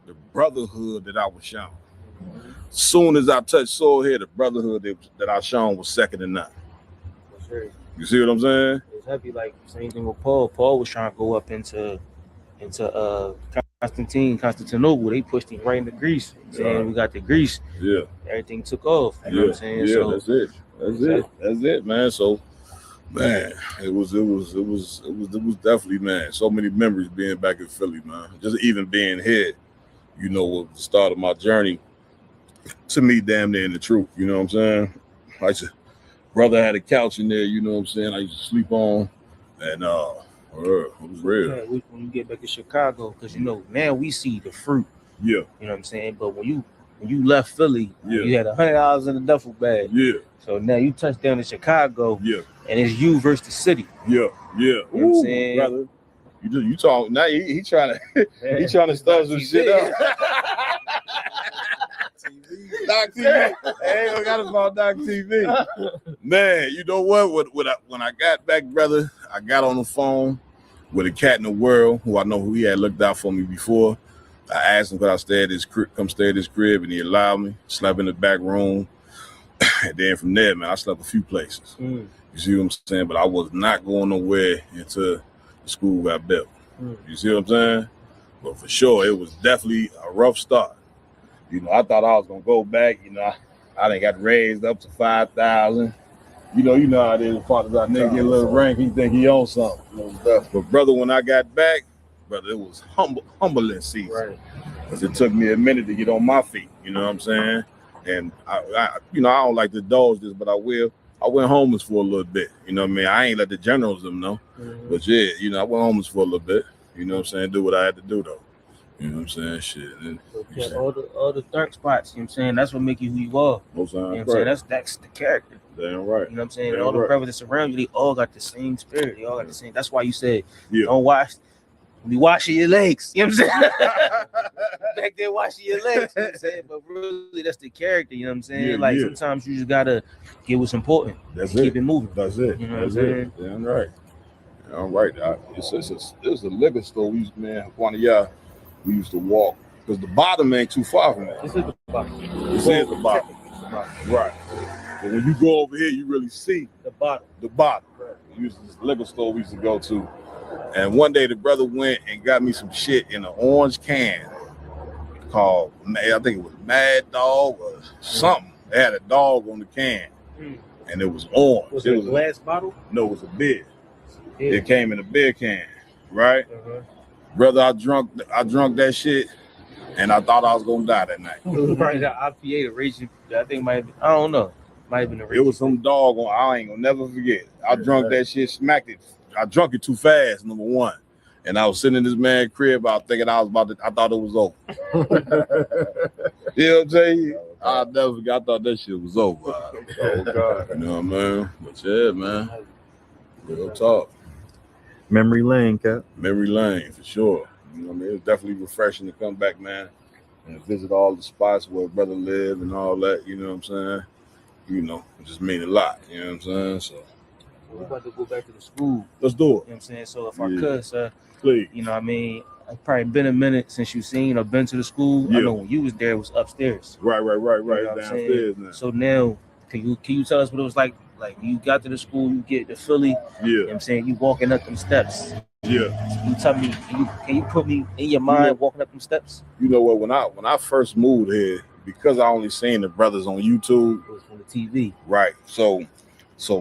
the brotherhood that I was shown. Soon as I touched soil here, the brotherhood that I shown was second to none. Sure. You see what I'm saying? It's heavy. Like same thing with Paul. Paul was trying to go up into Constantinople. They pushed him right into Greece. Saying we got the Greece. Yeah. Everything took off. You know what I'm saying? Yeah, So, that's it. That's it, man. So, man, it was definitely, man. So many memories being back in Philly, man. Just even being here, you know, was the start of my journey to me damn near in the truth. You know what I'm saying? I used to, brother had a couch in there, you know what I'm saying? I used to sleep on, and it was real. Yeah, when you get back to Chicago, because you know now we see the fruit. Yeah. You know what I'm saying? But when you left Philly, you had $100 in the duffel bag. Yeah. So now you touch down in Chicago. Yeah. And it's you versus the city. Yeah. Yeah. You know what I'm saying? Brother. You talk now. He trying to stuff some shit up. Doc TV. Hey, I got about Doc TV. Man, you know what? When I got back, brother, I got on the phone with a cat in the world who he had looked out for me before. I asked him could I come stay at his crib, and he allowed me. Slept in the back room, and then from there, man, I slept a few places. You see what I'm saying? But I was not going nowhere until the school got built. You see what I'm saying? But for sure, it was definitely a rough start. You know, I thought I was gonna go back. You know, I done got raised up to 5,000. You know how it is. Part of our nigga get a little rank, he think he owns something. But brother, when I got back, brother, it was humbling season. Right. Because it took me a minute to get on my feet. You know what I'm saying? And I don't like to indulge this, but I will. I went homeless for a little bit. You know what I mean? I ain't let the generals them know. But yeah, you know, I went homeless for a little bit. You know what I'm saying? Do what I had to do though. You know what I'm saying? Shit. And, all the dark spots, you know what I'm saying? That's what make you who you are. You know what I'm saying? That's the character. Damn right. You know what I'm saying? And all the brothers that's around you, they all got the same spirit. They all got the same. That's why you said, don't be washing your legs. You know what I'm saying? Back there washing your legs. You know what I'm saying? But really, that's the character. You know what I'm saying? Sometimes you just got to get what's important. Keep it moving. That's it. You know what I'm saying? Damn right. All right. There's a liquor store we used to walk because the bottom ain't too far from that. This is the bottom. This is the bottom. Right. But when you go over here, you really see the bottom. Right. This liquor store we used to go to. And one day the brother went and got me some shit in an orange can called, I think it was Mad Dog or something. It had a dog on the can. And it was orange. Was it a glass bottle? No, it was a beer. It came in a beer can, right? Brother, I drunk that shit, and I thought I was gonna die that night. Probably the IPA, the raging. I think I don't know. Might have been the raging. It was some dog on. I ain't gonna never forget. I drunk that shit, smacked it. I drunk it too fast, number one. And I was sitting in this man's crib. I was thinking I thought it was over. You know what I'm saying? I'll never forget. I thought that shit was over. Oh God. You know what I mean? But yeah, man. Real talk. Memory lane, Cap. Memory lane, for sure. You know what I mean? It's definitely refreshing to come back, man, and visit all the spots where brother lived and all that. You know what I'm saying? You know, it just mean a lot. You know what I'm saying? So we're about to go back to the school. Let's do it. You know what I'm saying? So if I could, sir, please. You know what I mean? It's probably been a minute since you seen or been to the school. I know when you was there, it was upstairs. Right. You know Downstairs now. So now, can you tell us what it was like? Like you got to the school, you get to Philly. You know what I'm saying? You walking up them steps. You tell me, can you put me in your mind walking up them steps? You know what? When I first moved here, because I only seen the brothers on YouTube. It was on the TV. Right. So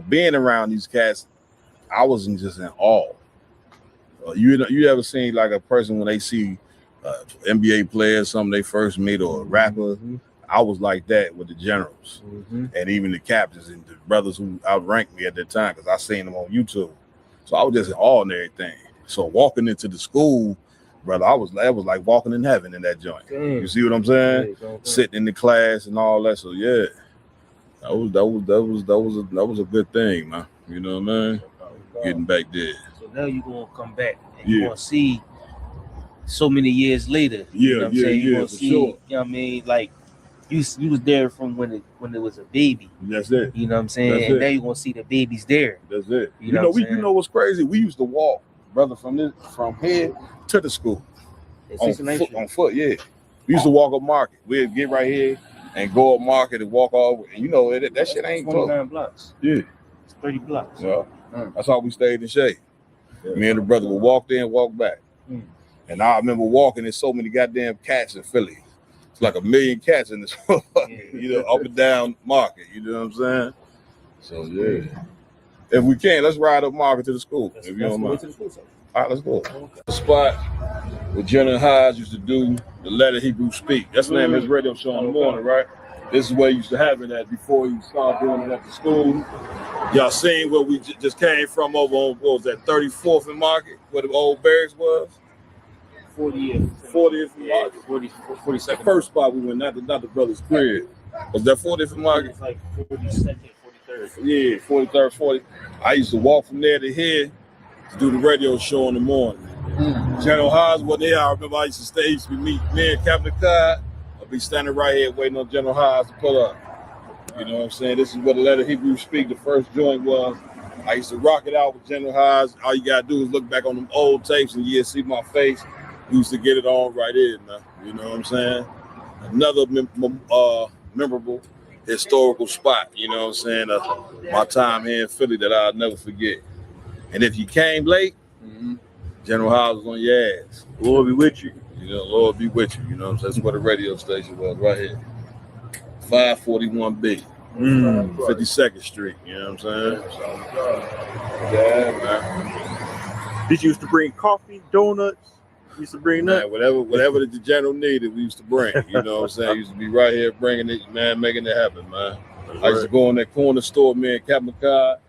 being around these cats, I wasn't just in awe. You ever seen like a person when they see NBA players, something they first meet, or a rapper? I was like that with the generals and even the captains and the brothers who outranked me at that time because I seen them on YouTube. So I was just in awe and everything. So walking into the school, brother, that was like walking in heaven in that joint. You see what I'm saying? Sitting in the class and all that. So yeah, that was a good thing, man. You know what I mean? Getting back there. So now you're gonna come back and you're gonna see so many years later. You know what I'm saying? You're gonna see, you know what I mean? Like you was there from when it was a baby. That's it. You know what I'm saying? And now you're gonna see the babies there. That's it. You know what's crazy? We used to walk, brother, from here to the school on foot. Yeah. We used to walk up Market. We'd get right here and go up Market and walk all. And you know that shit ain't 29 blocks. Yeah, it's 30 blocks. Yeah, that's how we stayed in shape. Yeah. Me and the brother would walk there and walk back. And I remember walking. There's so many goddamn cats in Philly. It's like 1 million cats in this, you know, up and down Market. You know what I'm saying? So yeah. If we can, let's ride up Market to the school. If you don't mind. All right, let's go. The spot where General Hodge used to do the Letter Hebrew Speak. That's the name of his radio show in the morning, right? This is where he used to have it at before he started doing it at the school. Y'all seen where we just came from over on, what was that, 34th and Market, where the old barracks was? 40th. 40th and Market. 42nd. The first spot we went, not the brother's crib. Was that 40th and Market? It's like 42nd, 43rd. Yeah, 43rd, 40th. I used to walk from there to here to do the radio show in the morning. General Hodge was there. I remember I used to stay, used to meet me and Captain Cardi. I'd be standing right here waiting on General Hodge to pull up. You know what I'm saying? This is what the Letter Hebrew Speak, the first joint was. I used to rock it out with General Hodge. All you gotta do is look back on them old tapes and you'll see my face. We used to get it on right in now. You know what I'm saying? Another memorable historical spot, you know what I'm saying? My time here in Philly that I'll never forget. And if you came late, General Hodge was on your ass. Lord be with you. You know, Lord be with you. You know what I'm saying? That's where the radio station was, right here. 541B, 52nd Street. You know what I'm saying? Yeah, man. Did you used to bring coffee, donuts? You used to bring that? Whatever the general needed, we used to bring. You know what I'm saying? Used to be right here bringing it, man, making it happen, man. I used to go in that corner store, man, Captain Cardi,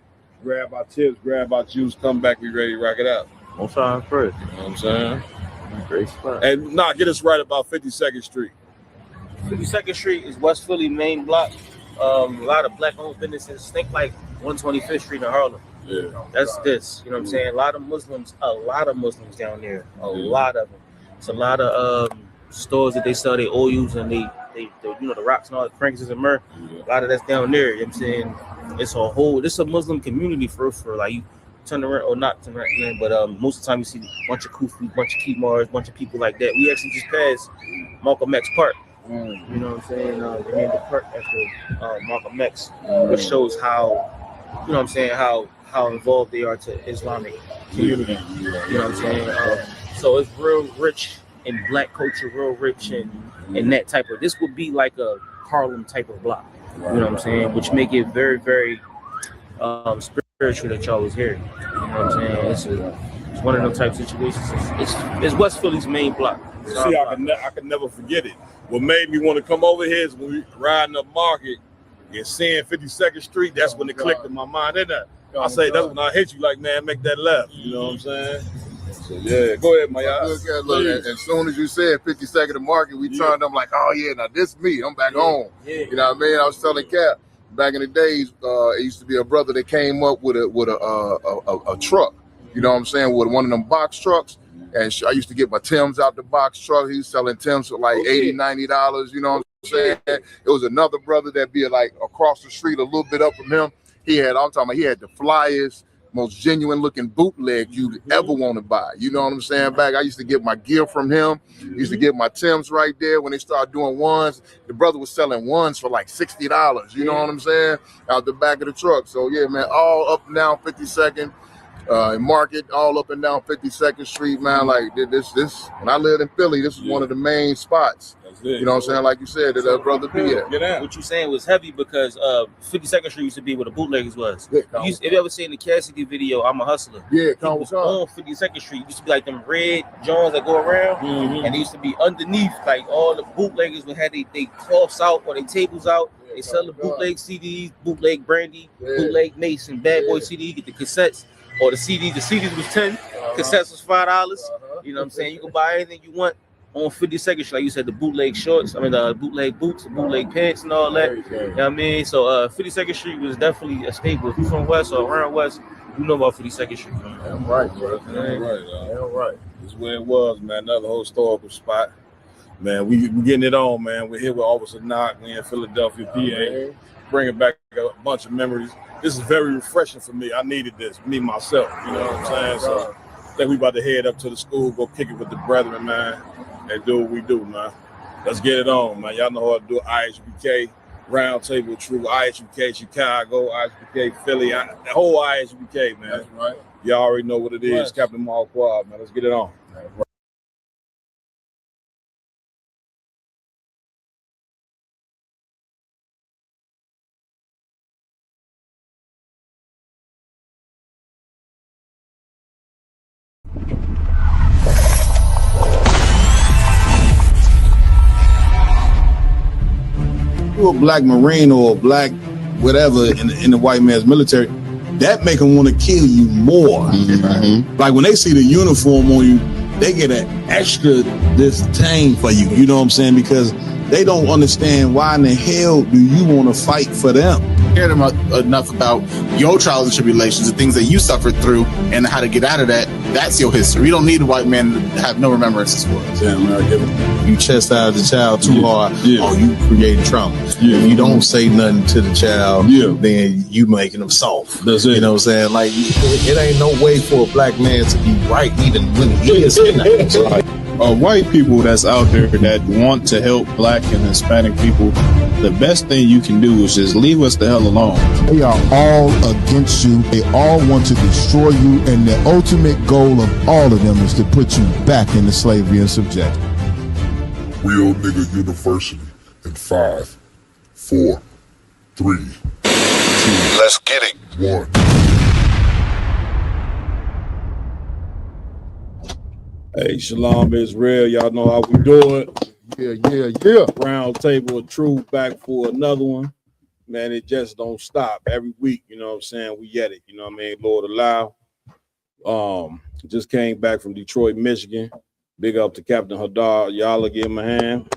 grab our tips, grab our juice, come back, we ready to rock it out. On time first. You know what I'm saying? Great spot. And get us right about 52nd Street. 52nd Street is West Philly main block. A lot of black-owned businesses. Think like 125th Street in Harlem. Yeah. That's this. You know what I'm saying? A lot of Muslims down there. A lot of them. It's a lot of stores that they sell their oils and they you know, the rocks and all the fragrances and myrrh. Yeah. A lot of that's down there. You know what I'm saying? It's a Muslim community for like you turn around or not turn around, but most of the time you see a bunch of Kufis, bunch of Kimars, a bunch of people like that. We actually just passed Malcolm X Park. You know what I'm saying? They named the park after Malcolm X, which shows how, you know what I'm saying, how involved they are to Islamic community. You know what I'm saying? So it's real rich in black culture, real rich in that type of. This would be like a Harlem type of block. You know what I'm saying? Which make it very, very spiritual that y'all was here. You know what I'm saying? It's one of those type of situations. It's West Philly's main block. See, I can never forget it. What made me want to come over here is when we riding up Market and seeing 52nd Street. That's when it clicked in my mind. I say that's when I hit you like, man, make that left. You know what I'm saying? So yeah, go ahead, my y'all. Look, as soon as you said 52nd and Market, we turned them like, oh yeah, now this me. I'm back home. Yeah. You know what I mean? I was telling Cap back in the days, it used to be a brother that came up with a truck. You know what I'm saying? With one of them box trucks. And I used to get my Timbs out the box truck. He was selling Timbs for like $80, $90. You know what I'm saying? It was another brother that be like across the street, a little bit up from him. He had the flyest, most genuine looking bootleg you'd ever want to buy. You know what I'm saying? Back, I used to get my gear from him. Used to get my Timbs right there. When they started doing ones, the brother was selling ones for like $60. You know what I'm saying? Out the back of the truck. So yeah, man, all up and down 52nd. Market, all up and down 52nd Street, man. Like this. When I lived in Philly, this was one of the main spots. You know what I'm saying? Like you said, that brother be at. What you saying was heavy because 52nd Street used to be where the bootleggers was. Yeah, if you ever seen the Cassidy video, I'm a Hustler. Yeah, on 52nd Street, it used to be like them red Johns that go around, and they used to be underneath, like all the bootleggers would have they cloths out or they tables out. They sell the bootleg CDs, bootleg Brandy, bootleg Mace, and Bad Boy CD. You get the cassettes. Or the CDs. The CDs was $10, cassettes was $5. You know what I'm saying? You can buy anything you want on 52nd Street. Like you said, the bootleg shorts, the bootleg boots, the bootleg pants and all that. You know what I mean? So 52nd Street was definitely a staple. If you're from West or around West, you know about 52nd Street. Damn right, bro. Damn right. This is where it was, man. Another historical spot. Man, we getting it on, man. We're here with Officer Knock. We in Philadelphia, PA. Bringing back a bunch of memories. This is very refreshing for me. I needed this, me, myself. You know what I'm saying? So I think we about to head up to the school, go kick it with the brethren, man, and do what we do, man. Let's get it on, man. Y'all know how to do IHBK, Roundtable True, IHBK Chicago, IHBK Philly, the whole IHBK, man. That's right. Y'all already know what it is. Captain Marquard, man. Let's get it on. You're a black Marine or a black whatever in the white man's military, that make them want to kill you more. Mm-hmm. Like when they see the uniform on you, they get an extra disdain for you. You know what I'm saying? Because they don't understand why in the hell do you want to fight for them. Cared enough about your trials and tribulations, the things that you suffered through, and how to get out of that. That's your history. You don't need a white man to have no remembrances for it. Yeah, man, you chastise the child too hard, or you creating trauma. Yeah. If you don't say nothing to the child, then you making them soft. That's it. You know what I'm saying? Like, it ain't no way for a black man to be right even when he is not. White people that's out there that want to help black and Hispanic people, the best thing you can do is just leave us the hell alone. They are all against you. They all want to destroy you, and the ultimate goal of all of them is to put you back into slavery and subjection. Real Nigga University in 5, 4, 3, 2, let's get it. 1. Hey, Shalom Israel. Y'all know how we do it. Yeah. Round table of truth back for another one. Man, it just don't stop every week. You know what I'm saying? We get it. You know what I mean? Lord allow. Just came back from Detroit, Michigan. Big up to Captain Hadar. Y'all give him a hand.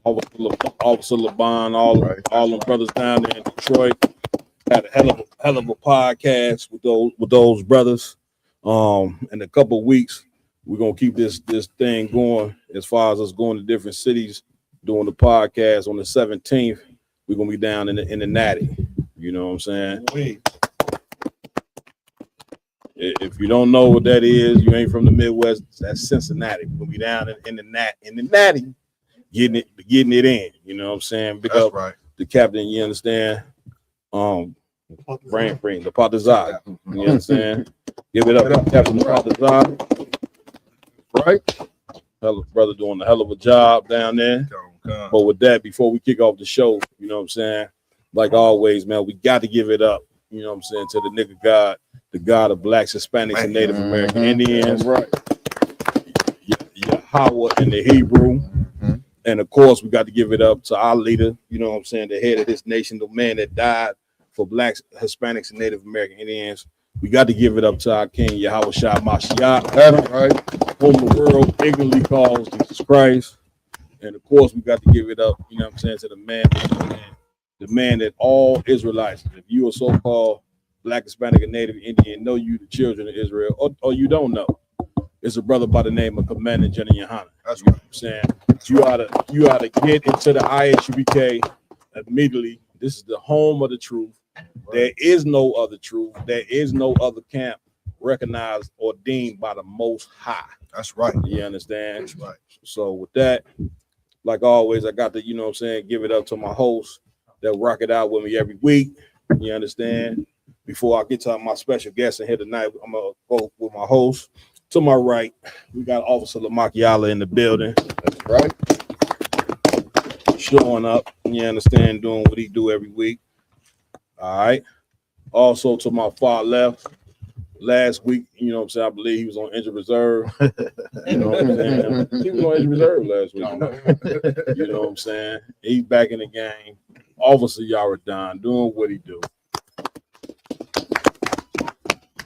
Officer Laban, all them brothers down there in Detroit. Had a hell of a podcast with those brothers. In a couple of weeks, we're gonna keep this thing going as far as us going to different cities doing the podcast. On the 17th, we're gonna be down in the Natty. You know what I'm saying? If you don't know what that is, you ain't from the Midwest. That's Cincinnati. We're gonna be down in the Natty, getting it in. You know what I'm saying? Big up the captain. You understand? Brain free, the Partizan. You understand? Give it up to Captain Partizan. Right? Brother doing a hell of a job down there. But with that, before we kick off the show, you know what I'm saying? Like always, man, we got to give it up, you know what I'm saying, to the nigga God, the God of blacks, Hispanics, and Native American Indians. Right. Yahweh in the Hebrew. And of course, we got to give it up to our leader, you know what I'm saying, the head of this nation, the man that died for blacks, Hispanics, and Native American Indians. We got to give it up to our King, Yahweh Shah Mashiach, whom the world ignorantly calls Jesus Christ. And of course, we got to give it up, you know what I'm saying, to the man that all Israelites, if you are so-called black, Hispanic, and Native Indian, know you the children of Israel, or you don't know. It's a brother by the name of Commander Jenny Yohana. That's what I'm saying. You ought to get into the IHBK immediately. This is the home of the truth. There is no other truth. There is no other camp recognized or deemed by the Most High. That's right. You understand? That's right. So with that, like always, I got to, you know what I'm saying, give it up to my hosts that rock it out with me every week. You understand? Before I get to my special guest in here tonight, I'm going to go with my host. To my right, we got Officer Lamakiala in the building. That's right. Showing up, you understand, doing what he do every week. All right. Also to my far left, last week, you know what I'm saying, I believe he was on injured reserve. You know what I'm saying? He was on injured reserve last week. You know what I'm saying? He's back in the game. Officer Yaradon doing what he do.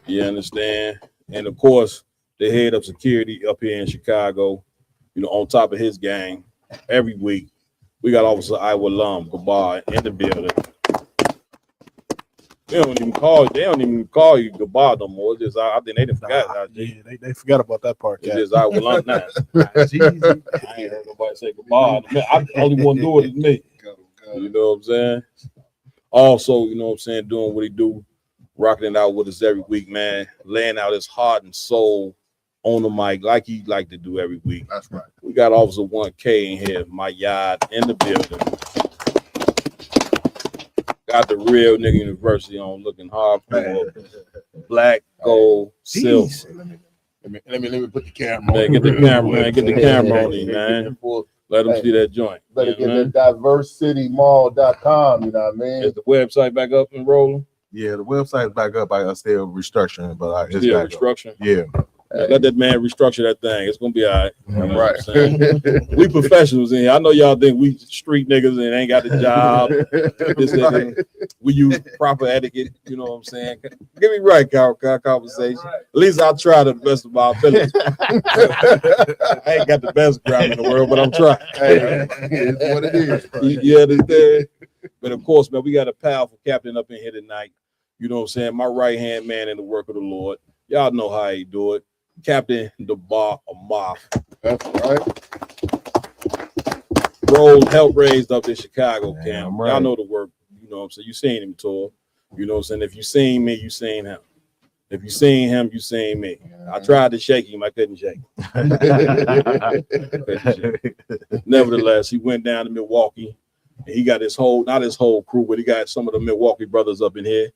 You understand? And of course, the head of security up here in Chicago, you know, on top of his gang, every week, we got Officer Iowa Lum, Gabar, in the building. They don't even call you Gabar no more. It's just, I think they didn't forgot. Yeah, they forgot about that part. It's just Iowa Lum now. I ain't heard nobody say Gabar. I'm the only one doing it is me. You know what I'm saying? Also, you know what I'm saying, doing what he do, rocking it out with us every week, man, laying out his heart and soul on the mic like he like to do every week. That's right. We got Officer 1K in here, my yard in the building. Got the real nigga University on, looking hardcore, black, gold, silver. Let me put the camera Man, on. get the camera, man. Get the camera on him, man. Let them see that joint. Better get that diversitymall.com, you know what I mean? Is the website back up and rolling? Yeah, the website's back up. I still restructuring, but it's Still back restructuring? up. Yeah. Let that man restructure that thing. It's gonna be all right. You know Right. what I'm saying? We professionals in here. I know y'all think we street niggas and ain't got the job. This nigga, we use proper etiquette. You know what I'm saying? Get me right, conversation. At least I'll try to the best of my ability. I ain't got the best grammar in the world, but I'm trying. Hey, it's what it is. You understand? But of course, man, we got a powerful captain up in here tonight. You know what I'm saying? My right-hand man in the work of the Lord. Y'all know how he do it. Captain the Bar of Moth. That's right. Help raised up in Chicago, Cam. Right. Y'all know the work. You know what I'm saying? You seen him tour. You know what I'm saying? If you seen me, you seen him. If you seen him, you seen me. I tried to shake him. I couldn't shake him. Nevertheless, he went down to Milwaukee. And he got his whole, not his whole crew, but he got some of the Milwaukee brothers up in here.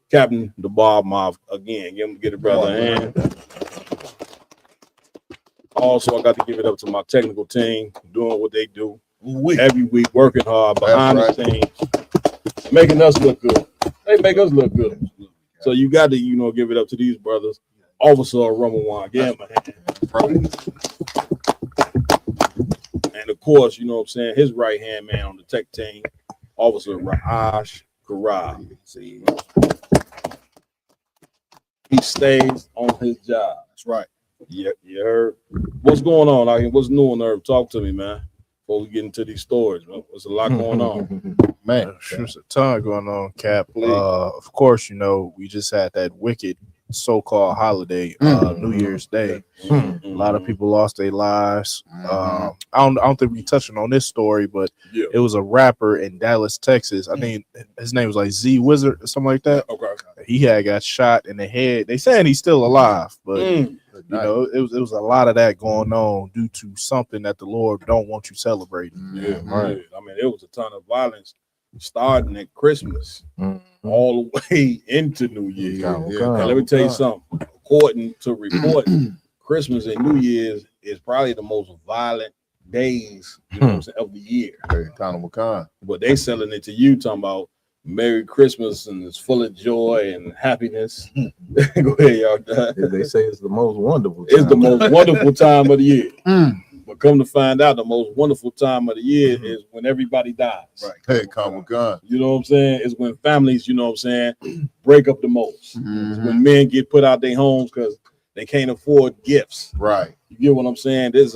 Captain the Bar of Moth again. Get a brother a hand. Also, I got to give it up to my technical team doing what they do every week, working hard behind the scenes, making us look good. They make us look good. So you got to, give it up to these brothers. Officer Ramawan, give him a hand. And of course, you know what I'm saying, his right hand man on the tech team, Officer Raj Karab. See, he stays on his job. That's right. Yeah, you heard. What's going on out here? What's new on Earth? Talk to me, man. Before we get into these stories, man. There's a lot going on. Man, there's a ton going on, Cap. Of course, we just had that wicked so-called holiday, New Year's Day. A lot of people lost their lives. I don't think we touching on this story, but it was a rapper in Dallas, Texas. I think his name was like Z Wizard or something like that. Okay. He got shot in the head. They saying he's still alive, but it was a lot of that going on due to something that the Lord don't want you celebrating. Yeah, right. I mean, there was a ton of violence starting at Christmas all the way into New Year's. Now, let me tell you something. According to report, Christmas and New Year's is probably the most violent days of the year. But they selling it to you, talking about Merry Christmas and it's full of joy and happiness. Go ahead, y'all. They say it's the most wonderful time. It's the most wonderful time of the year. But come to find out, the most wonderful time of the year is when everybody dies. Right. Hey, Comic-Con. You know what I'm saying? It's when families, break up the most. It's when men get put out their homes because they can't afford gifts. Right. You get what I'm saying? There's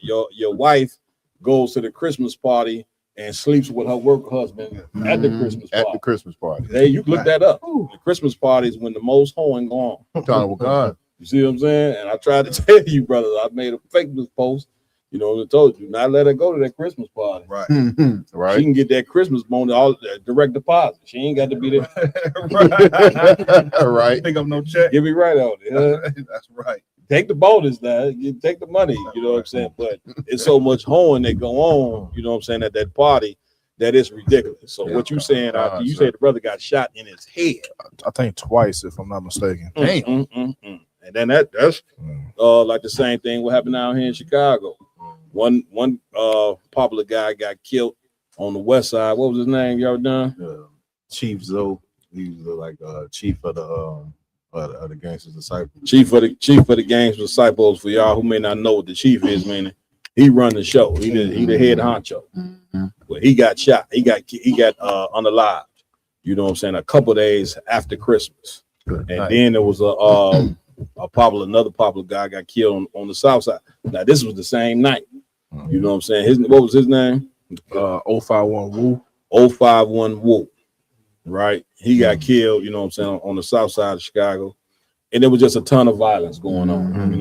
your wife goes to the Christmas party and sleeps with her work husband at the Christmas party. At the Christmas party. Hey, you look that up. The Christmas party is when the most hoeing go on. You see what I'm saying? And I tried to tell you, brothers, I made a Facebook post. I told you not let her go to that Christmas party. Right. Right. She can get that Christmas bonus, all direct deposit. She ain't got to be there. Right. Pick up no check. Get me right on it. That's right. Take the bonus now. You take the money. You know what I'm saying? But it's so much hoeing that go on. You know what I'm saying, at that party that is ridiculous. So what you saying? You say the brother got shot in his head. I think twice, if I'm not mistaken. Damn. And then that's like the same thing what happened out here in Chicago. One popular guy got killed on the west side. What was his name? Y'all done? Chief Zoe. He was like chief of the Gangsters Disciples. Chief of the Gangsters Disciples. For y'all who may not know what the chief is, meaning he run the show. He the head honcho. But he got shot. He got unalived. You know what I'm saying? A couple days after Christmas. And then there was another popular guy got killed on the south side. Now this was the same night. You know what I'm saying? What was his name? 051 Woo. 051 Woo. Right? He got killed, you know what I'm saying, on the south side of Chicago. And there was just a ton of violence going on.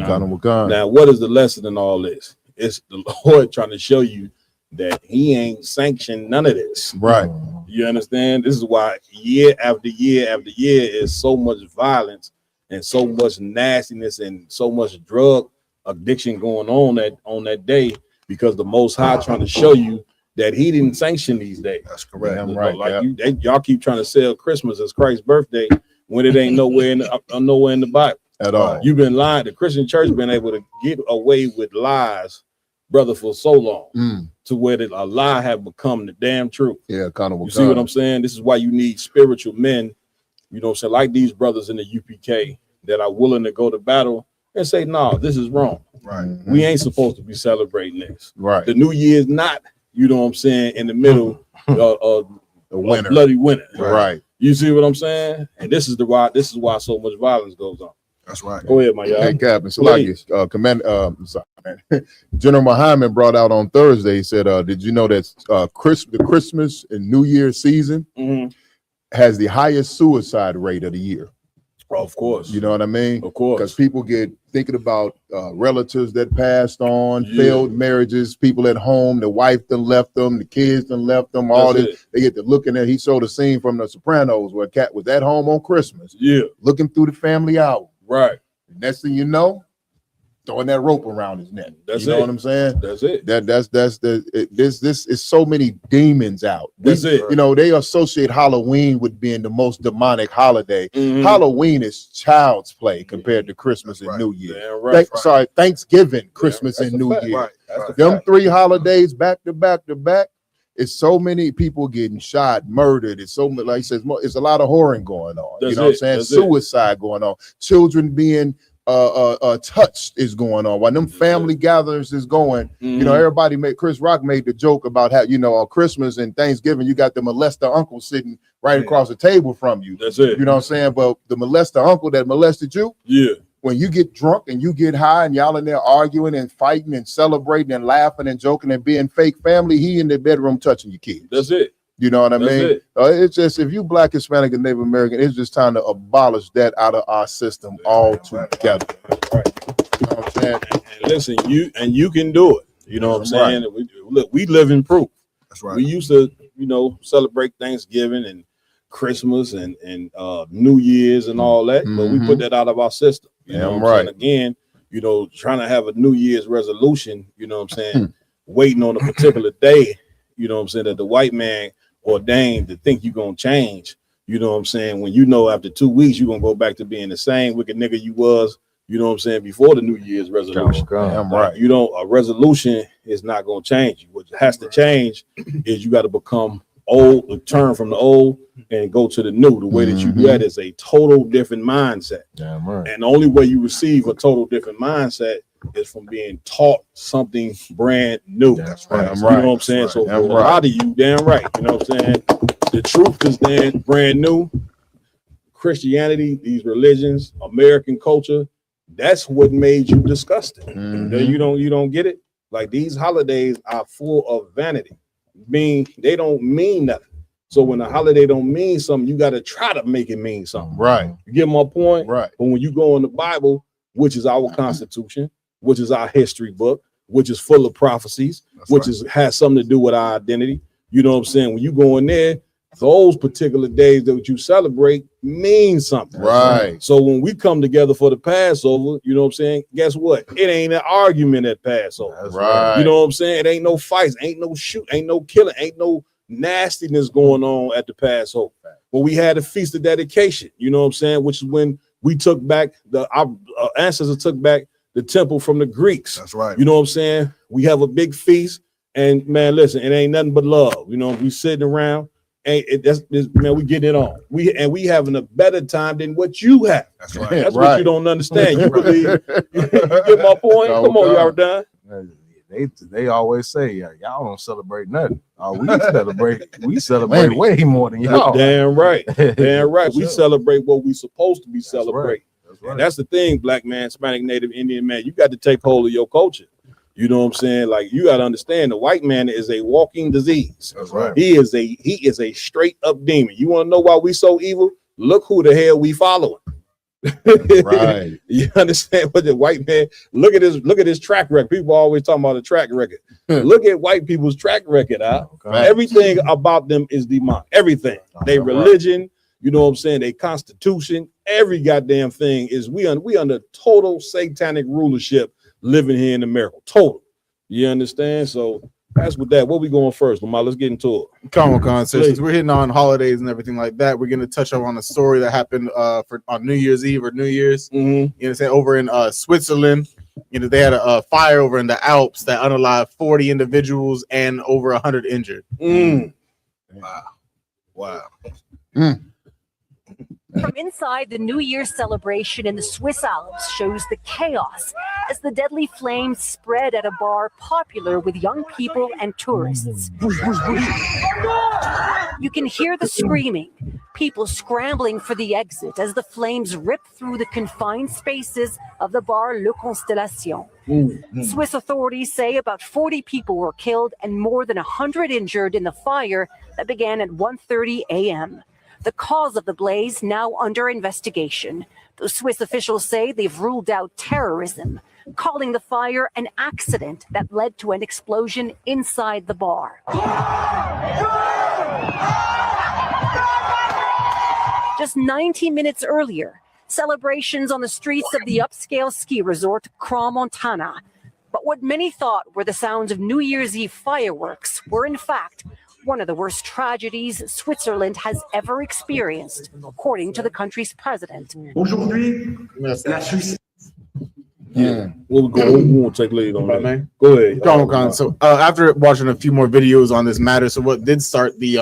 Now, what is the lesson in all this? It's the Lord trying to show you that he ain't sanctioned none of this. Right. You understand? This is why year after year after year is so much violence and so much nastiness and so much drug addiction going on that day, because the Most High trying to show you that he didn't sanction these days. That's correct. I'm right. Like y'all keep trying to sell Christmas as Christ's birthday when it ain't nowhere in the Bible at all. You've been lying. The Christian church been able to get away with lies, brother, for so long to where that a lie have become the damn truth. Yeah, kind of. You see what I'm saying? This is why you need spiritual men, you know what I'm saying, like these brothers in the UPK that are willing to go to battle and say, no, this is wrong. Right. We ain't supposed to be celebrating this. Right. The New Year's not, you know what I'm saying, in the middle of the winter. Bloody winter. Right. You see what I'm saying? And this is why so much violence goes on. That's right. Go ahead, my y'all. Hey, Captain Salaki, General Muhammad brought out on Thursday. He said, "Did you know that the Christmas and New Year's season has the highest suicide rate of the year?" Of course. You know what I mean? Of course. Because people get thinking about relatives that passed on, failed marriages, people at home, the wife done left them, the kids done left them, all this. They get to looking at. He showed a scene from The Sopranos where Cat was at home on Christmas, looking through the family album. Right. Next thing you know, throwing that rope around his neck. That's you know what I'm saying? That's it. This is so many demons out. That's it. You know, they associate Halloween with being the most demonic holiday. Halloween is child's play compared to Christmas and New Year. Sorry, Thanksgiving, Christmas and New Year. Them 3 holidays back to back to back. It's so many people getting shot, murdered. It's so much, like he says, it's a lot of whoring going on. You know what I'm saying? Suicide going on. Children being touched is going on. While them family gatherings is going, you know, everybody Chris Rock made the joke about how, you know, on Christmas and Thanksgiving, you got the molester uncle sitting right across the table from you. That's it. You know what I'm saying? But the molester uncle that molested you, when you get drunk and you get high and y'all in there arguing and fighting and celebrating and laughing and joking and being fake family, he in the bedroom touching your kids. That's it. You know what I mean? It's just, if you Black, Hispanic, and Native American, it's just time to abolish that out of our system altogether. Right. You know what I'm saying? And listen, you can do it. You know what I'm saying? Look, we live in proof. That's right. We used to, you know, celebrate Thanksgiving and Christmas and New Year's and all that, but we put that out of our system. You know what I'm saying? Again, you know, trying to have a New Year's resolution, you know what I'm saying, waiting on a particular day, you know what I'm saying, that the white man ordained to think you're gonna change, you know what I'm saying, when you know after 2 weeks you're gonna go back to being the same wicked nigga you was, you know what I'm saying, before the New Year's resolution. You know, a resolution is not gonna change you. What has to change is you got to become old, turn from the old and go to the new. The way that you do that is a total different mindset. And the only way you receive a total different mindset is from being taught something brand new. That's right. You know what I'm saying? So for a lot of you, damn right. You know what I'm saying? The truth is then brand new. Christianity, these religions, American culture, that's what made you disgusting. You don't get it? Like, these holidays are full of vanity. They don't mean nothing. So when a holiday don't mean something, you got to try to make it mean something. Right. You get my point? Right. But when you go in the Bible, which is our Constitution, which is our history book, which is full of prophecies, has something to do with our identity. You know what I'm saying? When you go in there, those particular days that you celebrate mean something. Right. So when we come together for the Passover, you know what I'm saying? Guess what? It ain't an argument at Passover. That's right. You know what I'm saying? It ain't no fights, ain't no shoot, ain't no killing, ain't no nastiness going on at the Passover. But we had a feast of dedication, you know what I'm saying? Which is when we took back, our ancestors took back the temple from the Greeks. That's right. You know what I'm saying? We have a big feast, and man, listen, it ain't nothing but love. You know, we sitting around. Man, we getting it on. We having a better time than what you have. That's right. That's what you don't understand. You believe? You get my point? Come on, y'all done. They always say, y'all don't celebrate nothing. We celebrate way more than y'all. Damn right. Damn right. We celebrate what we supposed to be celebrating. That's right. And that's the thing, Black man, Hispanic, Native, Indian man. You got to take hold of your culture. You know what I'm saying? Like, you got to understand, the white man is a walking disease. That's right. He is a straight up demon. You want to know why we so evil? Look who the hell we following. Right. You understand what the white man, look at his track record. People always talking about the track record. Look at white people's track record. Everything about them is demonic. Everything. They religion, You know what I'm saying? Their constitution, every goddamn thing is we under total satanic rulership living here in America. Total. You understand? So that's with that. Where we going first, Lamar? Let's get into it. Comic-Con. So since we're hitting on holidays and everything like that, we're gonna touch on a story that happened on New Year's Eve or New Year's. You know, say over in Switzerland. You know, they had a fire over in the Alps that unalived 40 individuals and over 100 injured. Wow. From inside, the New Year's celebration in the Swiss Alps shows the chaos as the deadly flames spread at a bar popular with young people and tourists. You can hear the screaming, people scrambling for the exit as the flames rip through the confined spaces of the bar Le Constellation. Swiss authorities say about 40 people were killed and more than 100 injured in the fire that began at 1:30 a.m. The cause of the blaze now under investigation. The Swiss officials say they've ruled out terrorism, calling the fire an accident that led to an explosion inside the bar. Just 90 minutes earlier, celebrations on the streets of the upscale ski resort Crans-Montana. But what many thought were the sounds of New Year's Eve fireworks were in fact one of the worst tragedies Switzerland has ever experienced, according to the country's president. We'll take lead on that, man. Go ahead. So after watching a few more videos on this matter, so what did start the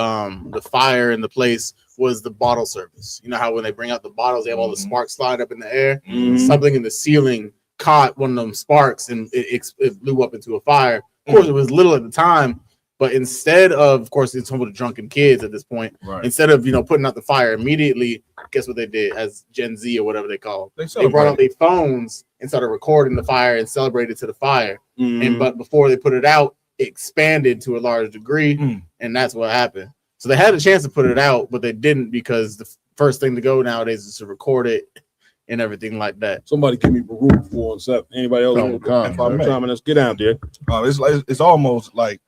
fire in the place was the bottle service. You know how when they bring out the bottles, they have all the sparks slide up in the air. Something in the ceiling caught one of them sparks and it blew up into a fire. Of course, it was little at the time. But instead of course, it's full of drunken kids at this point. Right. Instead of putting out the fire immediately, guess what they did? As Gen Z or whatever they call it, they brought out their phones and started recording the fire and celebrated to the fire. But before they put it out, it expanded to a large degree, and that's what happened. So they had a chance to put it out, but they didn't because the first thing to go nowadays is to record it and everything like that. Somebody give me Baruch for us. Anybody else? Let's get out there. It's almost like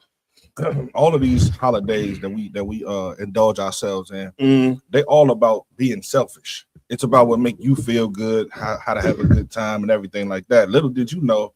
all of these holidays that we indulge ourselves in, they all about being selfish. It's about what make you feel good, how to have a good time and everything like that. Little did you know,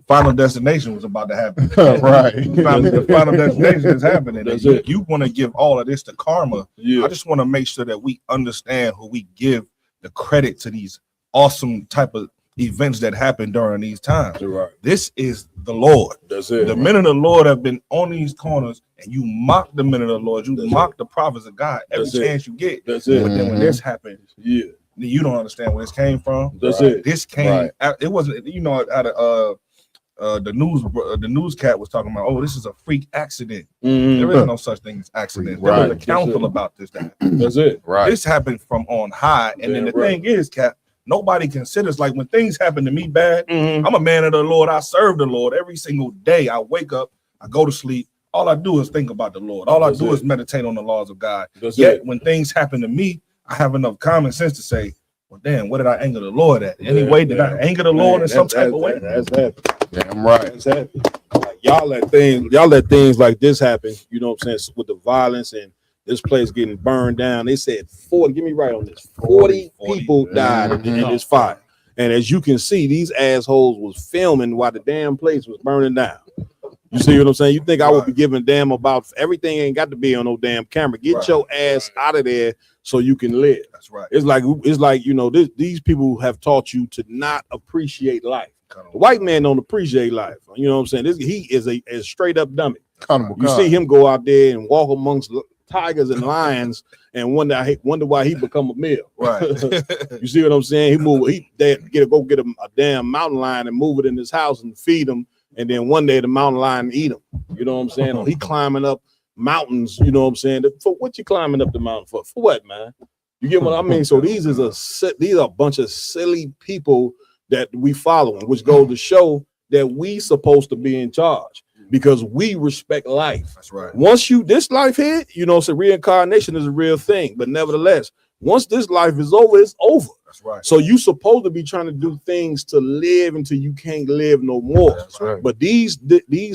Final Destination was about to happen. Right. The Final Destination is happening. You want to give all of this to karma. I just want to make sure that we understand who we give the credit to these awesome type of events that happen during these times. This is the Lord. The men of the Lord have been on these corners, and you mock the men of the Lord. You mock the prophets of God every chance you get. But then when this happens, you don't understand where this came from. This came. It wasn't. Out of the news cat was talking about. Oh, this is a freak accident. There is no such thing as accident. There was a council about this. This happened from on high. And then the thing is, Cap, nobody considers, like, when things happen to me bad, I'm a man of the Lord. I serve the Lord every single day. I wake up, I go to sleep. All I do is think about the Lord. All I do is meditate on the laws of God. Yet when things happen to me, I have enough common sense to say, well, damn, what did I anger the Lord at? Anyway, did I anger the Lord in some type of way? That's happened. Damn right. That's happened. Like, y'all let things like this happen, you know what I'm saying, with the violence and this place getting burned down. They said 40, get me right on this, 40 people died in this fire. And as you can see, these assholes was filming while the damn place was burning down. You see what I'm saying? You think I would be giving a damn about everything? Ain't got to be on no damn camera. Get your ass out of there so you can live. That's right. It's like these people have taught you to not appreciate life. The white man don't appreciate life. You know what I'm saying? He is a straight up dummy. You see him go out there and walk amongst tigers and lions and wonder why he become a meal. Right. You see what I'm saying? Go get a damn mountain lion and move it in his house and feed him. And then one day the mountain lion eat him. You know what I'm saying? Or he climbing up mountains. You know what I'm saying? For what you climbing up the mountain for? For what, man? You get what I mean? So these are a bunch of silly people that we following, which goes to show that we supposed to be in charge because we respect life. That's right. Once this life hit, so reincarnation is a real thing. But nevertheless, once this life is over, it's over. That's right. So you supposed to be trying to do things to live until you can't live no more. That's right. But these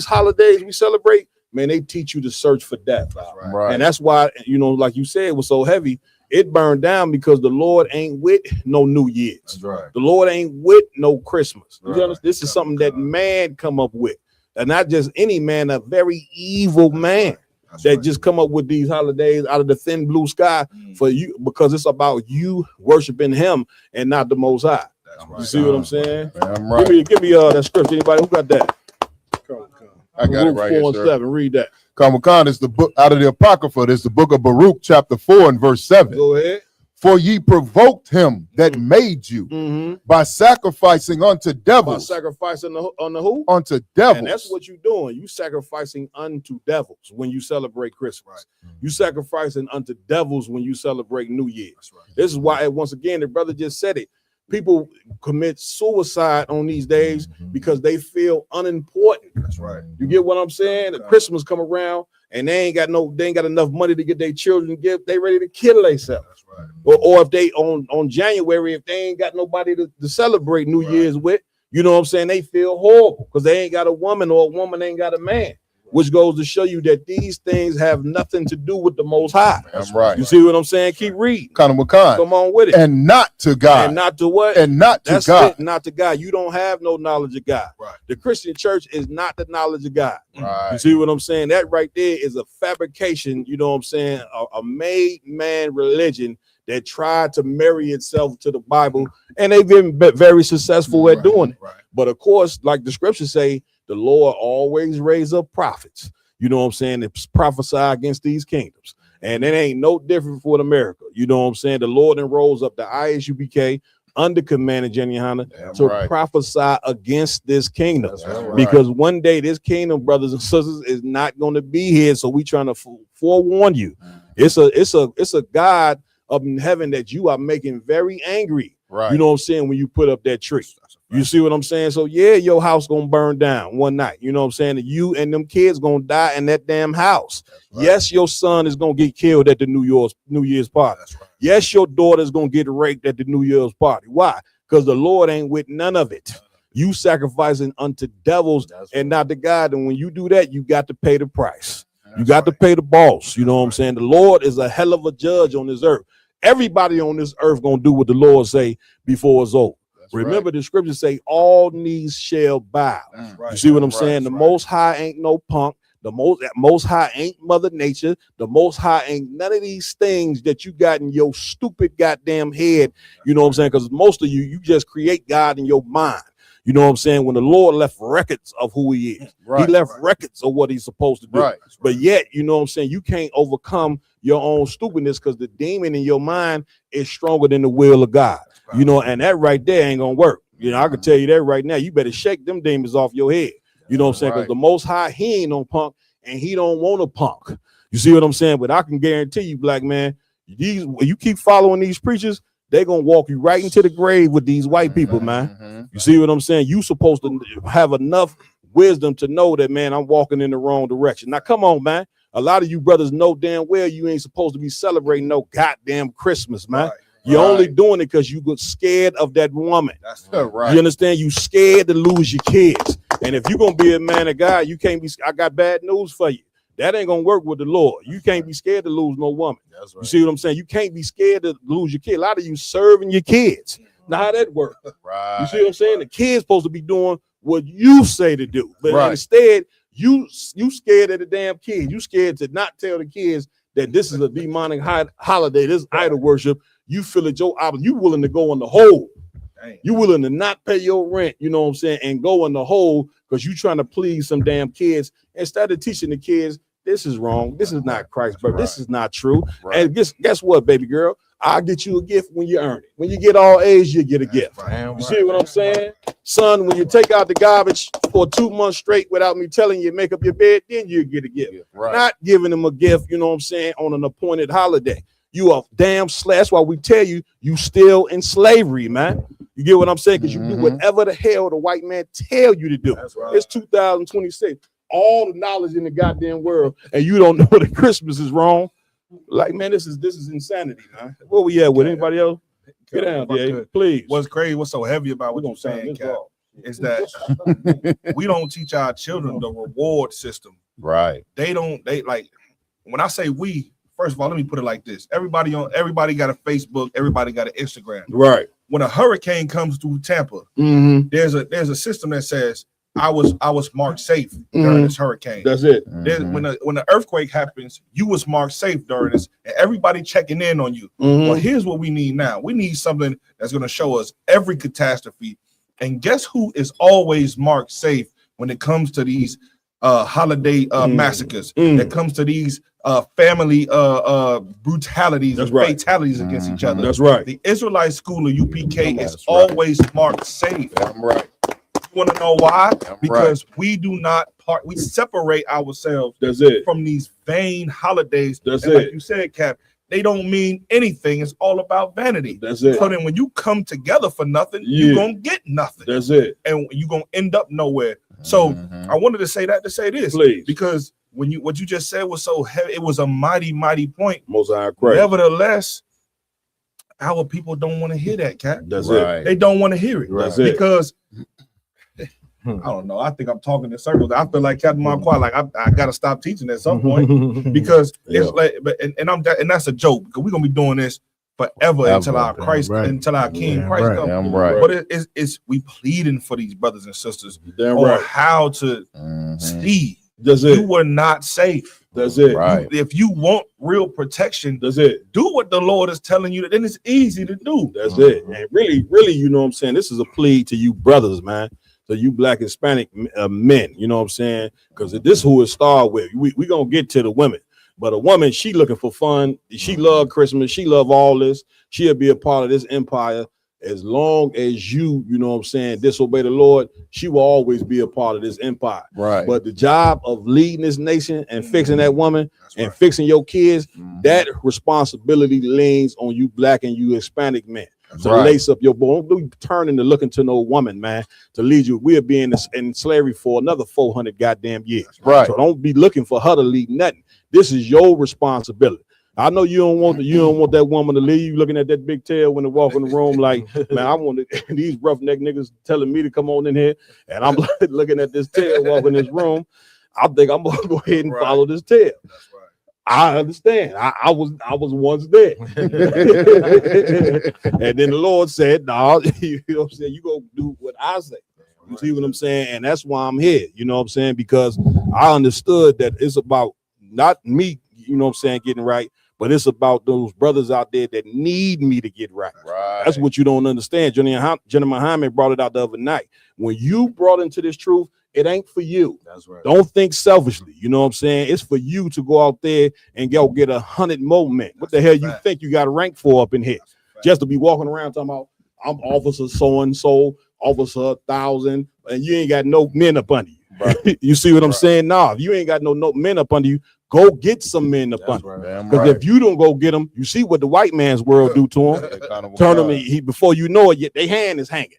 holidays we celebrate, man, they teach you to search for death. Right. And that's why, like you said, it was so heavy. It burned down because the Lord ain't with no New Year's. That's right. The Lord ain't with no Christmas. You Right. understand? This is something that man come up with, and not just any man, a very evil man that just come up with these holidays out of the thin blue sky for you, because it's about you worshiping him and not the Most High. You see what I'm saying? I'm right. Give me that scripture. Anybody who got that? I got it right here, 4 and sir. 7. Read that. Khan, it's the book out of the Apocrypha. It's the book of Baruch, chapter 4 and verse 7. Go ahead. For ye provoked him that made you by sacrificing unto devils. By sacrificing on the who? Unto devils. And that's what you're doing. You sacrificing unto devils when you celebrate Christmas. Right. You sacrificing unto devils when you celebrate New Year's. Right. This is why, once again, the brother just said it. People commit suicide on these days because they feel unimportant. That's right. You get what I'm saying? The Christmas come around and they ain't got enough money to get their children gift. They ready to kill themselves. That's right. Or if they on January, if they ain't got nobody to celebrate New Year's with, you know what I'm saying? They feel horrible because they ain't got a woman, or a woman ain't got a man. Which goes to show you that these things have nothing to do with the Most High. That's right. You see what I'm saying? Keep reading. Khan. Come on with it. And not to God. And not to what? And not to That's God. it, not to God. You don't have no knowledge of God. Right. The Christian church is not the knowledge of God. Right. You see what I'm saying? That right there is a fabrication, you know what I'm saying? A made man religion that tried to marry itself to the Bible, and they've been very successful at doing it. Right. But of course, like the scriptures say, the Lord always raise up prophets. You know what I'm saying? They prophesy against these kingdoms. And it ain't no different for America. You know what I'm saying? The Lord then rose up the ISUBK under command of Jenny Hanna to prophesy against this kingdom. Because one day this kingdom, brothers and sisters, is not going to be here. So we trying to forewarn you. It's a God up in heaven that you are making very angry. Right. You know what I'm saying? When you put up that tree. You see what I'm saying? So yeah, your house gonna burn down one night. You know what I'm saying? And you and them kids gonna die in that damn house. Right. Yes, your son is gonna get killed at the New Year's party. Right. Yes, your daughter's gonna get raped at the New Year's party. Why? Because the Lord ain't with none of it. You sacrificing unto devils and not to God. And when you do that, you got to pay the price. You got to pay the boss. You know what I'm saying? The Lord is a hell of a judge on this earth. Everybody on this earth gonna do what the Lord say before it's over. Remember, the scriptures say all knees shall bow. You see what I'm saying? The Most High ain't no punk. The most High ain't Mother Nature. The Most High ain't none of these things that you got in your stupid goddamn head. You know what I'm saying? Because most of you just create God in your mind. You know what I'm saying? When the Lord left records of who he is, he left records of what he's supposed to do. But yet, you know what I'm saying? You can't overcome your own stupidness because the demon in your mind is stronger than the will of God. You know, and that right there ain't gonna work. You know, I can tell you that right now. You better shake them demons off your head. You know what I'm saying? Because the Most High, he ain't no punk, and he don't want a punk. You see what I'm saying? But I can guarantee you, black man, you keep following these preachers, they're gonna walk you right into the grave with these white people, man. You see what I'm saying? You supposed to have enough wisdom to know that, man, I'm walking in the wrong direction. Now, come on, man. A lot of you brothers know damn well you ain't supposed to be celebrating no goddamn Christmas, man. You're only doing it because you got scared of that woman. That's right. You understand? You scared to lose your kids. And if you're gonna be a man of God, you can't be. I got bad news for you. That ain't gonna work with the Lord. You can't be scared to lose no woman. That's right. You see what I'm saying? You can't be scared to lose your kid. A lot of you serving your kids. Now how that work? Right. You see what I'm saying? The kid's supposed to be doing what you say to do, but instead you scared of the damn kid. You scared to not tell the kids that this is a demonic holiday. This idol worship. You feel it your obligation. You willing to go in the hole. You willing to not pay your rent, you know what I'm saying, and go in the hole because you trying to please some damn kids instead of teaching the kids this is wrong. This is not Christ, bro. This is not true. And guess what, baby girl? I'll get you a gift when you earn it. When you get all A's, you get a gift. You see what I'm saying? Son, when you take out the garbage for 2 months straight without me telling you make up your bed, then you get a gift. Not giving them a gift, you know what I'm saying, on an appointed holiday. You are damn slash. That's why we tell you, you still in slavery, man. You get what I'm saying? Because you do whatever the hell the white man tell you to do. It's 2026. All the knowledge in the goddamn world, and you don't know that Christmas is wrong. Like, man, this is insanity, man. Where we at with anybody else? Get down, Dave, please. What's crazy? What's so heavy about what you're saying, Cap, is that we don't teach our children the reward system. Right. They like when I say we, first of all, let me put it like this: everybody got a Facebook, everybody got an Instagram. Right. When a hurricane comes through Tampa, there's a system that says I was marked safe during this hurricane. That's it. When the earthquake happens, you was marked safe during this, and everybody checking in on you. Well, here's what we need now. We need something that's going to show us every catastrophe. And guess who is always marked safe when it comes to these holiday massacres? That comes to these family brutalities and fatalities against each other. That's right. The Israelite school of UPK is always marked safe. I'm right. You want to know why? Because we do not we separate ourselves from these vain holidays. Like you said, Cap, they don't mean anything. It's all about vanity. That's it. So then when you come together for nothing, you're gonna get nothing. That's it. And you're gonna end up nowhere. So I wanted to say that to say this, please, because what you just said was so heavy, it was a mighty point. Most I agree. Nevertheless, our people don't want to hear that, Cap. That's it. They don't want to hear it. That's it. Because I don't know. I think I'm talking in circles. I feel like Captain Marquardt, like I gotta stop teaching at some point because it's like, and that's a joke because we're gonna be doing this forever until our until our King Christ comes. But it's we pleading for these brothers and sisters on how to see. You were not safe. That's it. If you want real protection, do what the Lord is telling you. Then it's easy to do. That's it. And really, you know what I'm saying? This is a plea to you brothers, man. So you Black Hispanic men, you know what I'm saying? Because this is who it started with. We gonna get to the women, but a woman, she looking for fun. She love Christmas. She love all this. She'll be a part of this empire as long as you know what I'm saying, disobey the Lord. She will always be a part of this empire. But the job of leading this nation and fixing that woman and fixing your kids, that responsibility leans on you Black and you Hispanic men. So lace up your bone. Don't be turning to looking to no woman, man, to lead you. We'll be in slavery for another 400 goddamn years. So don't be looking for her to lead nothing. This is your responsibility. I know you don't want that woman to leave you looking at that big tail when they walk in the room like, man, I want these roughneck niggas telling me to come on in here, and I'm looking at this tail walking in this room. I think I'm gonna go ahead and follow this tail. I understand. I was once there. And then the Lord said, no, you know what I'm saying? You go do what I say. You see what I'm saying? And that's why I'm here. You know what I'm saying? Because I understood that it's about not me, you know what I'm saying, getting right, but it's about those brothers out there that need me to get right. That's what you don't understand. Jenna Muhammad brought it out the other night. When you brought into this truth, it ain't for you. That's right. Don't think selfishly. You know what I'm saying? It's for you to go out there and go get 100 more men. What the hell you think you got a rank for up in here? Just to be walking around talking about I'm officer so and so, officer 1,000, and you ain't got no men up under you. You see what I'm saying? Nah, if you ain't got no men up under you, go get some men up under you. Because if you don't go get them, you see what the white man's world do to him. Turn them, before you know it, their hand is hanging.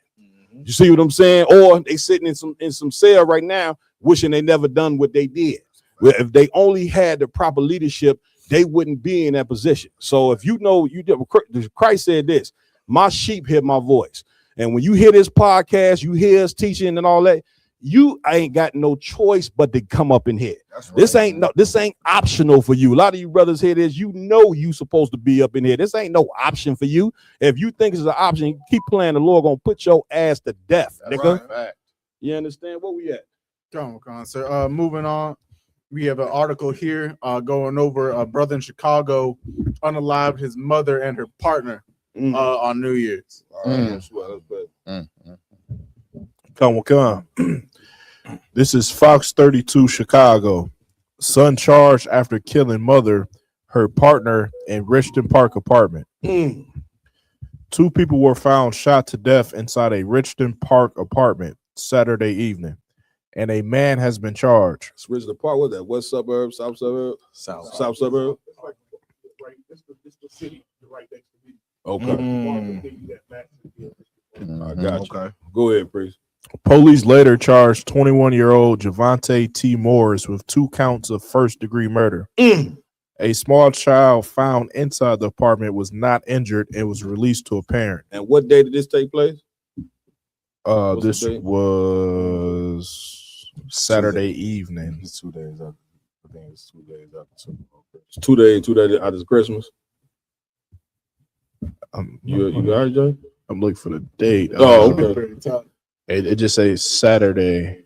You see what I'm saying? Or they sitting in some cell right now, wishing they never done what they did. Well, if they only had the proper leadership, they wouldn't be in that position. So if you know, Christ said this, my sheep hear my voice. And when you hear this podcast, you hear us teaching and all that, you ain't got no choice but to come up in here. This ain't optional for you. A lot of you brothers hear this, you know you supposed to be up in here. This ain't no option for you. If you think it's an option, keep playing. The Lord gonna put your ass to death, nigga. You understand? Where we at? Come on, sir. Moving on. We have an article here going over a brother in Chicago unalived his mother and her partner on New Year's. Come. This is Fox 32 Chicago. Son charged after killing mother, her partner in Richton Park apartment. 2 people were found shot to death inside a Richton Park apartment Saturday evening, and a man has been charged. It's Richton Park. What's that? West suburb, south suburb, south suburb. It's the city right next to me. Okay. I got you. Okay. Go ahead, priest. Police later charged 21-year-old Javante T. Morris with 2 counts of first-degree murder. A small child found inside the apartment was not injured and was released to a parent. And what day did this take place? This was Saturday evening. 2 days after. I think it's 2 days after Super Bowl. It's 2 days after Christmas. You got it, Jay? I'm looking for the date. Oh, okay. It just says Saturday.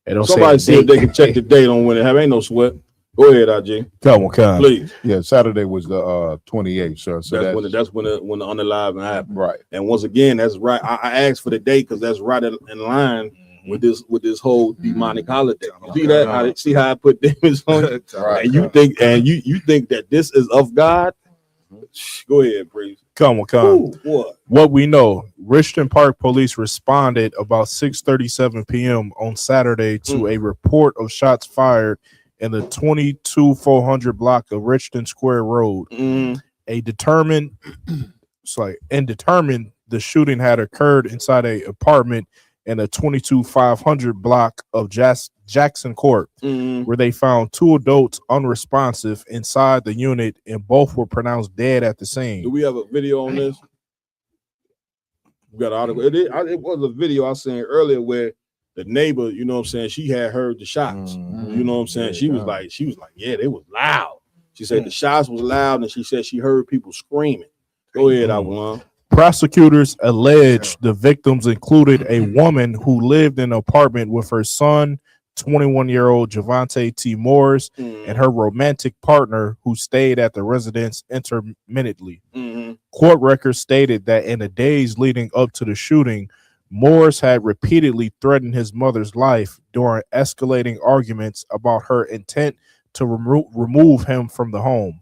It don't Somebody say see if they can check the date on when it have. Ain't no sweat. Go ahead, RG. Come on. Please. Yeah, Saturday was the 28th, sir. So that's when the unalive happened. Right. And once again, that's right. I asked for the date because that's right in line with this whole demonic holiday. You see that? See how I put demons on you? Right. And you think you think that this is of God? Go ahead, please. Come on. What? What we know, Richmond Park police responded about 6:37 p.m. on Saturday to a report of shots fired in the 22400 block of Richmond Square Road. Determined the shooting had occurred inside a apartment in the 22500 block of Jackson Court, where they found two adults unresponsive inside the unit, and both were pronounced dead at the scene. Do we have a video on this? We got an article. It was a video I seen earlier where the neighbor, you know what I'm saying, she had heard the shots. You know what I'm saying? She was like, yeah, they was loud. She said the shots was loud, and she said she heard people screaming. Go ahead, Avalon. Prosecutors alleged the victims included a woman who lived in an apartment with her son, 21-year-old Javante T. Morris, and her romantic partner who stayed at the residence intermittently. Court records stated that in the days leading up to the shooting, Morris had repeatedly threatened his mother's life during escalating arguments about her intent to remove him from the home.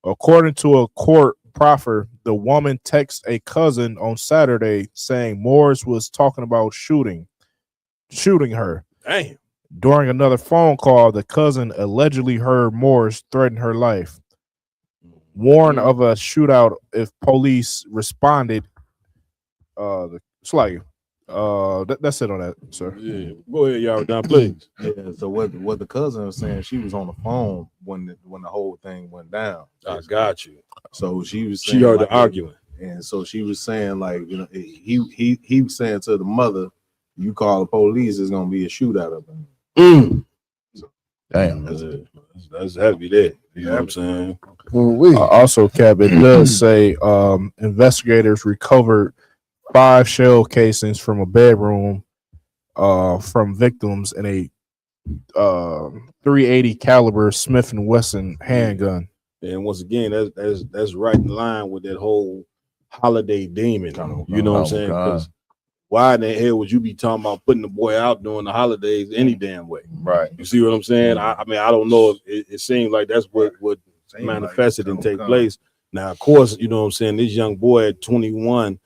According to a court proffer, the woman texted a cousin on Saturday saying Morris was talking about shooting her. Damn. During another phone call, the cousin allegedly heard Morris threaten her life. Warned of a shootout if police responded. That's it on that, sir. Yeah. Go ahead, y'all down, please. Yeah. So what the cousin was saying, she was on the phone when the whole thing went down. I got you. So she was saying, she heard the arguing, and so she was saying, like, you know, he was saying to the mother, "You call the police, it's gonna be a shootout up there." So, damn, that's heavy there. You know what I'm saying? Also, Cap, it does say investigators recovered 5 shell casings from a bedroom from victims in a 380 caliber Smith & Wesson handgun. And once again, that's right in line with that whole holiday demon. You know what I'm saying? Because why in the hell would you be talking about putting the boy out during the holidays any damn way? Right. You see what I'm saying? I mean, I don't know if it seems like that's what manifested and take place. Now, of course, you know what I'm saying, this young boy at 21,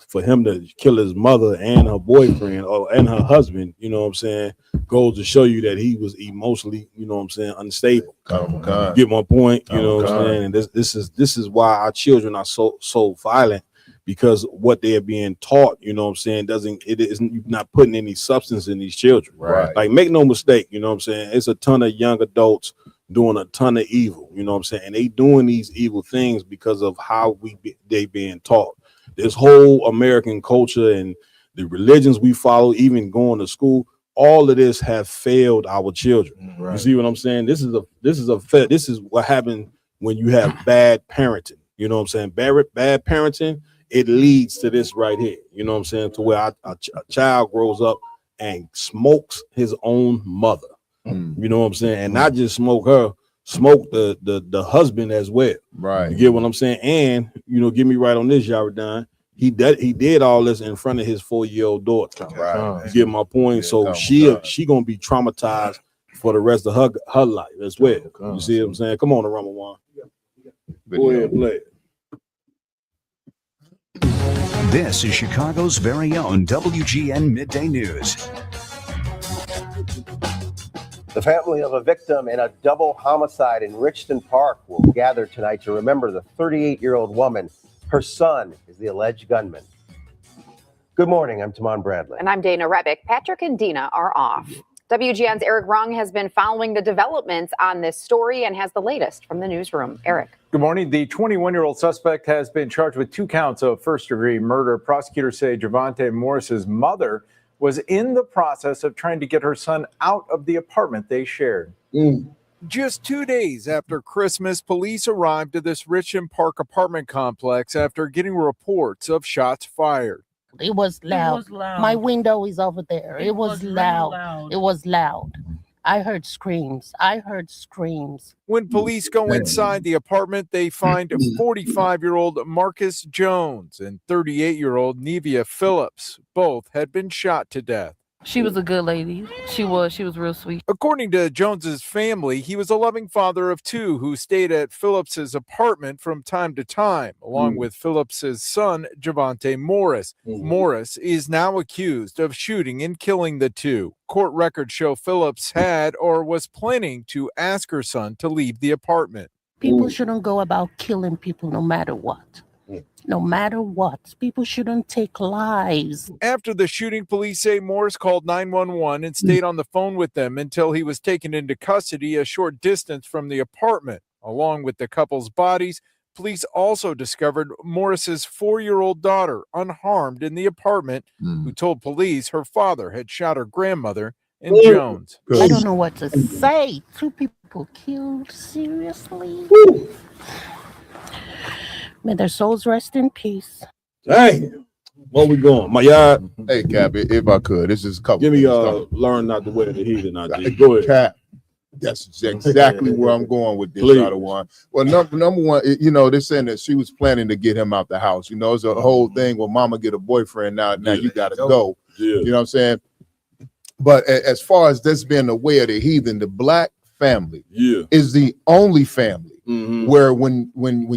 for him to kill his mother and her boyfriend and her husband, you know what I'm saying, goes to show you that he was emotionally, you know what I'm saying, unstable. You get my point? You know what I'm saying? And this is why our children are so violent, because what they're being taught, you know what I'm saying, you're not putting any substance in these children. Right. Like, make no mistake, you know what I'm saying, it's a ton of young adults doing a ton of evil, you know what I'm saying, and they doing these evil things because of how they being taught. This whole American culture and the religions we follow, even going to school, all of this have failed our children. Right. You see what I'm saying? This is what happened when you have bad parenting. You know what I'm saying? Bad parenting, it leads to this right here. You know what I'm saying? To where a child grows up and smokes his own mother. You know what I'm saying? And not just smoke her, smoke the husband as well. Right. You get what I'm saying? And, you know, get me right on this, Yaradan. He did all this in front of his 4-year-old daughter. Right. You get my point? Yeah, so she gonna be traumatized for the rest of her life as well. You see what I'm saying? Come on, Ramawan. Go ahead and play it. This is Chicago's very own WGN Midday News. The family of a victim in a double homicide in Richmond Park will gather tonight to remember the 38-year-old woman. Her son is the alleged gunman. Good morning. I'm Tamon Bradley. And I'm Dana Rebick. Patrick and Dina are off. WGN's Eric Rung has been following the developments on this story and has the latest from the newsroom. Eric. Good morning. The 21-year-old suspect has been charged with 2 counts of first-degree murder. Prosecutors say Javante Morris's mother was in the process of trying to get her son out of the apartment they shared. Just 2 days after Christmas, police arrived at this Richmond Park apartment complex after getting reports of shots fired. It was loud. My window is over there. It was loud. It was loud. I heard screams. When police go inside the apartment, they find 45-year-old Marcus Jones and 38-year-old Nevia Phillips. Both had been shot to death. She was a good lady. She was real sweet. According to Jones's family, he was a loving father of two who stayed at Phillips's apartment from time to time, along with Phillips's son, Javante Morris. Morris is now accused of shooting and killing the two. Court records show Phillips had or was planning to ask her son to leave the apartment. People shouldn't go about killing people no matter what. No matter what, people shouldn't take lives. After the shooting, police say Morris called 911 and stayed on the phone with them until he was taken into custody a short distance from the apartment. Along with the couple's bodies, police also discovered Morris's 4-year-old daughter unharmed in the apartment, who told police her father had shot her grandmother and Jones. I don't know what to say. 2 people killed? Seriously? May their souls rest in peace. Hey, where we going? My yard. Hey, Cap, if I could, this is a couple. Give me learn not to wear the heathen. Go ahead. Cap, that's exactly where I'm going with this. Other one. Well, number one, they're saying that she was planning to get him out the house. It's a whole thing where mama get a boyfriend now you got to go. Yeah. You know what I'm saying? But as far as this being the way of the heathen, the black family is the only family where when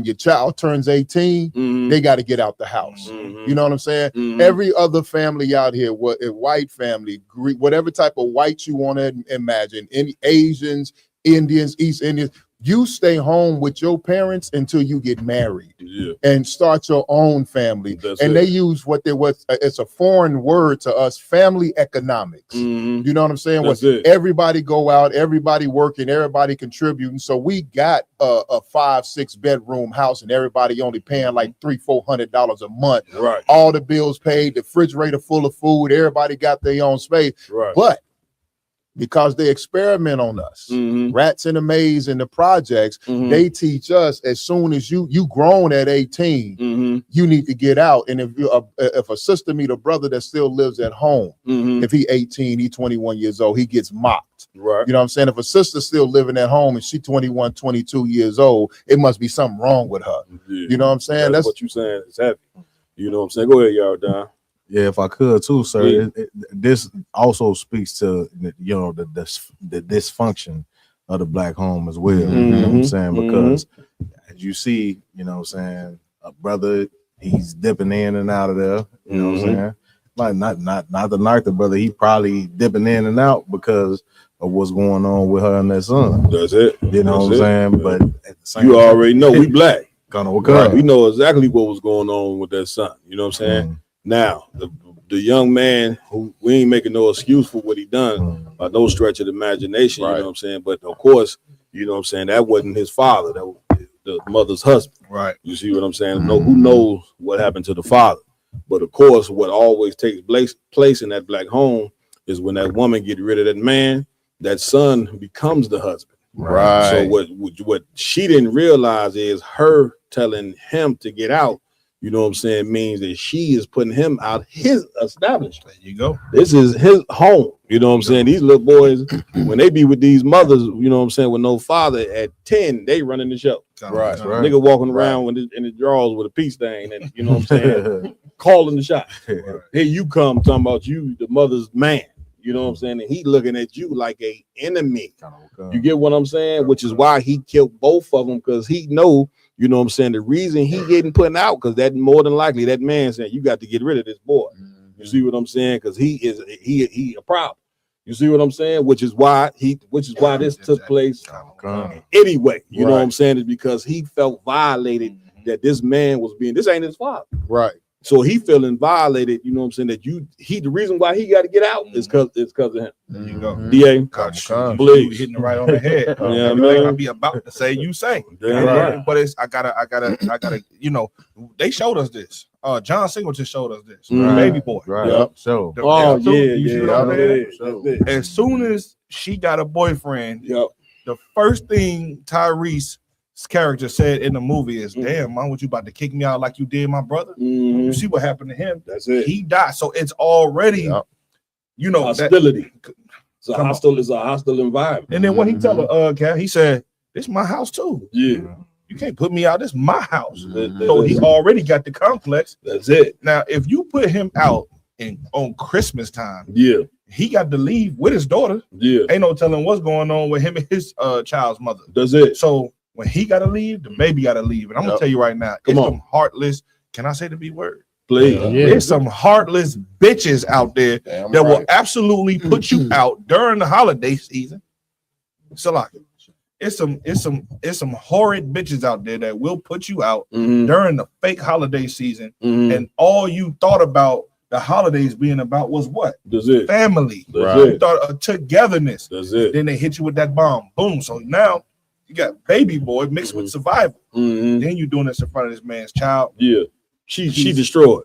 your child turns 18, they got to get out the house. You know what I'm saying? Every other family out here, what a white family, Greek, whatever type of whites you want to imagine, any Asians, Indians, East Indians, you stay home with your parents until you get married and start your own family. They use it's a foreign word to us, family economics. You know what I'm saying? Everybody go out, everybody working, everybody contributing. So we got a 5-6 bedroom house and everybody only paying like $300-400 a month. Right. All the bills paid, the refrigerator full of food, everybody got their own space. Right. But because they experiment on us, rats in the maze in the projects, they teach us as soon as you grown at 18, you need to get out. And if a sister meet a brother that still lives at home, if he 18, he 21 years old, he gets mocked. Right. You know what I'm saying? If a sister's still living at home and she 21, 22 years old, it must be something wrong with her. You know what I'm saying? That's what you're saying. It's heavy. You know what I'm saying? Go ahead, y'all, Don. Yeah, if I could too, sir. This also speaks to the dysfunction of the black home as well. You know what I'm saying? Because as you see, you know what I'm saying, a brother, he's dipping in and out of there. You know what I'm saying? Like not the knock the brother, he probably dipping in and out because of what's going on with her and that son. That's it. You know what I'm saying? But at the same you already know we black. Right. We know exactly what was going on with that son. You know what I'm saying? Now, the young man who we ain't making no excuse for what he done by no stretch of the imagination, you know what I'm saying? But of course, you know what I'm saying, that wasn't his father, that was the mother's husband. Right. You see what I'm saying? No, who knows what happened to the father? But of course, what always takes place in that black home is when that woman get rid of that man, that son becomes the husband. Right. So what she didn't realize is her telling him to get out, you know what I'm saying, means that she is putting him out his establishment. There you go. This is his home. You know what I'm saying? These little boys, when they be with these mothers, you know what I'm saying, with no father, at 10, they running the show. Right. Nigga walking around in the drawers with a peace stain and, you know what I'm saying, calling the shot. Here you come talking about you, the mother's man. You know what I'm saying? And he looking at you like a enemy. You get what I'm saying? Which is why he killed both of them, because he know, you know what I'm saying, the reason he getting put out, because that more than likely that man saying you got to get rid of this boy. You see what I'm saying? Because he a problem. You see what I'm saying? Which is why this took place anyway. You know what I'm saying? Is because he felt violated that this man was being, this ain't his father. Right. So he feeling violated, you know what I'm saying? That the reason why he got to get out is because of him. There you go. DA, You hitting it right on the head. Yeah, Everything man. I be about to say, you say. Damn right. But I gotta, you know, they showed us this. John Singleton showed us this. Mhm. Baby boy. Right. Yep. So You see what I'm saying? yeah. As soon as she got a boyfriend, Yep. the first thing Tyrese's character said in the movie is, "Damn, mom, what you about to kick me out like you did my brother?" You see what happened to him? That's it. He died. So it's already, you know, hostility. It's a hostile environment. And then what he tell her, Kat, he said, "This is my house too. Yeah. You can't put me out. This is my house." So he already got the complex. That's it. Now, if you put him out on Christmas time, yeah, he got to leave with his daughter. Yeah. Ain't no telling what's going on with him and his child's mother. That's it. So when he got to leave, the baby got to leave. And I'm gonna tell you right now, it's some heartless. Can I say the B word? Please. There's some heartless bitches out there that will absolutely put you out during the holiday season. So like, it's some horrid bitches out there that will put you out during the fake holiday season, and all you thought about the holidays being about was what? That's it. Family. That's You it. thought of togetherness. That's it. Then they hit you with that bomb. Boom. So now you got baby boy mixed with survival. Then you doing this in front of this man's child. Yeah. She destroyed.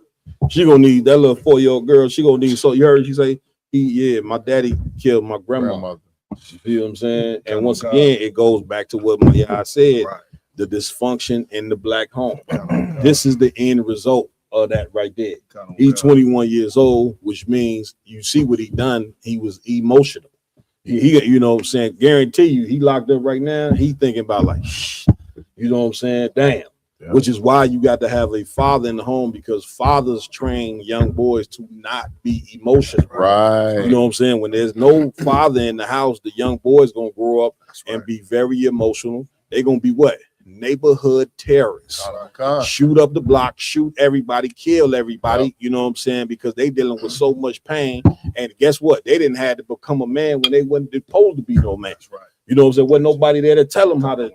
She gonna need that little 4-year-old girl. She gonna need, so you heard she say, my daddy killed my grandmother. You feel what I'm saying? And once again, it goes back to what my said, the dysfunction in the black home. This is the end result of that right there. He's 21 years old, which means you see what he done. He was emotional. He you know what I'm saying, guarantee you, he locked up right now. He thinking about like, you know what I'm saying? Damn. Which is why you got to have a father in the home, because fathers train young boys to not be emotional. Right. You know what I'm saying? When there's no father in the house, the young boy's gonna grow up and be very emotional. They're gonna be what? Neighborhood terrorists. Shoot up the block, shoot everybody, kill everybody. You know what I'm saying? Because they dealing with so much pain. And guess what? They didn't have to become a man when they wasn't supposed to be no man. You know what I'm saying? Wasn't nobody there to tell them how to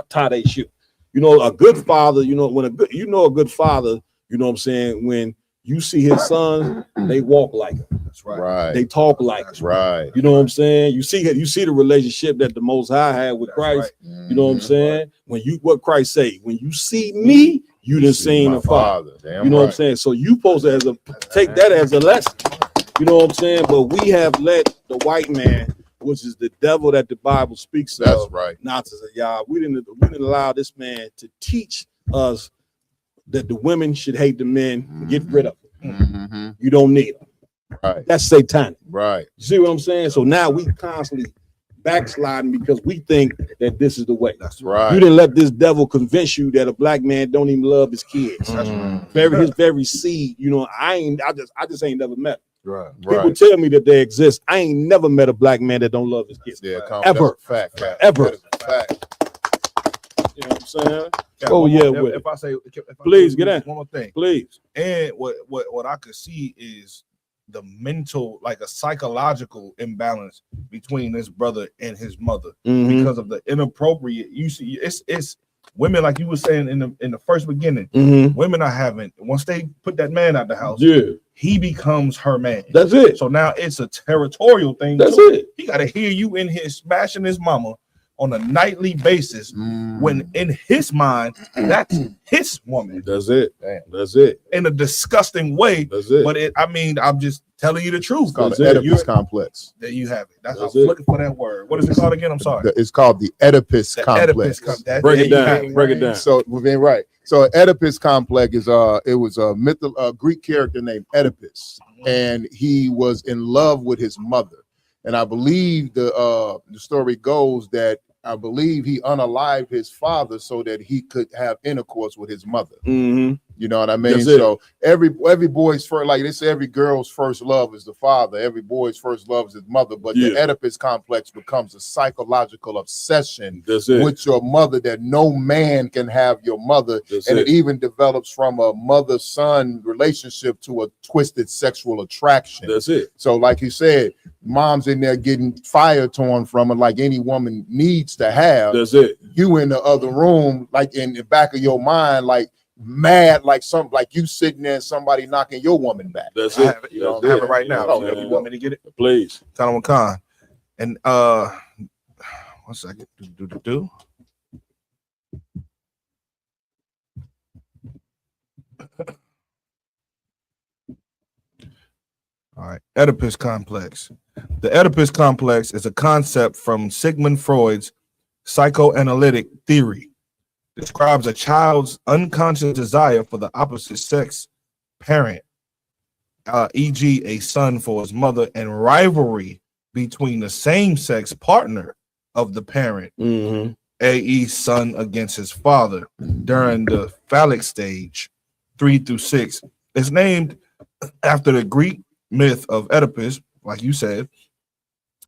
tie they shoe. You know, a good father, you know, a good father, you know what I'm saying, when you see his son, they walk like him. That's right. They talk like him. Right. You know what I'm saying? You see the relationship that the Most High had with Christ. You know what I'm saying? What Christ say, when you see me, you done seen the Father. You know what I'm saying? So you supposed to take that as a lesson. You know what I'm saying? But we have let the white man, which is the devil that the Bible speaks of. That's right. Not to say, y'all, we didn't allow this man to teach us that the women should hate the men. Get rid of them. You don't need them. Right. That's satanic. Right. You see what I'm saying? So now we constantly backsliding because we think that this is the way. That's right. You didn't let this devil convince you that a black man don't even love his kids. That's right. His very seed. You know, I just ain't never met him. Right. People tell me that they exist. I ain't never met a black man that don't love his kids. Yeah, ever. Fact. Ever. Fact. You know what I'm saying? If I say, please get in. One more thing, please. And what I could see is the mental, like a psychological imbalance between this brother and his mother because of the inappropriate. You see, it's women, like you were saying in the first beginning. Women are having, once they put that man out the house, he becomes her man. That's it. So now it's a territorial thing. That's too. it. He got to hear you in here smashing his mama on a nightly basis, when in his mind that's his woman. That's it. That's it. In a disgusting way. That's it. But I'm just telling you the truth. It's called the Oedipus complex. There you have it. That's I'm looking for that word. What is it called again? I'm sorry. It's called the Oedipus complex. Break it down. Break it down. So we've been right. So Oedipus complex is it was a Greek character named Oedipus, and he was in love with his mother. And I believe the story goes that I believe he unalived his father so that he could have intercourse with his mother. You know what I mean? So every boy's first, like they say, every girl's first love is the father. Every boy's first love is his mother. But the Oedipus complex becomes a psychological obsession with your mother, that no man can have your mother. It even develops from a mother-son relationship to a twisted sexual attraction. That's it. So like you said, mom's in there getting fire torn from her like any woman needs to have. That's it. You in the other room, like in the back of your mind, like, mad like you sitting there and somebody knocking your woman back. That's I it. have it, you know, I have it right now. Oh, You want me to get it? Please. Tell Khan. And 1 second. Do. All right, Oedipus complex. The Oedipus complex is a concept from Sigmund Freud's psychoanalytic theory. Describes a child's unconscious desire for the opposite sex parent, e.g., a son for his mother, and rivalry between the same-sex partner of the parent, i.e., son against his father, during the phallic stage, 3 through 6. It's named after the Greek myth of Oedipus, like you said,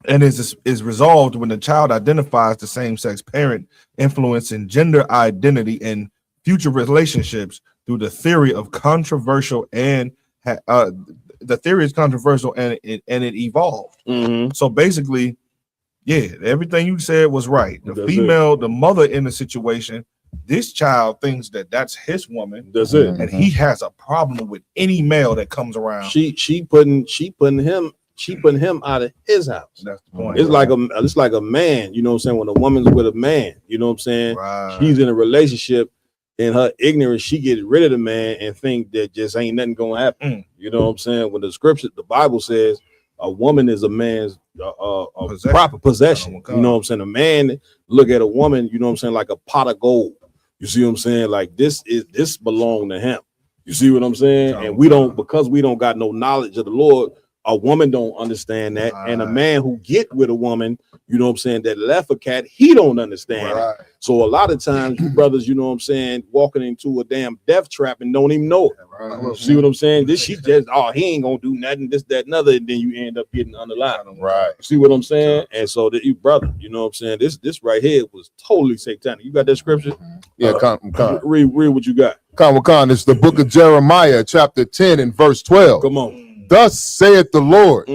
and is resolved when the child identifies the same-sex parent, influencing gender identity in future relationships through the theory of controversial and the theory is controversial and it evolved. So basically, yeah, everything you said was right. The female, the mother in the situation, this child thinks that that's his woman. That's it, and he has a problem with any male that comes around. She putting him out of his house. That's the point. It's like a man, you know what I'm saying? When a woman's with a man, you know what I'm saying? Right. She's in a relationship, in her ignorance, she gets rid of the man and think that just ain't nothing gonna happen. You know what I'm saying? When the Bible says a woman is a man's proper possession. You know what I'm saying? A man look at a woman, you know what I'm saying, like a pot of gold. You see what I'm saying? Like this belong to him. You see what I'm saying? And because we don't got no knowledge of the Lord, a woman don't understand that. And a man who get with a woman, you know what I'm saying, that left a cat, he don't understand it. So a lot of times you brothers, you know what I'm saying, walking into a damn death trap and don't even know it. See what I'm saying? She just, he ain't gonna do nothing, this, that, and other, and then you end up getting unalive. Right. See what I'm saying? And so that you brother, you know what I'm saying? This right here was totally satanic. You got that scripture? Yeah, read what you got. Khan, it's the book of Jeremiah, chapter 10 and verse 12. Come on. Thus saith the Lord,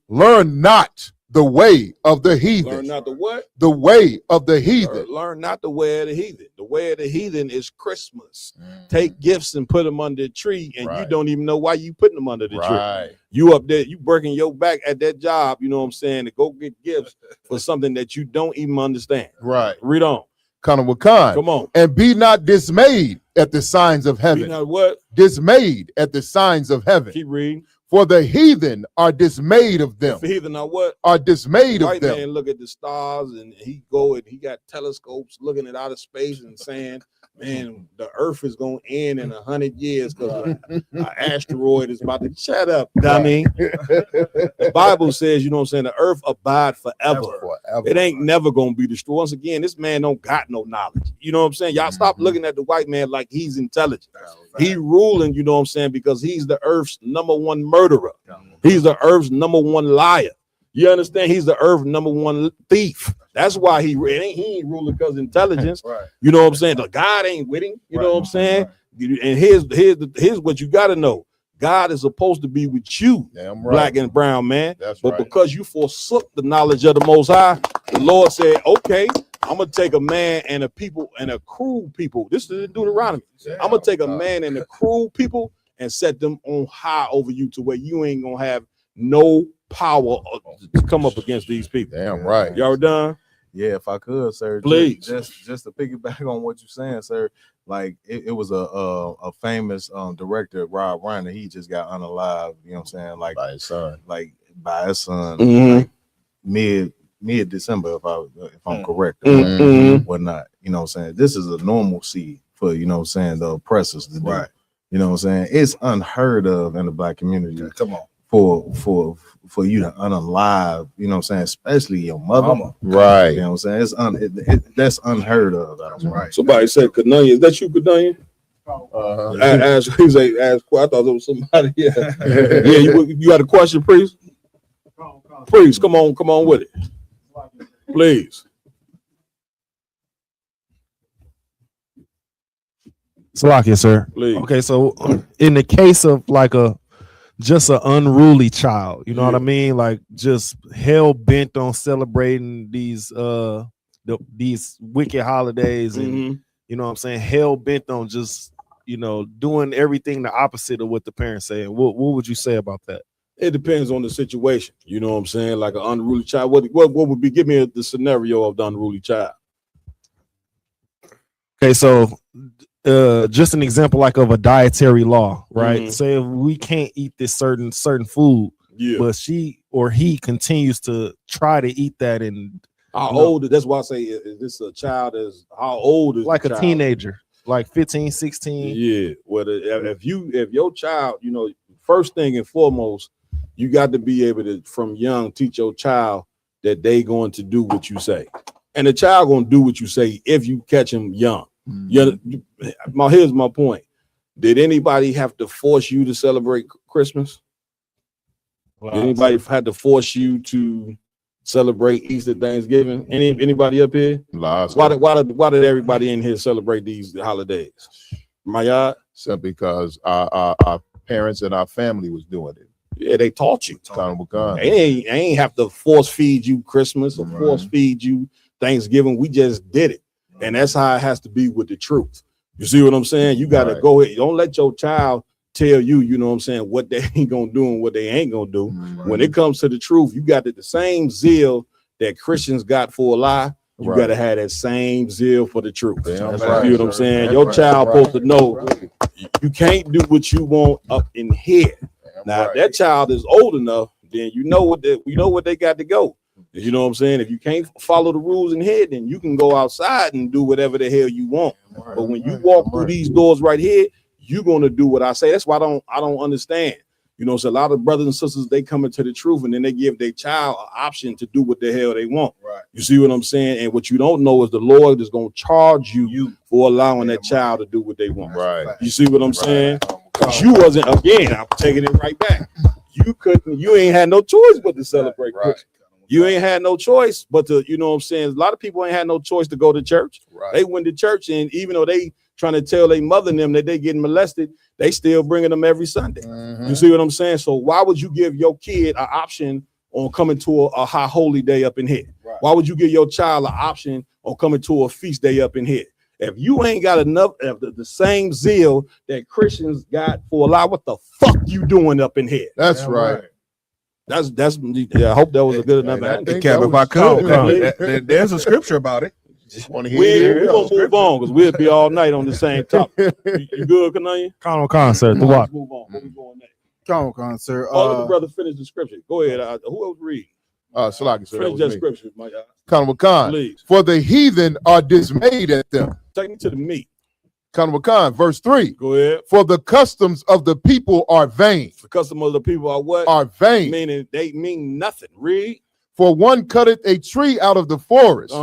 learn not the way of the heathen. Learn not the what? The way of the heathen. Learn not the way of the heathen. The way of the heathen is Christmas. Take gifts and put them under the tree, and you don't even know why you putting them under the tree. You up there, you breaking your back at that job, you know what I'm saying, to go get gifts for something that you don't even understand. Right. Read on. Come on. And be not dismayed at the signs of heaven. Be not what? Dismayed at the signs of heaven. Keep reading. For the heathen are dismayed of them. The heathen are what? Are dismayed of them. White man look at the stars and he got telescopes looking at outer space and saying, man, the earth is going to end in 100 years because an asteroid is about to shut up, dummy. The Bible says, you know what I'm saying, the earth abide forever. It ain't never going to be destroyed. Once again, this man don't got no knowledge. You know what I'm saying? Y'all stop looking at the white man like he's intelligent. He ruling, you know what I'm saying, because he's the earth's #1 murderer. He's the earth's #1 liar. You understand? He's the earth's #1 thief. That's why he ain't ruling because intelligence. You know what I'm saying? The God ain't with him. You know what I'm saying? And here's what you got to know. God is supposed to be with you, black and brown man. But because you forsook the knowledge of the Most High, the Lord said, okay, I'm going to take a man and a people and a cruel people. This is Deuteronomy. I'm going to take a man and a cruel people and set them on high over you to where you ain't going to have no power to come up against these people. Damn right. Y'all done? Yeah, if I could, sir. Please. Just to piggyback on what you're saying, sir. Like it was a famous director, Rob Reiner. He just got unalive. You know what I'm saying? Like by his son. Like mid December, if I'm correct, whatnot. You know what I'm saying? This is a normalcy for, you know what I'm saying, the oppressors to do. Right. You know what I'm saying? It's unheard of in the black community. Come on. For you to unalive, you know what I'm saying, especially your mother. Right. You know what I'm saying? That's unheard of. Right. Somebody said Canunya. Is that you, Canunya? I thought it was somebody. Yeah. You got a question, priest? Priest, come on with it. Please. Salakia, sir. Please. Okay, so in the case of like just an unruly child, you know what I mean? Like just hell bent on celebrating these wicked holidays, and you know what I'm saying, hell bent on just doing everything the opposite of what the parents say. What would you say about that? It depends on the situation. You know what I'm saying? Like an unruly child. What would be? Give me the scenario of the unruly child. Okay, so just an example like of a dietary law, right? Say if we can't eat this certain food, but she or he continues to try to eat that, and how old? That's why I say, is this a child? How old is like the a child? teenager, like 15, 16? Yeah. Well, if your child, first thing and foremost, you got to be able to from young teach your child that they going to do what you say, and the child gonna do what you say if you catch him young. Here's my point. Did anybody have to force you to celebrate Christmas? Did anybody had to force you to celebrate Easter, Thanksgiving? Anybody up here? Why did everybody in here celebrate these holidays? Simply because our parents and our family was doing it. Yeah, they taught you. They ain't have to force feed you Christmas or force feed you Thanksgiving. We just did it. And that's how it has to be with the truth. You see what I'm saying? You got to go ahead. Don't let your child tell you, you know what I'm saying, what they ain't going to do and what they ain't going to do. When it comes to the truth, you got the same zeal that Christians got for a lie. You got to have that same zeal for the truth. You know what I'm saying? Your child supposed to know you can't do what you want up in here. Now, if that child is old enough, then you know what they got to go. You know what I'm saying? If you can't follow the rules in here, then you can go outside and do whatever the hell you want. But when you walk through these doors right here, you're gonna do what I say. That's why I don't understand. So a lot of brothers and sisters, they come into the truth and then they give their child an option to do what the hell they want. You see what I'm saying? And what you don't know is the Lord is gonna charge you for allowing that child to do what they want. You see what I'm saying? Because you wasn't, again, I'm taking it right back. You ain't had no choice but to celebrate Christmas. You ain't had no choice but to, you know what I'm saying? A lot of people ain't had no choice to go to church. They went to church, and even though they trying to tell their mother and them that they getting molested, they still bringing them every Sunday. You see what I'm saying? So why would you give your kid an option on coming to a high holy day up in here? Why would you give your child an option on coming to a feast day up in here? If you ain't got enough of the same zeal that Christians got for a lie, what the fuck you doing up in here? That's right. That's I hope that was a good enough answer. If I could, there's a scripture about it. We're gonna move on because we'll be all night on the same topic. You good, Kananya? Con, sir. The what? Move on. Where we going next? Con, sir. Let the brother finish the scripture. Go ahead. Who else read? Salaki, sir. Finish that scripture, my God. Khan, please. For the heathen are dismayed at them. Take me to the meat. Khan, verse 3. Go ahead. For the customs of the people are vain. The customs of the people are what? Are vain. Meaning they mean nothing. Read. For one cutteth a tree out of the forest.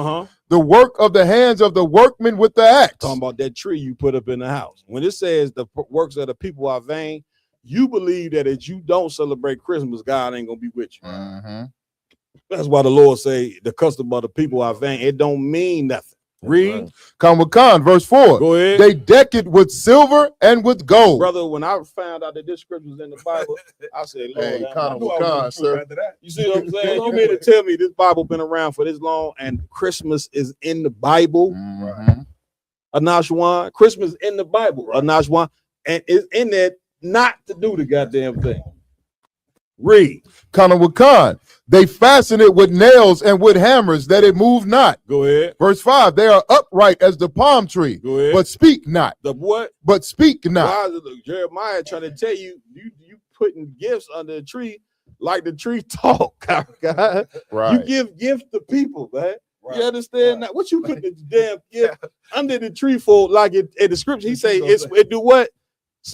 The work of the hands of the workmen with the axe. Talking about that tree you put up in the house. When it says the works of the people are vain, you believe that if you don't celebrate Christmas, God ain't gonna be with you. That's why the Lord say the custom of the people are vain. It don't mean nothing. Read. Khan, verse 4. Go ahead. They deck it with silver and with gold. Brother, when I found out that this scripture was in the Bible, I said, Lord, hey, Khan, sir. You see what I'm saying? You mean to tell me this Bible been around for this long and Christmas is in the Bible? Anashwan, Christmas in the Bible, Anashwan, and it's in there not to do the goddamn thing. Read. Khan, they fasten it with nails and with hammers that it move not. Go ahead. Verse 5. They are upright as the palm tree. Go ahead. But speak not. The what? But speak not. Why is Jeremiah trying to tell you putting gifts under a tree like the tree talk? God. Right. You give gifts to people, man. You understand that? What you put the damn gift under the tree for? Like in the scripture, he say it do what?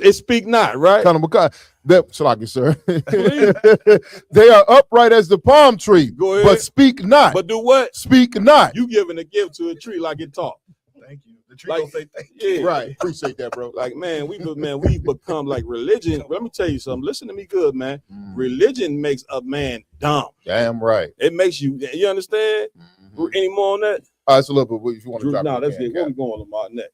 It speak not, right? Salaki, sir. They are upright as the palm tree, but speak not. But do what? Speak not. You giving a gift to a tree like it talk. Thank you. The tree don't say thank you. Yeah. Right. Appreciate that, bro. Like, man, we become like religion. Let me tell you something. Listen to me good, man. Religion makes a man dumb. Damn right. It makes you understand? Any more on that? It's a little bit if you want to drop No, that's it. Where we going, Lamar? Next.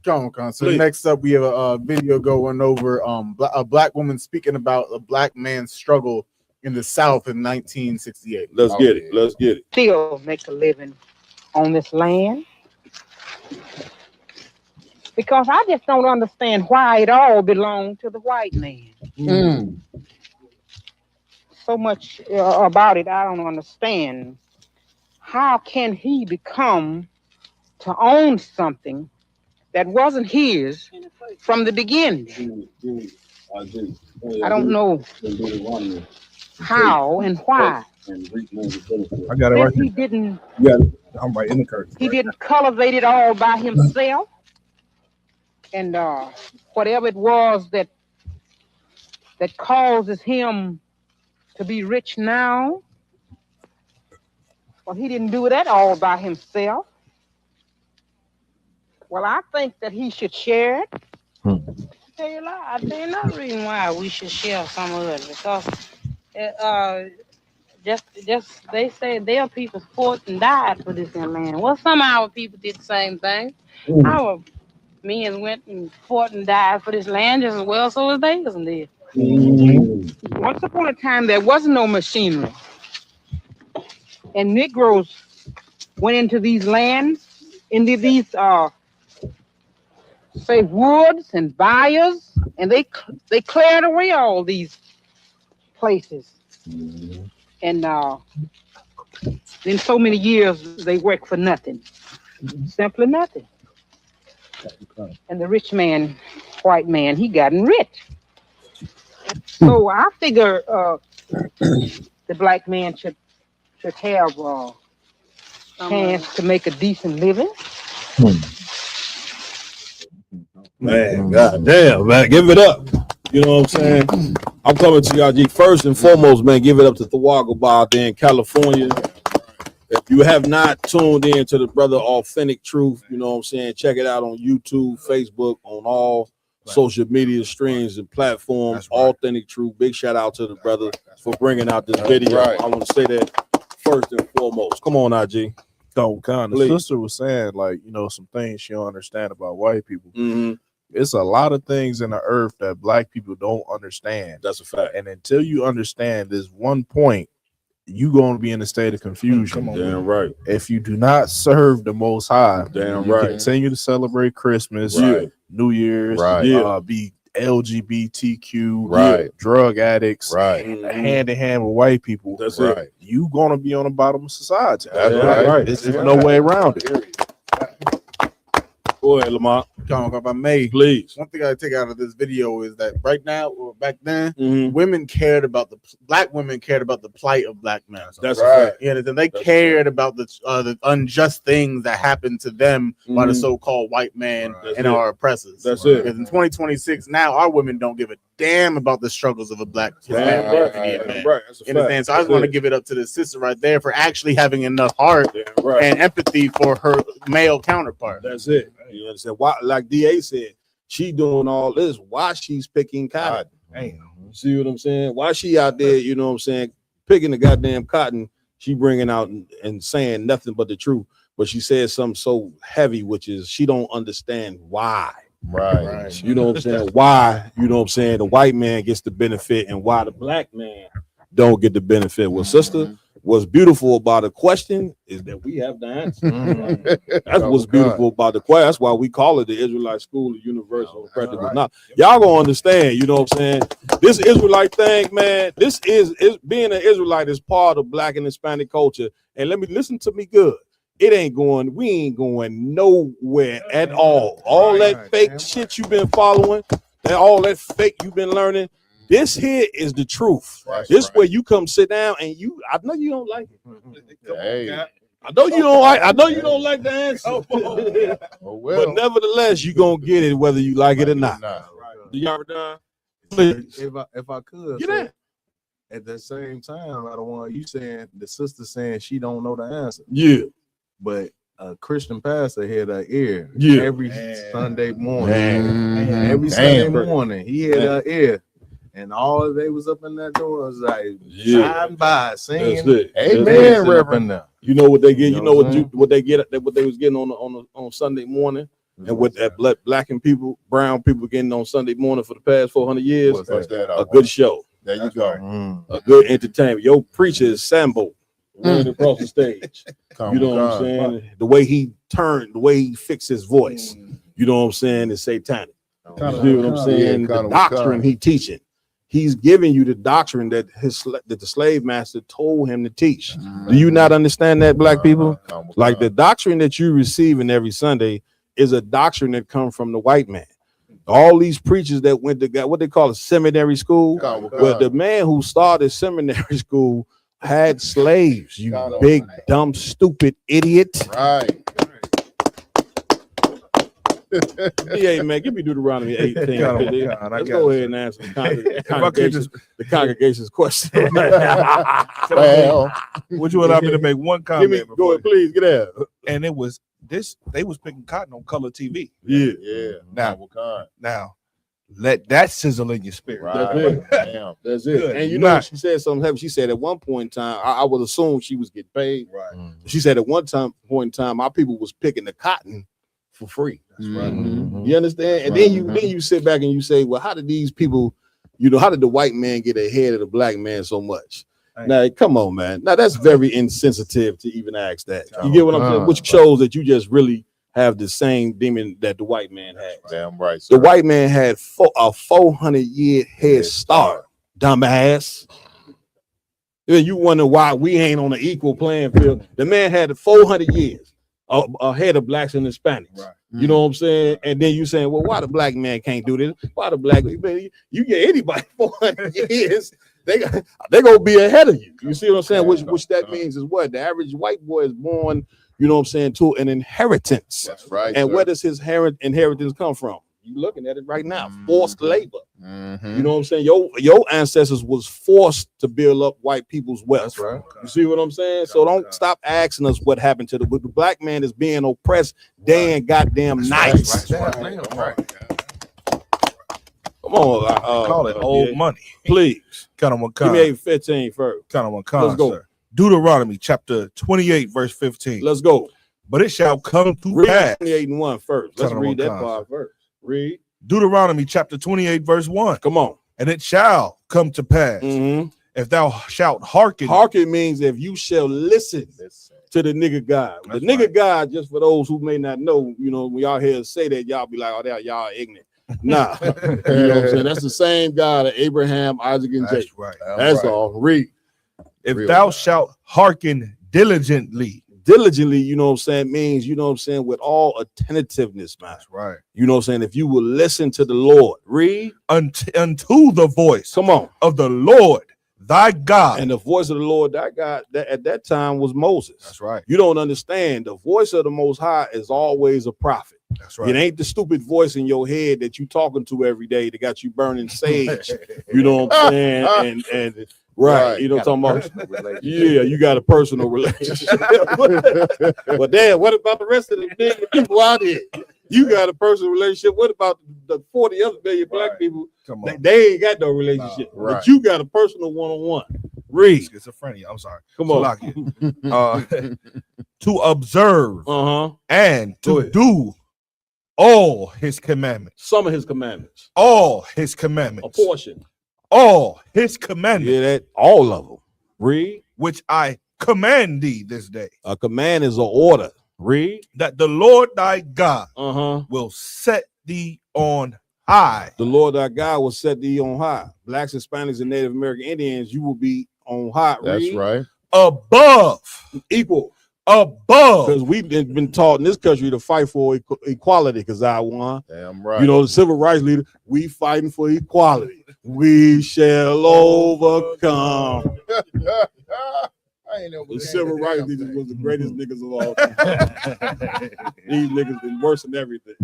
Con. So next up, we have a video going over a black woman speaking about a black man's struggle in the South in 1968. Let's get it. Let's get it. Still make a living on this land. Because I just don't understand why it all belonged to the white man. So much about it I don't understand. How can he become to own something that wasn't his from the beginning? I don't know how and why. I got it right He here. didn't. I'm right in the curtain. He didn't cultivate it all by himself, and whatever it was that causes him to be rich now, well, he didn't do that all by himself. Well, I think that he should share it. Tell you another reason why we should share some of it, because just they say their people fought and died for this land. Well, some of our people did the same thing. Our men went and fought and died for this land just as well so as they did. Once upon a time, there was no machinery, and Negroes went into these lands, into these say woods and bayous, and they cleared away all these places. And in so many years, they worked for nothing, simply nothing. And the rich man, white man, he gotten rich. So I figure the black man should have a chance to make a decent living. Man, goddamn, man, give it up. You know what I'm saying? I'm coming to y'all, G. First and foremost, man, give it up to Thawago Bar there in California. If you have not tuned in to the brother Authentic Truth, you know what I'm saying, check it out on YouTube, Facebook, on all social media streams and platforms. Authentic Truth. Big shout out to the brother for bringing out this video. I want to say that first and foremost. Come on, IG. So kind of the sister was saying, like, you know, some things she don't understand about white people. It's a lot of things in the earth that black people don't understand. That's a fact. And until you understand this one point, you going to be in a state of confusion. Damn right. If you do not serve the Most High, damn you right. Continue to celebrate Christmas, New Year's, be LGBTQ, drug addicts, hand in hand with white people. That's it. You gonna be on the bottom of society. That's right. There's no way around it. Go ahead, Lamont. Talk about May. Please. One thing I take out of this video is that right now or back then, women cared about black women cared about the plight of black men. That's right. You know, they cared about the unjust things that happened to them by the so-called white man and our oppressors. That's it. Because in 2026 now, our women don't give a damn about the struggles of a black man. Right. That's a You understand? So I just want to give it up to the sister right there for actually having enough heart and empathy for her male counterpart. That's it. You understand? Why, like DA said, she doing all this. Why she's picking cotton? See what I'm saying? Why she out there, you know what I'm saying, picking the goddamn cotton, she bringing out and saying nothing but the truth. But she said something so heavy, which is she don't understand why. Right. You know what I'm saying? Why, you know what I'm saying, the white man gets the benefit and why the black man don't get the benefit. Well, sister, what's beautiful about the question is that we have the answer. That's what's beautiful about the question. That's why we call it the Israelite School of Universal and Practical Knowledge. Y'all gonna understand, you know what I'm saying? This Israelite thing, man, this is being an Israelite is part of Black and Hispanic culture. And let me listen to me good. We ain't going nowhere at all. All that fake shit you've been following, all that fake you've been learning. This here is the truth. This where you come sit down and I know you don't like it. I know you don't like the answer. But nevertheless, you're gonna get it whether you like it or not. Do y'all done? Please. If I could, Get in. At the same time, I don't want you saying the sister saying she don't know the answer. Yeah. But a Christian pastor had her ear every Sunday morning. Every Sunday morning, he had her ear. And all they was up in that door was like shine by singing. Amen, Reverend. You know what they get? You know what they get? What they was getting on Sunday morning, and what that black and brown people getting on Sunday morning for the past 400 years. A good show. There you go. A good entertainment. Your preacher is Sambo running across the stage. You know what I'm saying? The way he turned, the way he fixed his voice. you know what I'm saying, is satanic. You Kinda see what I'm with saying? Khan. The doctrine he teaching. He's giving you the doctrine that that the slave master told him to teach. Do you not understand that, black people? Like the doctrine that you receiving every Sunday is a doctrine that comes from the white man. All these preachers that went to what they call a seminary school, well, the man who started seminary school had slaves. You big, dumb, stupid idiot. Right. Yeah, man, give me Deuteronomy 18. Let's go ahead and answer the congregation's question. Well, would you allow me to make one comment? Go ahead, please, get out. And it was this, they was picking cotton on color TV. Yeah. Now, let that sizzle in your spirit. That's it. Damn. That's it. Good. And you know, she said something heavy. She said at one point in time, I would assume she was getting paid. Right. She said at one point in time, our people was picking the cotton for free. That's right. You understand? And then you sit back and you say, well, how did these people, how did the white man get ahead of the black man so much? Now, come on, man. Now that's very insensitive to even ask that. You get what I'm saying? Which shows that you just really have the same demon that the white man had. Damn right. The white man had a 400-year head start, dumbass. You wonder why we ain't on an equal playing field. The man had 400 years ahead of blacks and Hispanics. Right. You know what I'm saying? And then you saying, well, why the black man can't do this? Why the black man? You get anybody 400 years, they gonna be ahead of you. You see what I'm saying? Which that means is what? The average white boy is born, you know what I'm saying, to an inheritance. That's right. And sir. where does his inheritance come from? You looking at it right now, forced labor. You know what I'm saying? Your ancestors was forced to build up white people's wealth. That's right. You see what I'm saying? So don't stop asking us what happened to the black man is being oppressed day and goddamn night. Right. Come on, call it old money. Please. Kind of one Give me 15 first. Kind of one con. Let's go. Sir. Deuteronomy chapter 28, verse 15. Let's go. But it shall come to Read pass. 28 and 1 first. Let's Kind of read one that con, part first. Read. Deuteronomy chapter 28, verse 1. Come on. And it shall come to pass if thou shalt hearken. Hearken means if you shall listen to the nigga God. The nigga God, just for those who may not know, when y'all hear say that, y'all be like, oh, y'all ignorant. Nah. You know what I'm saying? That's the same God of Abraham, Isaac, and Jacob. Right. That's all. Read. If thou shalt hearken diligently. Diligently, you know what I'm saying, means, you know what I'm saying, with all attentiveness, man. That's right. You know what I'm saying? If you will listen to the Lord, read unto the voice. Come on. Of the Lord thy God. And the voice of the Lord thy God at that time was Moses. That's right. You don't understand. The voice of the Most High is always a prophet. That's right. It ain't the stupid voice in your head that you talking to every day that got you burning sage. You know what I'm saying? And right. You know what I'm talking about? Yeah, you got a personal relationship. But then what about the rest of the million people out here? You got a personal relationship. What about the 40 other million black people? Come on. They ain't got no relationship. But you got a personal one-on-one. Read. Schizophrenia. I'm sorry. Come on. To observe and to do all his commandments. Some of his commandments. All his commandments. A portion. All his commandments. Yeah, that all of them. Read. Which I command thee this day. A command is an order. Read. That the Lord thy God will set thee on high. The Lord thy God will set thee on high. Blacks, Hispanics, and Native American Indians, you will be on high. That's right. Above. Equal. Above. Because we've been taught in this country to fight for equality, because I won. Damn right. You know, the civil rights leader, we fighting for equality. We shall overcome. The civil rights leaders was the greatest niggas of all time. These niggas been worse than everything.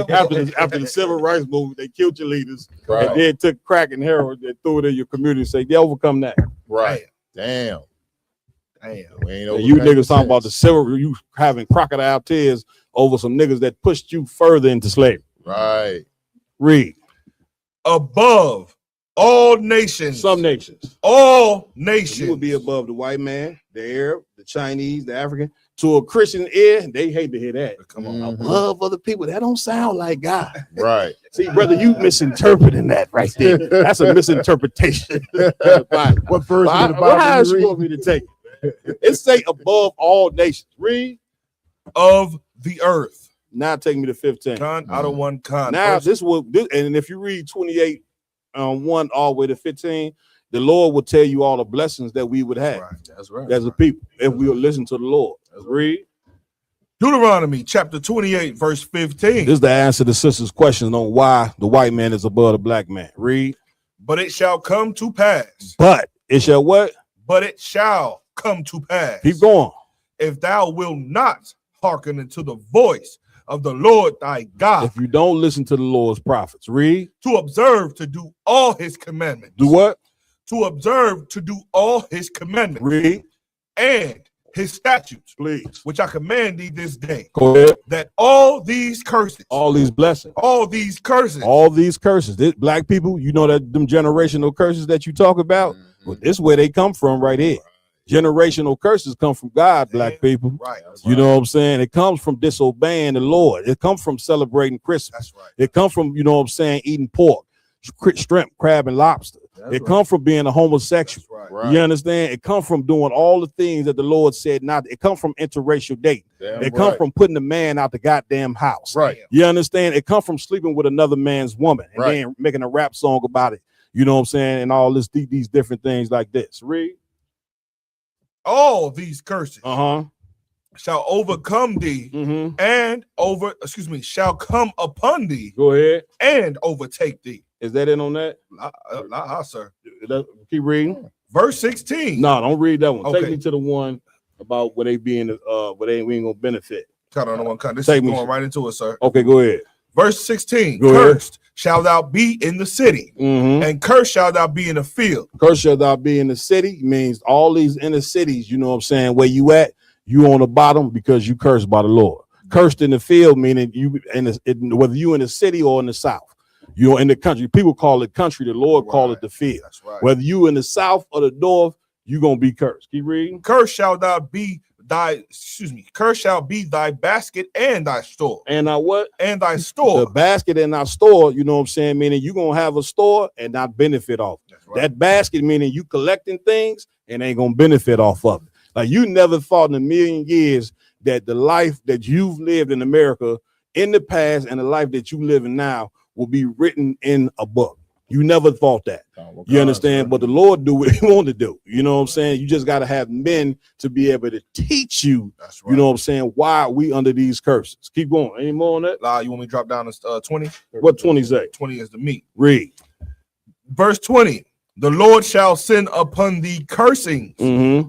After the civil rights movement, they killed your leaders, Right. and then took crack and heroin and threw it in your community and say they overcome that. Right. Damn. Damn. We ain't And you overcame niggas talking it about the civil, you having crocodile tears over some niggas that pushed you further into slavery. Right. Read. Above all nations. Some nations. All nations. You would be above the white man, the Arab, the Chinese, the African. To a Christian ear, they hate to hear that. Come on. Above other people, that don't sound like God. Right. See, brother, you misinterpreting that right there. That's a misinterpretation. What verse in the How Bible else you you want me to take it? It say above all nations. Read. Of the earth. Now take me to 15. Con, I don't want con. Now this and if you read 28 1 all the way to 15, the Lord will tell you all the blessings that we would have That's right. as a people if we will listen to the Lord. Read. Deuteronomy chapter 28, verse 15. This is the answer to sister's question on why the white man is above the black man. Read. But it shall come to pass. But it shall what? But it shall come to pass. Keep going. If thou wilt not hearken unto the voice of the Lord thy God. If you don't listen to the Lord's prophets. Read. To observe to do all his commandments. Do what? To observe to do all his commandments. Read. And his statutes, please, which I command thee this day. Go ahead. That all these curses, all these blessings, all these curses, this, black people, you know that them generational curses that you talk about, well, this is where they come from right here. Generational curses come from God, black people. Right. You know what I'm saying? It comes from disobeying the Lord. It comes from celebrating Christmas. That's right. It comes from, you know what I'm saying, eating pork, shrimp, crab, and lobster. It comes from being a homosexual. Right. You understand? It comes from doing all the things that the Lord said not. It comes from interracial dating. It comes from putting the man out the goddamn house. Right. You understand? It comes from sleeping with another man's woman and then making a rap song about it. You know what I'm saying? And all this, these different things like this. Read. All these curses shall overcome thee and shall come upon thee. Go ahead. And overtake thee. Is that in on that? Sir. Keep reading. Verse 16. No, don't read that one. Okay. Take me to the one about where they being where we ain't gonna benefit. This is going right into it, sir. Okay, go ahead. Verse 16. Go ahead. Cursed shall thou be in the city, and cursed shall thou be in the field. Cursed shall thou be in the city means all these inner cities, you know what I'm saying, where you at, you on the bottom because you cursed by the Lord. Cursed in the field meaning you whether you in the city or in the south. You're in the country. People call it country. The Lord call it the field. That's right. Whether you in the south or the north, you're gonna be cursed. Keep reading. Cursed shall thou be cursed shall be thy basket and thy store. And what? And thy store. The basket and our store, you know what I'm saying? Meaning you're gonna have a store and not benefit off. Right. That basket meaning you collecting things and ain't gonna benefit off of it. Like you never thought in a million years that the life that you've lived in America in the past and the life that you live in now will be written in a book. You never thought that. You understand? But the Lord do what he want to do. You know what I'm saying? You just got to have men to be able to teach you, you know what I'm saying, why we under these curses. Keep going. Any more on that? You want me to drop down to 20? What 20 say? 20 is the meat. Read. Verse 20. The Lord shall send upon thee cursing,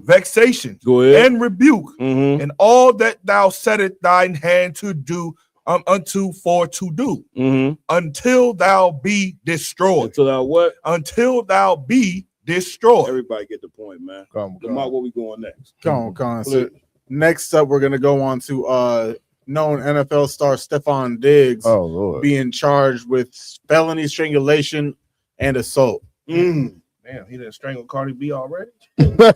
vexation, and rebuke, and all that thou settest thine hand to do to do until thou be destroyed. Until thou what? Until thou be destroyed. Everybody get the point, man. Where we going next? Come on. So next up, we're gonna go on to known NFL star Stefon Diggs being charged with felony strangulation and assault. Damn, he didn't strangle Cardi B already? No,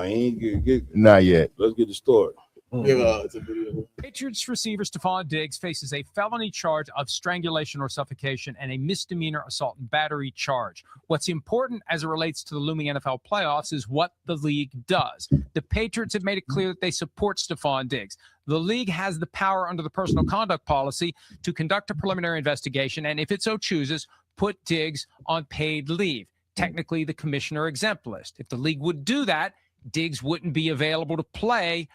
he ain't good. Not yet. Let's get the story. It's a video. Patriots receiver Stefon Diggs faces a felony charge of strangulation or suffocation and a misdemeanor assault and battery charge. What's important as it relates to the looming NFL playoffs is what the league does. The Patriots have made it clear that they support Stefon Diggs. The league has the power under the personal conduct policy to conduct a preliminary investigation and, if it so chooses, put Diggs on paid leave. Technically, the commissioner exempt list. If the league would do that, Diggs wouldn't be available to play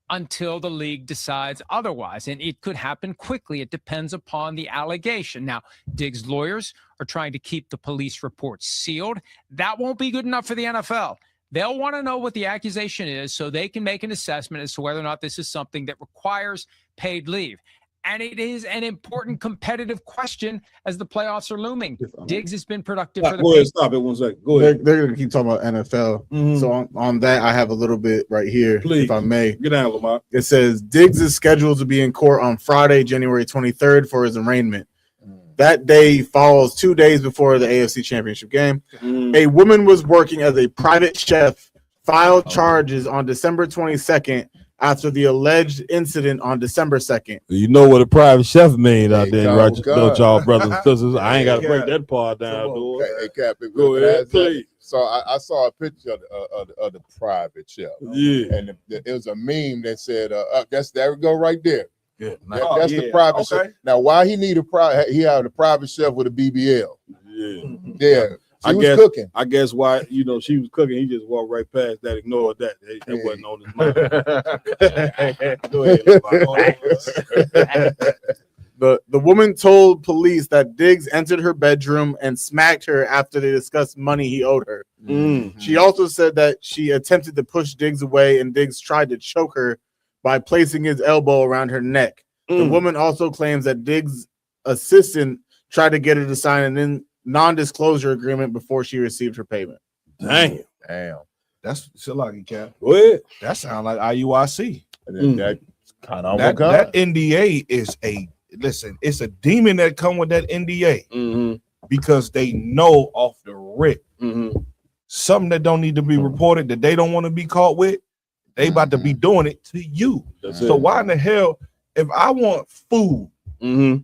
until the league decides otherwise. And it could happen quickly. It depends upon the allegation. Now, Diggs' lawyers are trying to keep the police report sealed. That won't be good enough for the NFL. They'll want to know what the accusation is so they can make an assessment as to whether or not this is something that requires paid leave. And it is an important competitive question as the playoffs are looming. Diggs has been productive for the Go ahead, stop it 1 second. Go ahead. They're going to keep talking about NFL. So on that, I have a little bit right here, if I may. Get down, Lamar. It says Diggs is scheduled to be in court on Friday, January 23rd for his arraignment. That day falls 2 days before the AFC Championship game. A woman was working as a private chef, filed charges on December 22nd after the alleged incident on December 2nd. You know what a private chef mean out there, right? Y'all brothers and sisters. I ain't got to break that part down. Hey, Cap, go ahead, please. So I saw a picture of the private chef. Yeah. And it was a meme that said, there we go right there. Good. That's the private chef. Now, why he need he had a private chef with a BBL? Yeah. She was cooking. I guess why she was cooking. He just walked right past that, ignored that. It wasn't on his mind. Go ahead. The woman told police that Diggs entered her bedroom and smacked her after they discussed money he owed her. She also said that she attempted to push Diggs away and Diggs tried to choke her by placing his elbow around her neck. The woman also claims that Diggs' assistant tried to get her to sign a non-disclosure agreement before she received her payment. Damn. That's lucky, Cap. Go ahead. That sounds like IUIC. That kind of that NDA is it's a demon that come with that NDA because they know off the rip something that don't need to be reported that they don't want to be caught with. They about to be doing it to you. So why in the hell, if I want food,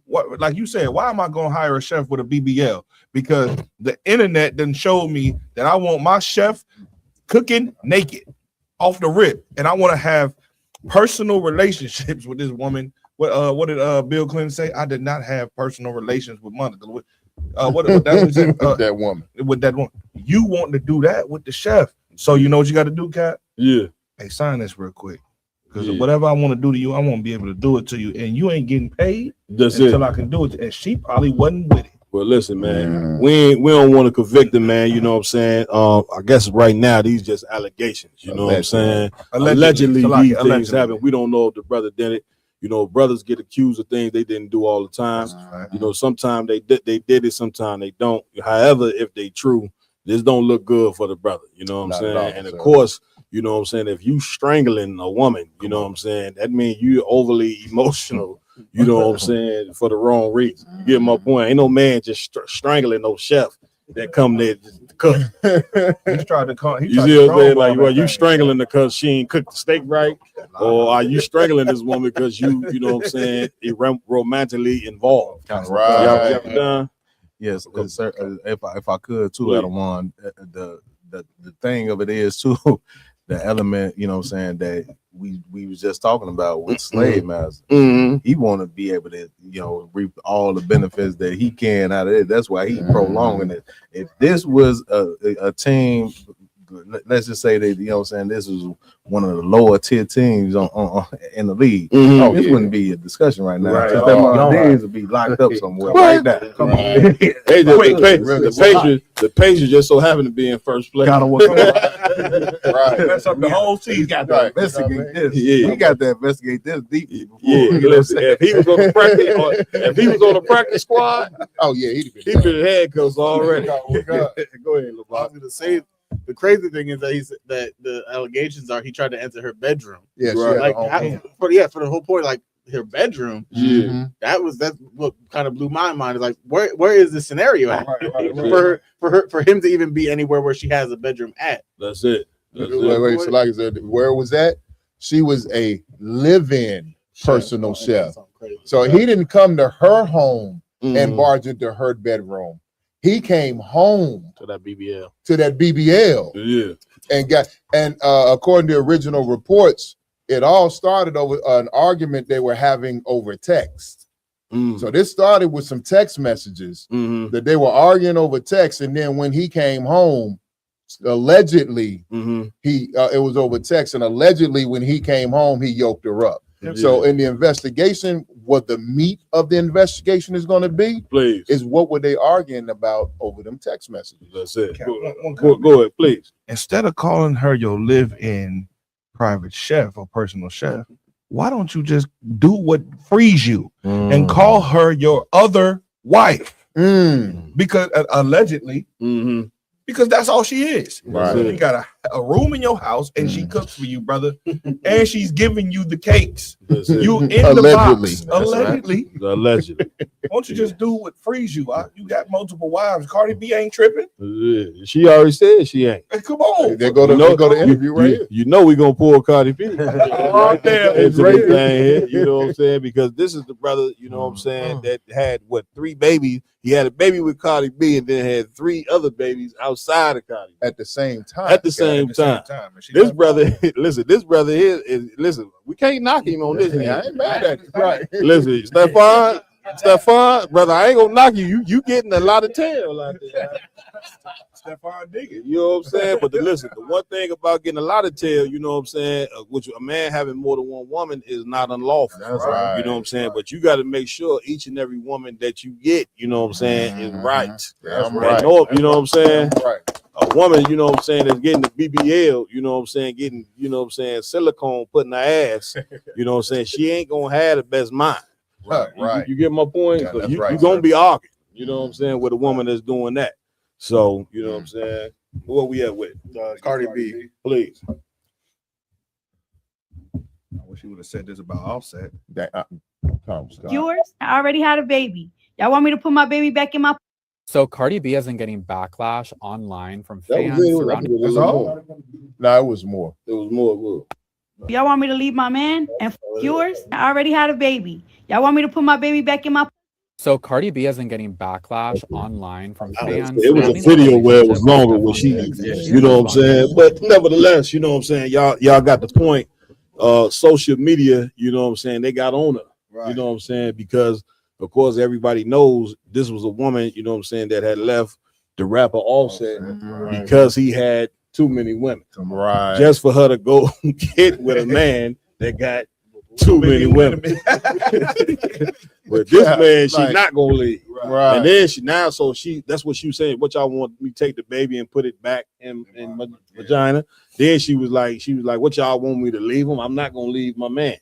what, like you said, why am I going to hire a chef with a BBL? Because the internet done showed me that I want my chef cooking naked off the rip, and I want to have personal relationships with this woman. What did Bill Clinton say? I did not have personal relations with Monica. What that was it? That woman. With that woman. You want to do that with the chef. So you know what you got to do, Kat? Yeah. Hey, sign this real quick. Because whatever I want to do to you, I won't be able to do it to you. And you ain't getting paid until I can do it. And she probably wasn't with it. Well, listen, man, we don't want to convict him, man. You know what I'm saying? I guess right now these just allegations. You know what I'm saying? Allegedly these things happen. We don't know if the brother did it. You know, brothers get accused of things they didn't do all the time. You know, sometimes they did it, sometimes they don't. However, if they true, this don't look good for the brother. You know what I'm saying? And of course, you know what I'm saying, if you strangling a woman, you know what I'm saying, that means you're overly emotional, you know what I'm saying, for the wrong reason. You get my point? Ain't no man just strangling no chef that come there to cook. He's trying to call. You see what I'm saying? Like, well, you strangling her because she ain't cooked the steak right, or are you strangling this woman because you know what I'm saying, romantically involved? Right. Y'all done? Yes, sir. If I could too, Adam One, the thing of it is too, the element, you know what I'm saying, that we was just talking about with slave master. He want to be able to, you know, reap all the benefits that he can out of it. That's why he prolonging it. If this was a team, let's just say that, you know what I'm saying, this is one of the lower tier teams on in the league. This wouldn't be a discussion right now. These would be locked up somewhere right now. Come on. Hey, the Patriots just so happen to be in first place. Gotta work Right. Mess up the whole team. We got to investigate this. We got to investigate this deeply before. If he was on the practice, squad, he'd been handcuffs already. Go ahead, LeBron. I was going to say, the crazy thing is that the allegations are he tried to enter her bedroom. Yes, like for the whole point, like her bedroom. That's what kind of blew my mind. Is like where is this scenario at? For him to even be anywhere where she has a bedroom at. That's it. Wait, so like I said, where was that? She was a live-in personal chef. So he didn't come to her home and barge into her bedroom. He came home to that BBL. And according to original reports, it all started over an argument they were having over text. So this started with some text messages that they were arguing over text, and then when he came home, allegedly it was over text, and allegedly when he came home, he yoked her up. So in the investigation, what the meat of the investigation is going to be, is what were they arguing about over them text messages. That's it. Go ahead, please. Instead of calling her your live-in private chef or personal chef, why don't you just do what frees you and call her your other wife? Because allegedly, because that's all she is. Right. You got a room in your house and she cooks for you, brother, and she's giving you the cakes. You in the box. Allegedly. Allegedly. Why don't you just do what frees you? You got multiple wives. Cardi B ain't tripping. She already said she ain't. Hey, come on. They go to interview right here. You know we're gonna pull Cardi B. Right there. You know what I'm saying? Because this is the brother, you know what I'm saying, that had 3 babies. He had a baby with Cardi B and then had 3 other babies outside of Cardi B. At the same time. At the same same time. This brother, listen, this brother here is listen. We can't knock him on this. I ain't mad at you. Right. Listen, Stefon, brother, I ain't gonna knock you. You getting a lot of tail out there. Stefon digging. You know what I'm saying? But listen, the one thing about getting a lot of tail, you know what I'm saying, which a man having more than one woman is not unlawful. That's right. You know what I'm saying? But you got to make sure each and every woman that you get, you know what I'm saying, is right. That's And right. you know what I'm saying? That's right. A woman, you know what I'm saying, that's getting the BBL, you know what I'm saying, getting, you know what I'm saying, silicone put in her ass, you know what I'm saying, she ain't gonna have the best mind. Right. You get my point? Yeah, So that's you, right, you're gonna sir. be arguing, you know what I'm saying, with a woman that's doing that. So, you know what I'm saying? What we at with? Cardi B. Please. I wish you would have said this about Offset. Yours? I already had a baby. Y'all want me to put my baby back in my... So Cardi B isn't getting backlash online from That was fans it. surrounding. That's all? No, it was more. It was more. Y'all want me to leave my man? And yours? I already had a baby. Y'all want me to put my baby back in my... So Cardi B isn't getting backlash online from fans. It was a surrounding the video where it was relationship longer with when she, Stefon Diggs. you know what I'm saying? But nevertheless, you know what I'm saying? Y'all got the point. Social media, you know what I'm saying? They got on her. You know what I'm saying? Because of course everybody knows this was a woman, you know what I'm saying, that had left the rapper Offset because he had too many women. Right. Just for her to go get with a man that got too many women. But this man, she's not gonna leave. Right. And then that's what she was saying. What y'all want me to take the baby and put it back in my vagina? Then she was like, what y'all want me to leave him? I'm not gonna leave my man.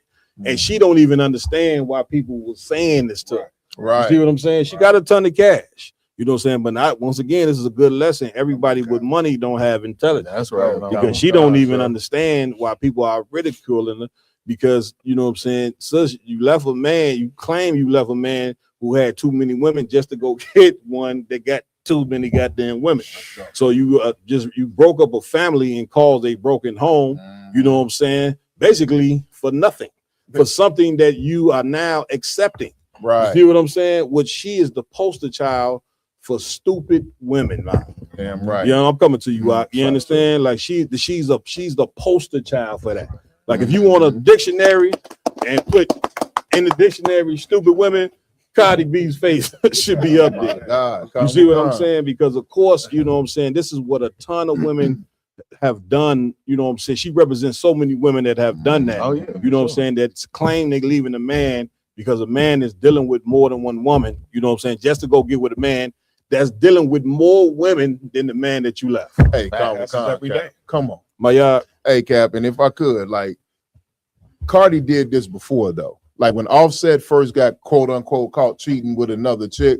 And she don't even understand why people were saying this to her. Right. You see what I'm saying? She got a ton of cash. You know what I'm saying? But not once again, this is a good lesson. Everybody with money don't have intelligence. That's right. Because she don't even understand why people are ridiculing her. Because you know what I'm saying, sis, you left a man, you claim you left a man who had too many women just to go get one that got too many goddamn women. So you you broke up a family and caused a broken home, you know what I'm saying? Basically for nothing, for something that you are now accepting. Right. You see what I'm saying? Which she is the poster child for stupid women, man. Damn right. You know, I'm coming to you, you understand? Like she's the poster child for that. Like if you want a dictionary and put in the dictionary stupid women, Cardi B's face should be up there. God, you see what I'm saying? Because of course, you know what I'm saying, this is what a ton of women have done. You know what I'm saying? She represents so many women that have done that. Oh, yeah, you know what I'm saying? That claim they leaving a man because a man is dealing with more than one woman, you know what I'm saying, just to go get with a man that's dealing with more women than the man that you left. Hey, come on. My yard. Hey, Cap, and if I could, like, Cardi did this before, though. Like when Offset first got quote unquote caught cheating with another chick,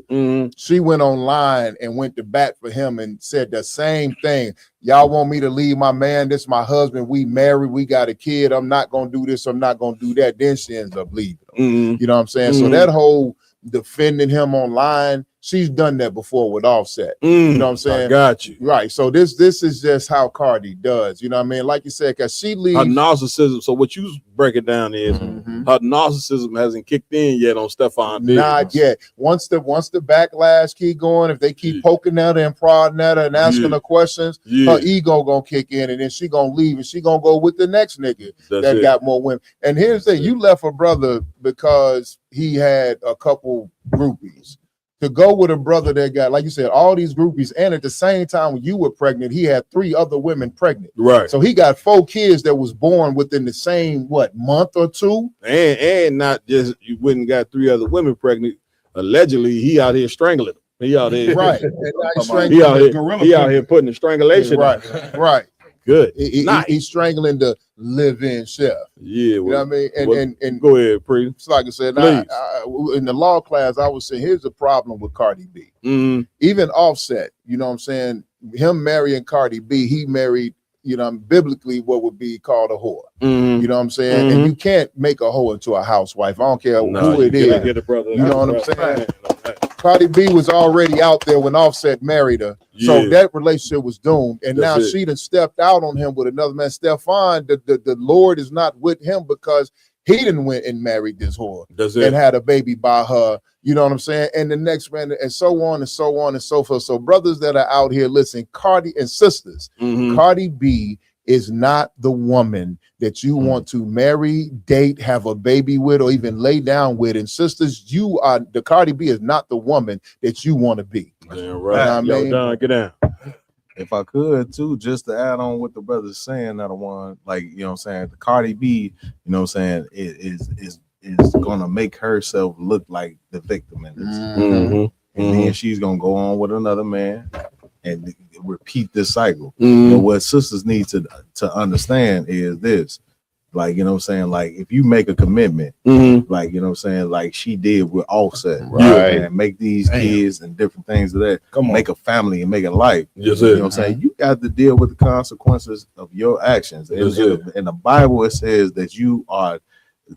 she went online and went to bat for him and said the same thing. Y'all want me to leave my man? This is my husband. We married. We got a kid. I'm not gonna do this. I'm not gonna do that. Then she ends up leaving him. You know what I'm saying? So that whole defending him online, she's done that before with Offset. You know what I'm saying? I got you. Right. So this is just how Cardi does. You know what I mean? Like you said, because she leaves. Her narcissism. So what you break it down is her narcissism hasn't kicked in yet on Stefon Diggs. Not yet. Once the backlash keep going, if they keep poking at her and prodding at her and asking her questions, her ego gonna kick in, and then she gonna leave and she gonna go with the next nigga that got more women. And here's the thing: you left a brother because he had a couple groupies. To go with a brother that got, like you said, all these groupies, and at the same time when you were pregnant, he had 3 other women pregnant. Right. So he got 4 kids that was born within the same month or 2. And not just you wouldn't got 3 other women pregnant. Allegedly, he out here strangling them. He out here right. He out here putting the strangulation. Right. Good. He's strangling the live-in chef. Yeah. You know what I mean? And go ahead, Pre. It's like I said, in the law class, I was saying, here's the problem with Cardi B. Even Offset, you know what I'm saying? Him marrying Cardi B, he married, you know, biblically what would be called a whore. You know what I'm saying? And you can't make a whore into a housewife. I don't care who it is. Get a brother. You know what I'm saying? Cardi B was already out there when Offset married her. So that relationship was doomed. And now she done stepped out on him with another man. Stefon, the Lord is not with him because he didn't went and married this whore That's it. and had a baby by her. You know what I'm saying? And the next man, and so on and so on and so forth. So brothers that are out here, listen, Cardi and sisters, Cardi B is not the woman that you want to marry, date, have a baby with, or even lay down with. And sisters, the Cardi B is not the woman that you want to be. Damn You know right. what I mean? Don, get down. If I could too, just to add on what the brother's saying, that one, like, you know what I'm saying, the Cardi B, you know what I'm saying, is gonna make herself look like the victim in this. And then she's gonna go on with another man and repeat this cycle. But what sisters need to understand is this. Like, you know what I'm saying? Like, if you make a commitment, like, you know what I'm saying? Like she did with Offset, right? And make these kids and different things of that. Make a family and make a life. You know what I'm saying? You got to deal with the consequences of your actions. In the Bible, it says that you are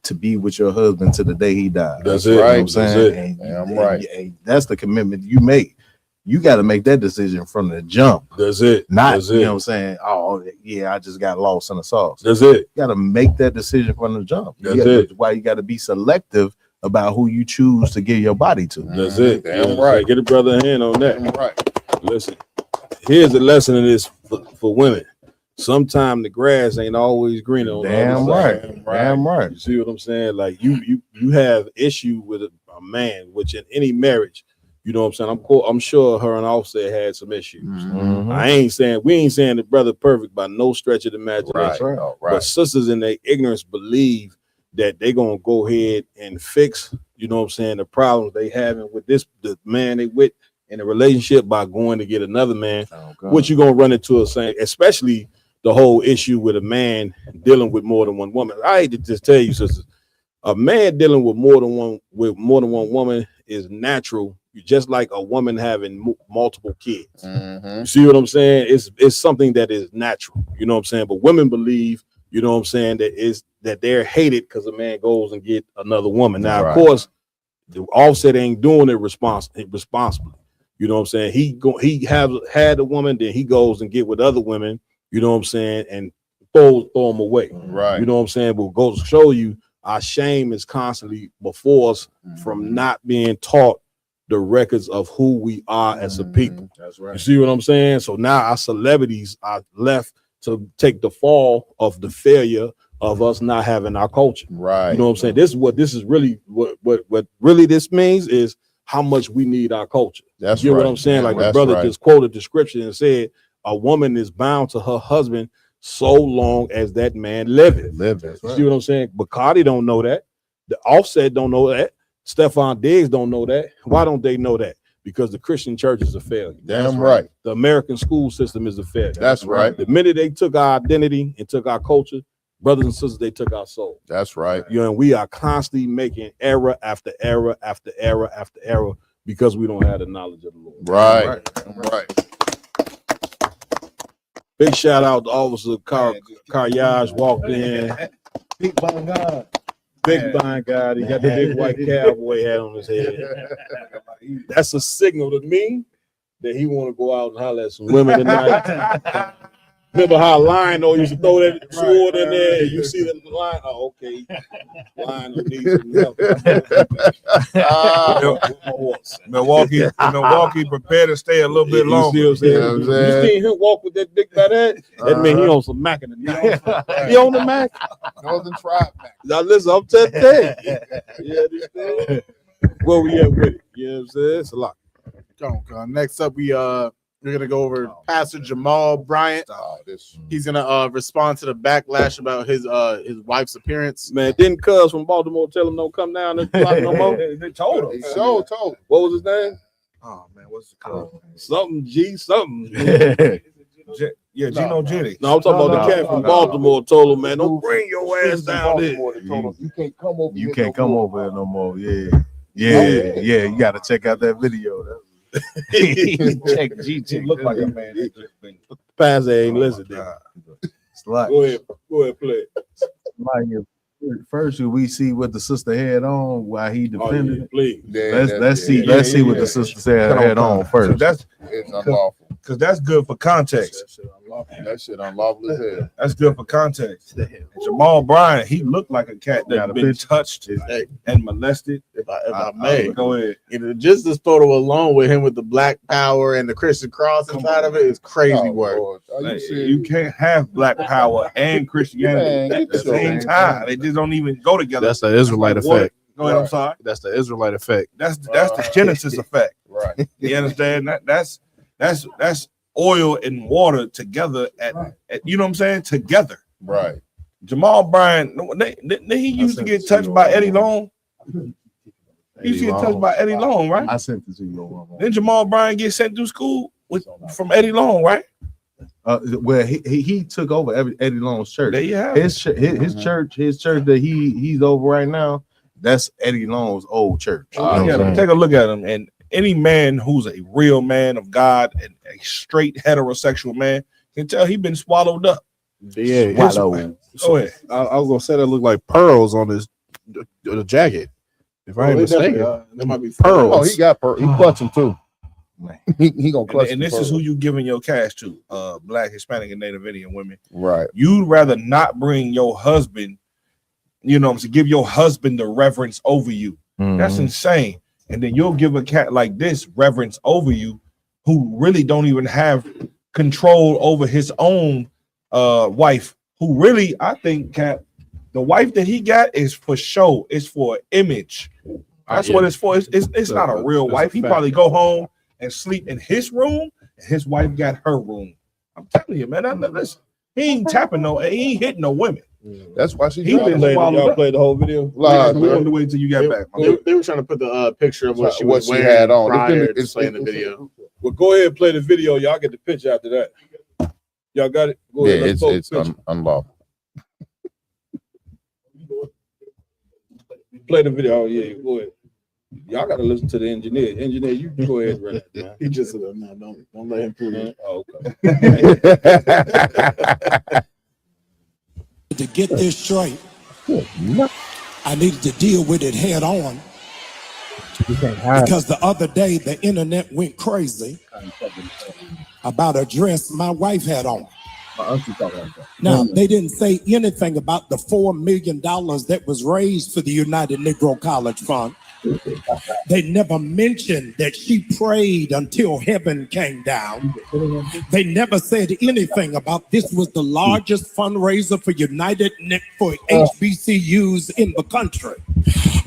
to be with your husband to the day he dies. That's You it. know what I'm saying? That's And that's the commitment you make. You got to make that decision from the jump. That's it. Not, That's you it. know what I'm saying? Oh, yeah, I just got lost in the sauce. That's it. You got to make that decision from the jump. That's it. Why you got to be selective about who you choose to give your body to. That's it. Damn right. Get a brother a hand on that. Damn right. Listen, here's the lesson in this for women. Sometimes the grass ain't always greener on Damn the other right. side. Damn right. You see what I'm saying? Like you have issue with a man, which in any marriage, you know what I'm saying? I'm sure her and Offset had some issues. We ain't saying the brother perfect by no stretch of the imagination. Right. But sisters in their ignorance believe that they're gonna go ahead and fix, you know what I'm saying, the problems they having with the man they with in a relationship by going to get another man. What you gonna run into a saying, especially the whole issue with a man dealing with more than one woman. I hate to just tell you, sisters, a man dealing with more than one woman is natural, just like a woman having multiple kids. You see what I'm saying? It's something that is natural. You know what I'm saying? But women believe, you know what I'm saying, that they're hated because a man goes and get another woman. Now, of course, the Offset ain't doing it responsibly. You know what I'm saying? He had a woman, then he goes and get with other women. You know what I'm saying, and throw them away. Right. You know what I'm saying? But goes to show you our shame is constantly before us from not being taught the records of who we are as a people. That's right. You see what I'm saying? So now our celebrities are left to take the fall of the failure of us not having our culture. Right. You know what I'm saying? This is really what really this means is how much we need our culture. That's you get right. what I'm saying? Like the That's brother right. just quoted the scripture and said, a woman is bound to her husband so long as that man liveth. You see what I'm saying? But Cardi don't know that. The Offset don't know that. Stefon Diggs don't know that. Why don't they know that? Because the Christian church is a failure. Damn right. The American school system is a failure. That's right. The minute they took our identity and took our culture, brothers and sisters, they took our soul. That's right. You know, and we are constantly making error after error after error after error because we don't have the knowledge of the Lord. Right. Big shout out to Officer Caryage walked in. Big Bang God. Big Bang God. He got the big white cowboy hat on his head. That's a signal to me that he want to go out and holler at some women tonight. Remember how Lionel used to throw that sword in there and you see the line? Oh, okay. Lionel needs some help. Milwaukee prepared to stay a little bit longer. You see what I'm saying? You seen him walk with that big fat head? That mean he on some Mac in the night. He on the Mac? Northern Tribe Mac. Now listen, I'm telling you. Where we at with it? You know what I'm saying? It's a lot. Next up, we're gonna go over Pastor Jamal Bryant. He's gonna respond to the backlash about his wife's appearance. Man, didn't Cuz from Baltimore tell him don't come down this block no more? They told him. He sure told. What was his name? Oh man, what's it called? Something G something. Yeah, Gino Jitty. No, I'm talking about the cat from Baltimore told him, man, don't bring your ass down there. You can't come over. You can't come over here no more. Yeah. You got to check out that video. Check G. Look like a man. Pastor ain't listening. It's like, Go ahead, play it. Like first, we see what the sister had on while he defended it. Please. Let's see what the sister had on first. So that's it's unlawful because that's good for context. That shit unlawful as hell. That's good for context. And Jamal Bryant, he looked like a cat that been touched and molested. If I may, go ahead. Just this photo alone with him with the Black Power and the Christian cross inside of it is crazy work. You can't have Black Power and Christianity at the same time. They just don't even go together. That's the Israelite effect. Go ahead, I'm sorry. That's the Israelite effect. That's the Genesis effect. Right. You understand? That's oil and water together at you know what I'm saying? Together. Right. Jamal Bryant, he used to get touched by Eddie Long. He used to get touched by Eddie Long, right? I sent it to you. Then Jamal Bryant get sent to school from Eddie Long, right? Well, he took over Eddie Long's church. There you have his church that he's over right now. That's Eddie Long's old church. Take a look at him, and any man who's a real man of God and a straight heterosexual man can tell he been swallowed up. Yeah, Go ahead. I was gonna say that look like pearls on his the jacket. If I ain't mistaken, that might be pearls. Oh, he got pearls. He clutch them too. He gonna clutch. And this is who you giving your cash to: Black, Hispanic, and Native Indian women. Right. You'd rather not bring your husband. You know, to give your husband the reverence over you. That's insane. And then you'll give a cat like this reverence over you, who really don't even have control over his own wife. Who really, I think, cat, the wife that he got is for show. It's for image. That's what it's for. It's not a real wife. He probably go home and sleep in his room, and his wife got her room. I'm telling you, man. Listen, he ain't tapping he ain't hitting no women. That's why she. Y'all played the whole video. Live, we wanted to wait till you got back. They were trying to put the picture of what she had on. Prior to playing the video. Well, go ahead and play the video. Y'all get the picture after that. Y'all got it? Go ahead. It's unlawful. Play the video. Oh, yeah, go ahead. Y'all got to listen to the engineer. Engineer, you go ahead, right? He just said, "No, don't let him prove it." Oh, okay. To get this straight, I needed to deal with it head on because the other day the internet went crazy about a dress my wife had on. Now, they didn't say anything about the $4 million that was raised for the United Negro College Fund. They never mentioned that she prayed until heaven came down. They never said anything about this was the largest fundraiser for for HBCUs in the country.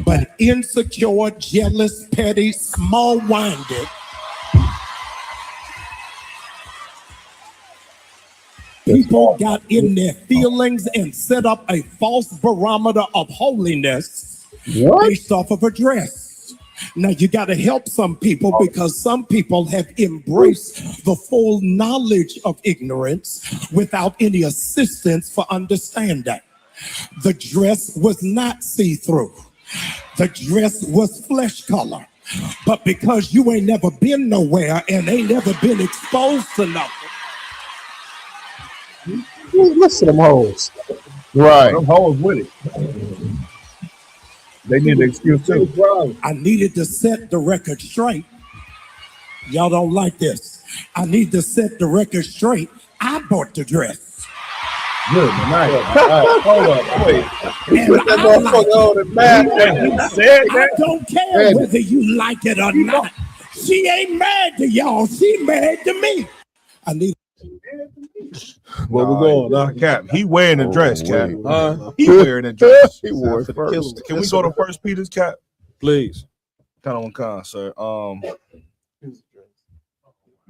But insecure, jealous, petty, small-minded people got in their feelings and set up a false barometer of holiness based off of a dress. Now you got to help some people because some people have embraced the full knowledge of ignorance without any assistance for understanding. The dress was not see-through. The dress was flesh color. But because you ain't never been nowhere and ain't never been exposed to nothing, listen to them hoes. Right. Them hoes with it. They need an excuse too. I needed to set the record straight. Y'all don't like this. I need to set the record straight. I bought the dress. Good, nice. Hold up, wait. I don't care whether you like it or not. She ain't mad to y'all. She mad to me. I need. Where we going now, Cap? He wearing a dress, Cap. He wearing a dress. He wore it first. Can we go to First Peter's, Cap? Please. Con, sir.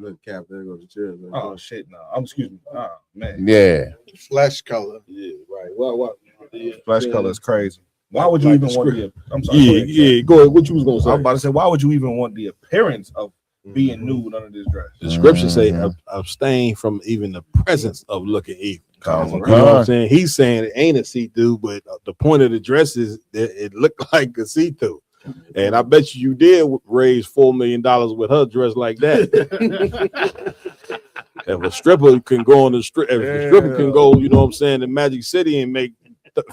Look, Cap, there goes the chair. Oh shit, no. Excuse me. Oh man. Yeah. Flesh color. Yeah, right. What? Flesh color is crazy. Why would you even want the? I'm sorry. Yeah. Go ahead. What you was gonna say? I'm about to say, why would you even want the appearance of being nude under this dress? The scripture say abstain from even the presence of looking evil. You know what I'm saying? He's saying it ain't a see-through, but the point of the dress is that it looked like a see-through. And I bet you did raise $4 million with her dress like that. If a stripper can go on the strip, if a stripper can go, you know what I'm saying, to Magic City and make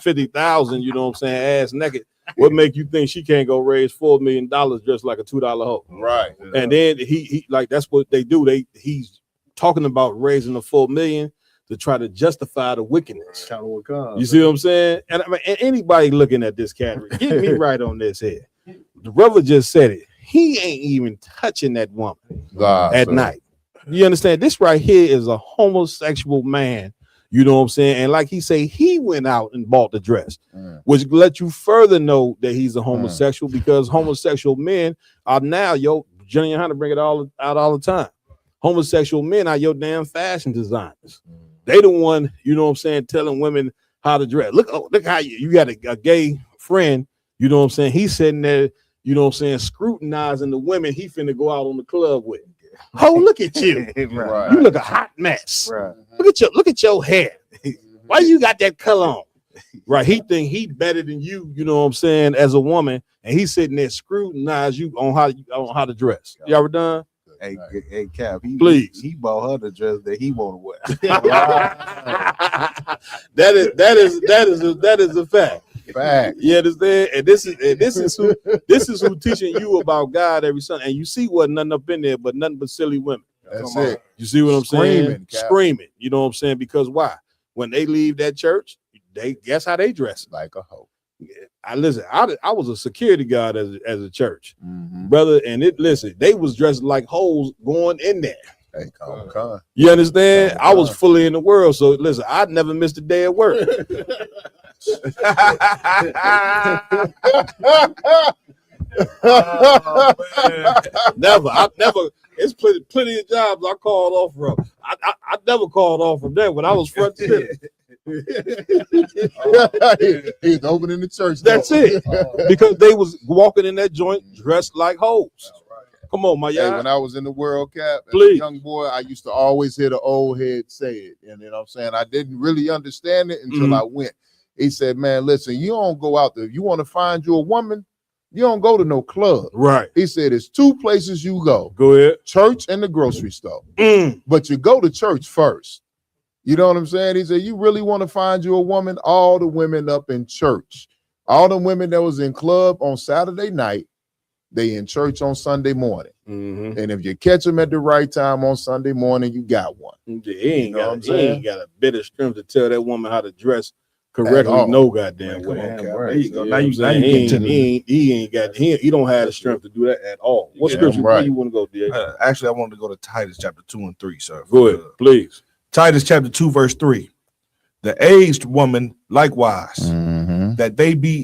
50,000, you know what I'm saying, ass naked. What make you think she can't go raise $4 million just like a $2 hoe? Right. And then he like that's what they do. He's talking about raising a $4 million to try to justify the wickedness. You see what I'm saying? And I mean, anybody looking at this category, get me right on this here. The brother just said it. He ain't even touching that woman at night. You understand? This right here is a homosexual man. You know what I'm saying? And like he say, he went out and bought the dress, which let you further know that he's a homosexual because homosexual men are now, Jenny and Hunter bring it all out all the time. Homosexual men are your damn fashion designers. They the one, you know what I'm saying, telling women how to dress. Look how you got a gay friend, you know what I'm saying? He's sitting there, you know what I'm saying, scrutinizing the women he finna go out on the club with. Oh, look at you. Right. You look a hot mess. Right. Look at your hair. Why you got that color on? Right. He think he better than you, you know what I'm saying, as a woman, and he's sitting there scrutinize you on how to dress. You ever done? Hey, Cap, please. He bought her the dress that he want to wear. that is a fact. Fact. You understand? And this is who teaching you about God every Sunday. And you see what nothing up in there, but nothing but silly women. That's it. You see what I'm saying? Cap. Screaming. You know what I'm saying? Because why? When they leave that church, they guess how they dress. Like a hoe. I was a security guard as a church, brother, and they was dressed like hoes going in there. Hey, come. You understand? I was fully in the world, so listen, I'd never missed a day at work. Never. It's plenty of jobs I called off from. I never called off from that when I was front center. He's opening the church. That's it. Because they was walking in that joint dressed like hoes. Come on, my Hey, y'all. when I was in the World Cap, as a Please. young boy, I used to always hear the old head say it. And you know what I'm saying? I didn't really understand it until I went. He said, man, listen, you don't go out there. You want to find you a woman, you don't go to no club. Right. He said, it's two places you go. Go ahead. Church and the grocery store. But you go to church first. You know what I'm saying? He said, you really want to find you a woman? All the women up in church. All the women that was in club on Saturday night, they in church on Sunday morning. And if you catch them at the right time on Sunday morning, you got one. He ain't got a bit of strength to tell that woman how to dress correctly. No goddamn way. There you go. Now He don't have the strength to do that at all. What scripture where you want to go, D.A.? Actually, I wanted to go to Titus chapter 2 and 3, sir. Go ahead, please. Titus chapter 2, verse 3. The aged woman likewise, that they be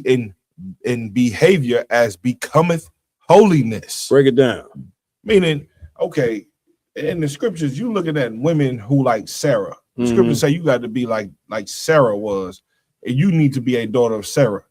in behavior as becometh holiness. Break it down. Meaning, okay, in the scriptures, you looking at women who like Sarah. The scriptures say you got to be like Sarah was, and you need to be a daughter of Sarah,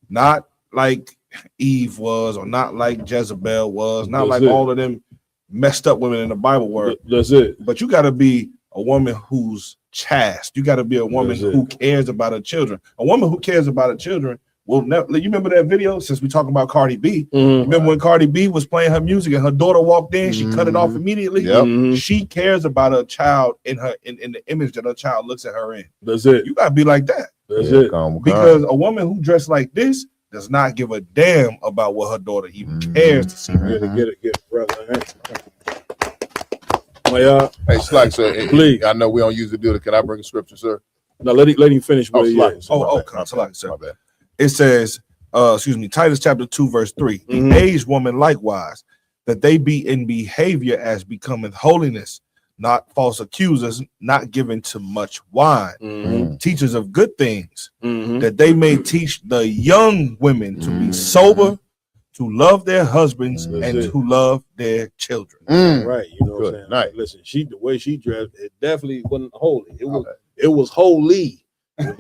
not like Eve was, or not like Jezebel was, not like all of them messed up women in the Bible were. That's it. But you got to be a woman who's chaste. You got to be a woman who cares about her children. A woman who cares about her children will never. You remember that video? Since we talking about Cardi B, remember when Cardi B was playing her music and her daughter walked in, she cut it off immediately. She cares about her child in the image that her child looks at her in. That's it. You got to be like that. That's it. Because a woman who dressed like this does not give a damn about what her daughter even cares to see. Get it, brother. Hey, Slack, sir. Please. I know we don't usually do it. Can I bring a scripture, sir? No, let him finish. Slack. It says, Titus chapter 2, verse 3. The aged woman likewise, that they be in behavior as becometh holiness, not false accusers, not given to much wine, teachers of good things, that they may teach the young women to be sober, to love their husbands, and to love their children. Right, you know what I'm saying? Right. Listen, the way she dressed, it definitely wasn't holy. It was holy. It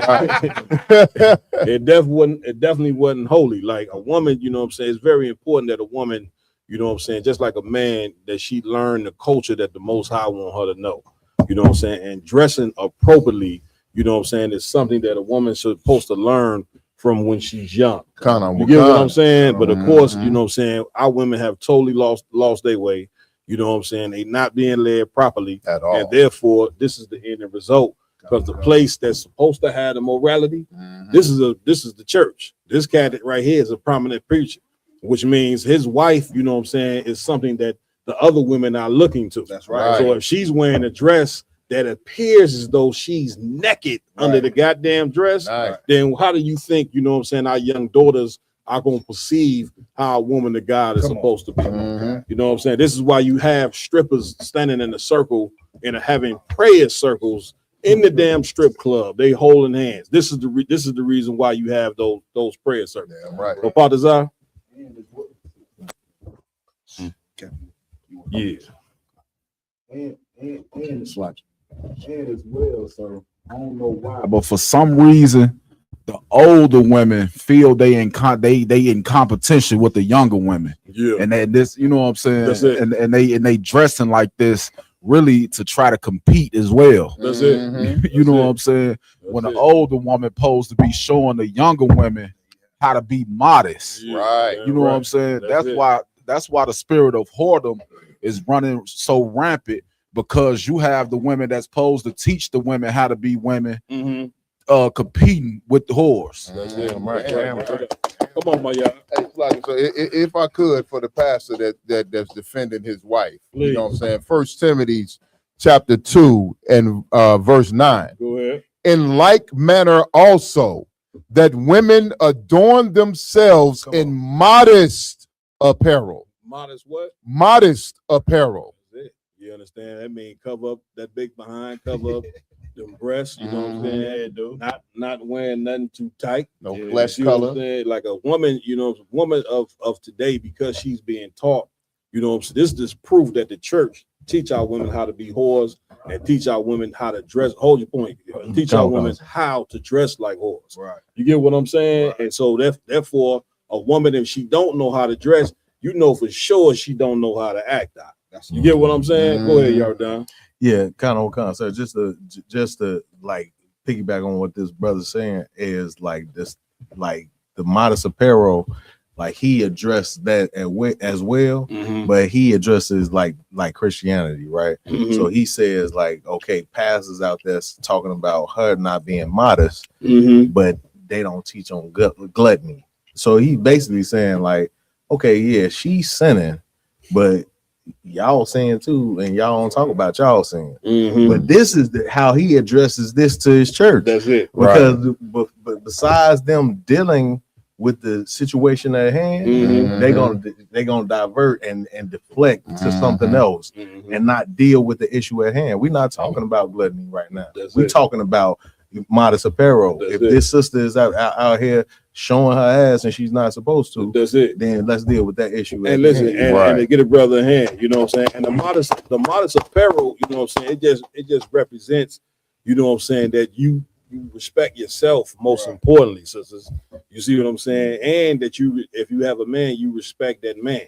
definitely wasn't holy. Like a woman, you know what I'm saying? It's very important that a woman, you know what I'm saying, just like a man, that she learn the culture that the Most High want her to know. You know what I'm saying? And dressing appropriately, you know what I'm saying, is something that a woman's supposed to learn from when she's young. You get what I'm saying? But of course, you know what I'm saying, our women have totally lost their way. You know what I'm saying? They not being led properly at all. And therefore, this is the end result. Because the place that's supposed to have the morality, this is the church. This cat right here is a prominent preacher, which means his wife, you know what I'm saying, is something that the other women are looking to. That's right. So if she's wearing a dress that appears as though she's naked under the goddamn dress, then how do you think, you know what I'm saying, our young daughters are going to perceive how a woman of God is supposed to be? You know what I'm saying? This is why you have strippers standing in a circle and having prayer circles in the damn strip club. They holding hands. This is the reason why you have those prayer circles. Right. So Partizan? Yeah. And it's like, and as well, so I don't know why, but for some reason, the older women feel they in competition with the younger women. Yeah, and this, you know what I'm saying? That's it. And they dressing like this really to try to compete as well. That's it. You know what I'm saying? When the older woman supposed to be showing the younger women how to be modest. Right. You know what I'm saying? That's why the spirit of whoredom is running so rampant, because you have the women that's supposed to teach the women how to be women competing with the whores. That's it. Come on, my y'all. Hey, so if I could, for the pastor that's defending his wife, you know what I'm saying? 1 Timothy chapter 2 and verse 9. Go ahead. In like manner also, that women adorn themselves in modest apparel. Modest what? Modest apparel. That's it. You understand? That means cover up that big behind, cover up them breasts. You know what I'm saying? Not wearing nothing too tight. No flesh you know color. what I'm saying? Like a woman, you know, woman of today, because she's being taught, you know what I'm saying? This is proof that the church teach our women how to be whores and teach our women how to dress. Hold your point. Teach our women how to dress like whores. Right. You get what I'm saying? Right. And so therefore, a woman, if she don't know how to dress, you know for sure she don't know how to act out. You get what I'm saying? Go ahead, Yardan. Yeah, kind of. So just to like piggyback on what this brother's saying is like this, like the modest apparel, like he addressed that as well, but he addresses like Christianity, right? So he says like, okay, pastors out there talking about her not being modest, but they don't teach on gluttony. So he basically saying like, okay, yeah, she's sinning, but y'all saying too, and y'all don't talk about y'all saying. But this is how he addresses this to his church. That's it. Because but besides them dealing with the situation at hand, they're gonna divert and deflect to something else and not deal with the issue at hand. We're not talking about gluttony right now. We're talking about modest apparel. If this sister is out here showing her ass and she's not supposed to, then let's deal with that issue. And listen, and to get a brother in hand, you know what I'm saying? And the modest apparel, you know what I'm saying, it just represents, you know what I'm saying, that you respect yourself most importantly, sisters. You see what I'm saying? And that if you have a man, you respect that man.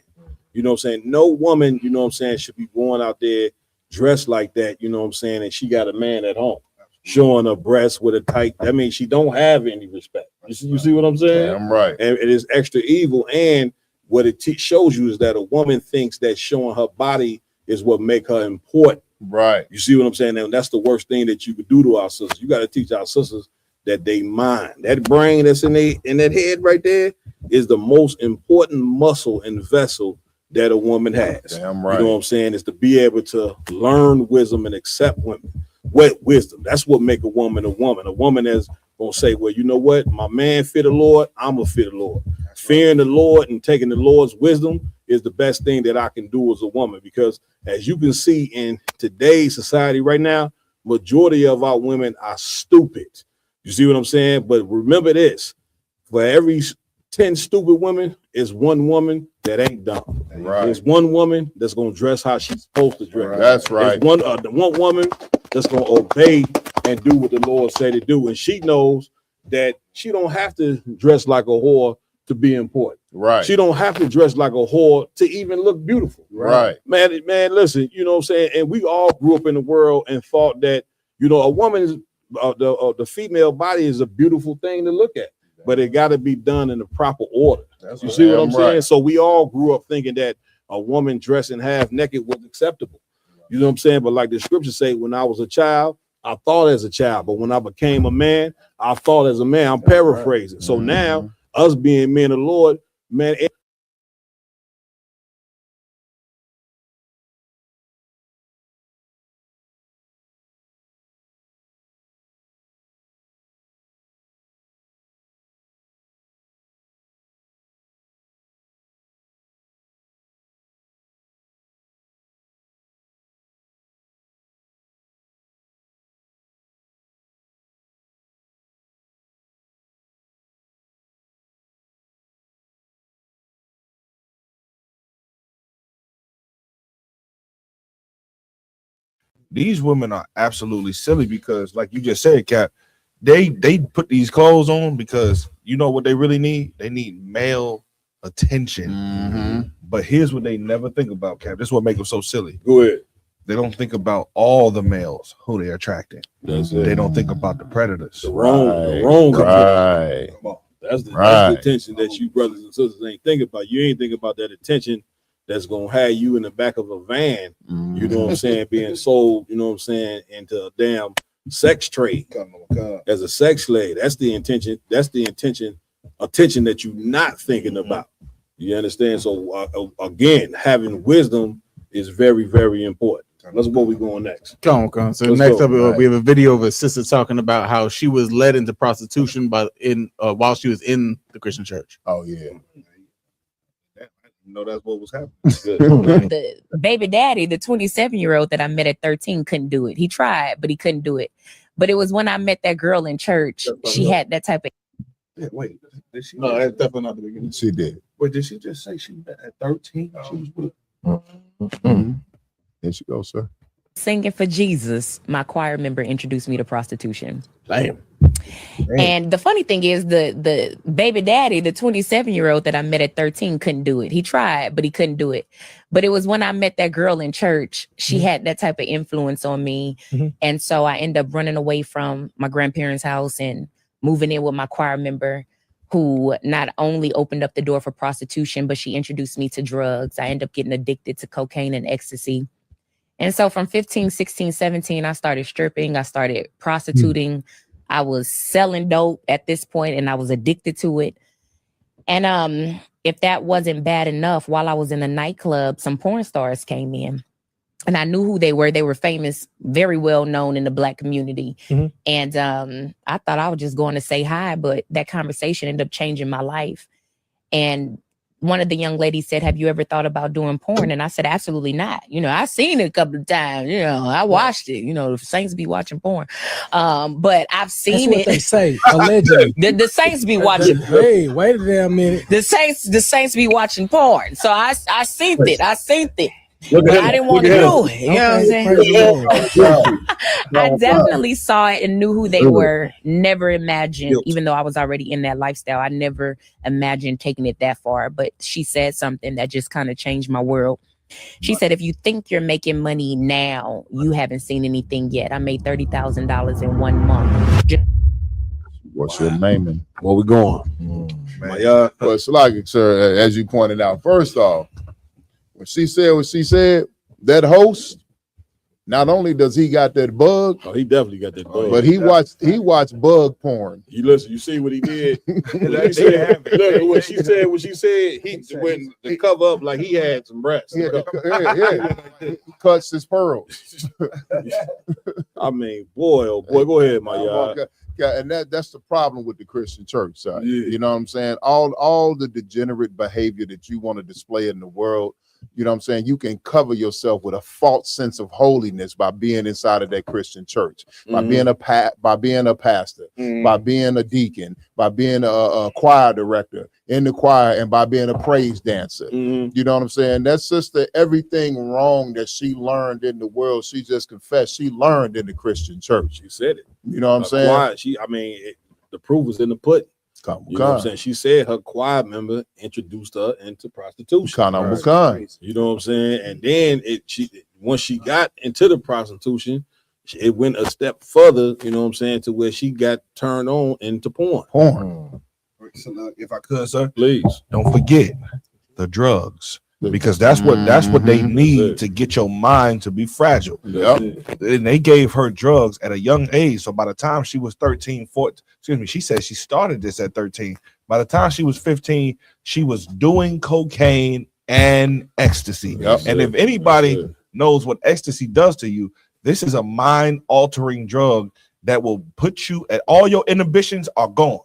You know what I'm saying? No woman, you know what I'm saying, should be going out there dressed like that, you know what I'm saying, and she got a man at home showing her breast with a tight, that means she don't have any respect. You see what I'm saying? I'm right. And it is extra evil. And what it shows you is that a woman thinks that showing her body is what make her important. Right. You see what I'm saying? And that's the worst thing that you could do to our sisters. You got to teach our sisters that they mind. That brain that's in that head right there is the most important muscle and vessel that a woman has. Damn right. You know what I'm saying? Is to be able to learn wisdom and accept women. Wisdom. That's what make a woman a woman. A woman is gonna say, well, you know what? My man fear the Lord, I'm gonna fear the Lord. Fearing the Lord and taking the Lord's wisdom is the best thing that I can do as a woman, because as you can see in today's society right now, majority of our women are stupid. You see what I'm saying? But remember this, for every 10 stupid women is one woman that ain't dumb. Right. There's one woman that's gonna dress how she's supposed to dress. That's right. There's one woman that's gonna obey and do what the Lord said to do, and she knows that she don't have to dress like a whore to be important. Right. She don't have to dress like a whore to even look beautiful. Right. Man, listen, you know what I'm saying? And we all grew up in the world and thought that, you know, a woman's the female body is a beautiful thing to look at, but it got to be done in the proper order. You see what I'm saying? So we all grew up thinking that a woman dressing half naked was acceptable. You know what I'm saying? But like the scriptures say, when I was a child, I thought as a child, but when I became a man, I thought as a man. I'm paraphrasing. So now, us being men of the Lord, man, these women are absolutely silly because, like you just said, Cap, they put these clothes on because you know what they really need? They need male attention. But here's what they never think about, Cap. This is what makes them so silly. Go ahead. They don't think about all the males who they're attracting. That's it. They don't think about the predators. The wrong attention. Come on. That's the attention that you brothers and sisters ain't thinking about. You ain't thinking about that attention that's gonna have you in the back of a van, you know what I'm saying, being sold, you know what I'm saying, into a damn sex trade as a sex slave. That's the intention. That's the attention that you're not thinking about. You understand? So again, having wisdom is very, very important. Let's where we going next. Come on. So Let's next go. up, we have a video of a sister talking about how she was led into prostitution while she was in the Christian church. Oh yeah. You know that's what was happening. The baby daddy, the 27-year-old that I met at 13, couldn't do it. He tried, but he couldn't do it. But it was when I met that girl in church. She had that type of. Yeah, wait, did she? No, that's definitely not the beginning. She did. Wait, did she just say she met at 13? She was with. There she goes, sir. Singing for Jesus, my choir member introduced me to prostitution. Damn. And the funny thing is, the baby daddy, the 27-year-old that I met at 13, couldn't do it. He tried, but he couldn't do it. But it was when I met that girl in church. She had that type of influence on me. And so I ended up running away from my grandparents' house and moving in with my choir member, who not only opened up the door for prostitution, but she introduced me to drugs. I ended up getting addicted to cocaine and ecstasy. And so from 15, 16, 17, I started stripping. I started prostituting. I was selling dope at this point, and I was addicted to it. And if that wasn't bad enough, while I was in the nightclub, some porn stars came in. And I knew who they were. They were famous, very well known in the Black community. And I thought I was just going to say hi, but that conversation ended up changing my life. And one of the young ladies said, "Have you ever thought about doing porn?" And I said, "Absolutely not. You know, I've seen it a couple of times. You know, I watched it. You know, the Saints be watching porn. But I've seen That's what it." they say, allegedly. The Saints be watching. Hey, wait a damn minute. The Saints be watching porn. So I seen it. I seen it. Look But at I him. didn't want to Look do at it. him. You know what I'm Okay, saying? praise the Lord. I definitely saw it and knew who they were. Never imagined, even though I was already in that lifestyle, I never imagined taking it that far. But she said something that just kind of changed my world. She said, "If you think you're making money now, you haven't seen anything yet." I made $30,000 in 1 month. What's your name and where we going? Well, it's like, sir, as you pointed out, first off, when she said what she said, that host, not only does he got that bug, he definitely got that bug. but he watched bug porn. You listen, you see what he did? Look, what she said, he went to cover up like he had some breasts. He cuts his pearls. I mean, boy, oh boy, go ahead, my y'all. Yeah, and that's the problem with the Christian church side. You know what I'm saying? All the degenerate behavior that you want to display in the world, you know what I'm saying? You can cover yourself with a false sense of holiness by being inside of that Christian church, by being a pastor, by being a deacon, by being a choir director in the choir, and by being a praise dancer. You know what I'm saying? That sister, everything wrong that she learned in the world, she just confessed she learned in the Christian church. She said it. You know what I'm saying? Choir, the proof was in the pudding. You know what I'm saying? She said her choir member introduced her into prostitution. You know what I'm saying? And then once she got into the prostitution, it went a step further, you know what I'm saying, to where she got turned on into porn. So now, if I could, sir, please don't forget the drugs. Because that's what they need to get your mind to be fragile. And they gave her drugs at a young age. So by the time she was 13, 14, she said she started this at 13. By the time she was 15, she was doing cocaine and ecstasy. And if anybody knows what ecstasy does to you, this is a mind-altering drug that will put you at all your inhibitions are gone.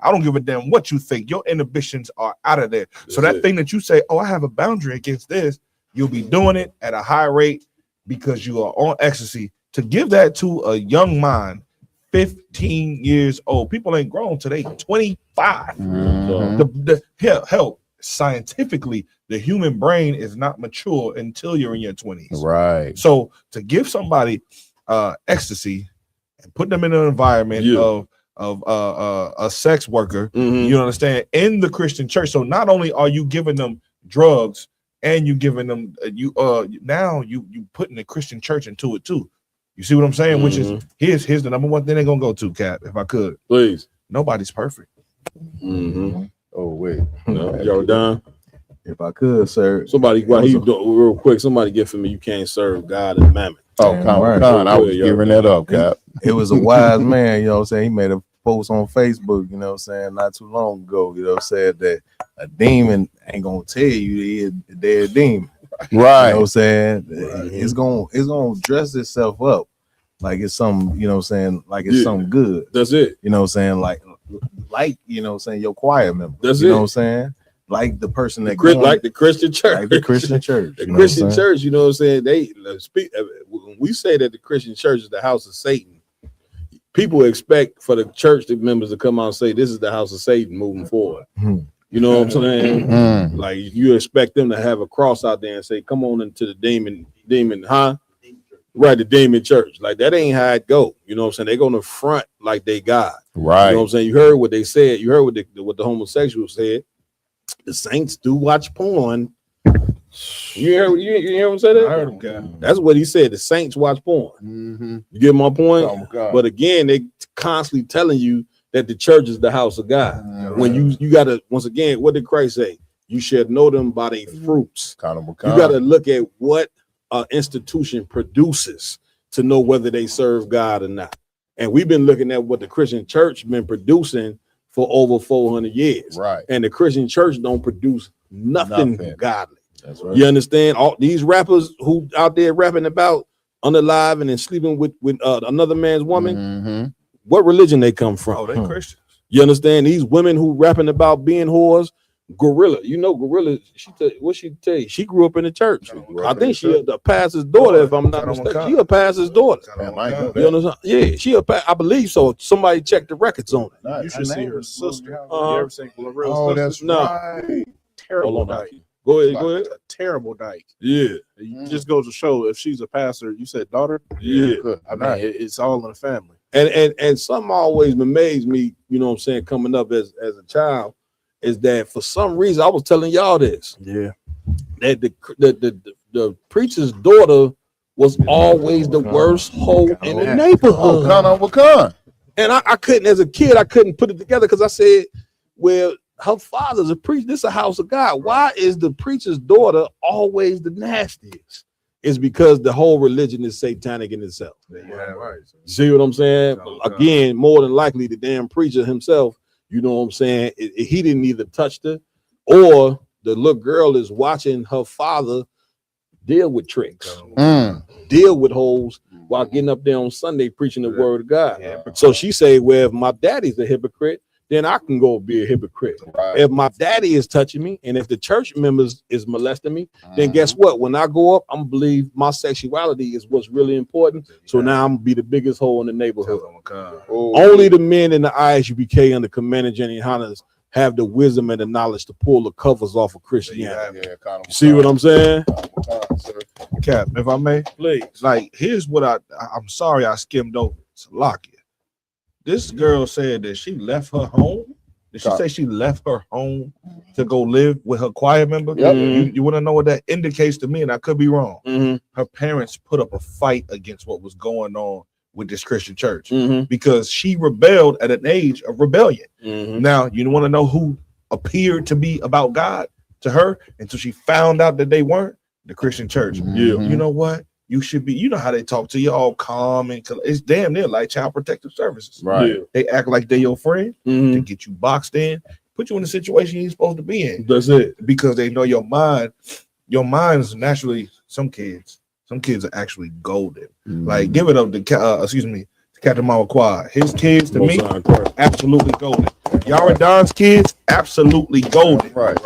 I don't give a damn what you think. Your inhibitions are out of there. So that thing that you say, "Oh, I have a boundary against this," you'll be doing it at a high rate because you are on ecstasy. To give that to a young mind, 15 years old, people ain't grown till they 25. Hell, scientifically, the human brain is not mature until you're in your 20s. Right. So to give somebody ecstasy and put them in an environment of a sex worker, you understand, in the Christian church. So not only are you giving them drugs and you giving them now you putting the Christian church into it too. You see what I'm saying? Which is here's the number one thing they're gonna go to, Cap, if I could. Please. Nobody's perfect. Oh wait. No, y'all done? If I could, sir. Somebody, while you do real quick, somebody get for me. You can't serve God and mammon. Oh, Con, I was giving that up, Cap. It was a wise man, you know what I'm saying? He made a post on Facebook, you know what I'm saying, not too long ago, you know, said that a demon ain't gonna tell you they're a demon. Right. You know what I'm saying? It's gonna dress itself up like it's something, you know what I'm saying, like it's something good. That's it. You know what I'm saying? Like you know what I'm saying, your choir member. That's you it. know what I'm saying? Like the person that like the Christian church. Like the Christian church. The Christian church, you know what I'm saying? They speak when we say that the Christian church is the house of Satan. People expect for the church members to come out and say this is the house of Satan moving forward. You know what I'm saying? Like you expect them to have a cross out there and say, "Come on into the demon, huh?" Right, the demon church. Like that ain't how it go. You know what I'm saying? They're gonna front like they God. Right. You know what I'm saying? You heard what they said. You heard what the homosexuals said. The saints do watch porn. You hear him say that? I heard him, God. That's what he said. The saints watch porn. You get my point? But again, they constantly telling you that the church is the house of God. When you gotta, once again, what did Christ say? You should know them by their fruits. You gotta look at what an institution produces to know whether they serve God or not. And we've been looking at what the Christian church been producing for over 400 years. Right. And the Christian church don't produce nothing. Godly. That's right. You understand? All these rappers who out there rapping about unaliving and sleeping with another man's woman, what religion they come from? Oh, they Christians. You understand? These women who rapping about being whores, Gorilla. You know, Gorilla, what she tell you? She grew up in the church. I think she a pastor's daughter, if I'm not mistaken. She a pastor's daughter. You understand? Yeah, she I believe so. Somebody check the records on it. You should see her sister. You ever seen Glorilla's Oh, sister? that's right. Terrible dyke. Go ahead. A terrible dyke. Yeah. It just goes to show if she's a pastor, you said daughter. Yeah. I mean, it's all in the family. And something always amazed me, you know what I'm saying, coming up as a child, is that for some reason I was telling y'all this. Yeah. That the preacher's daughter was always the worst hoe in the neighborhood. And I couldn't, as a kid, I couldn't put it together because I said, well, her father's a preacher. This is a house of God. Why is the preacher's daughter always the nastiest? It's because the whole religion is satanic in itself. Yeah, right. See what I'm saying? Again, more than likely, the damn preacher himself, you know what I'm saying? He didn't either touch her, or the little girl is watching her father deal with tricks, deal with hoes while getting up there on Sunday preaching the word of God. So she say, well, if my daddy's a hypocrite, then I can go be a hypocrite. If my daddy is touching me, and if the church members is molesting me, then guess what? When I go up, I'm gonna believe my sexuality is what's really important. So now I'm gonna be the biggest hole in the neighborhood. Only the men in the ISUPK and the Commanding General Hunters have the wisdom and the knowledge to pull the covers off of Christianity. See what I'm saying? Cap, if I may, please. Like, here's what I'm sorry I skimmed over. Salakia. This girl said that she left her home. Did she say she left her home to go live with her choir member? Yep. You want to know what that indicates to me? And I could be wrong. Her parents put up a fight against what was going on with this Christian church because she rebelled at an age of rebellion. Now, you want to know who appeared to be about God to her until she found out that they weren't? The Christian church. You know what? You should be, you know how they talk to you all calm and it's damn near like child protective services. Right. They act like they're your friend to get you boxed in, put you in a situation you ain't supposed to be in. That's it. Because they know your mind is naturally, some kids are actually golden. Like, give it up to Captain Mama Quad. His kids to me, absolutely golden. Yara Don's kids, absolutely golden. Right.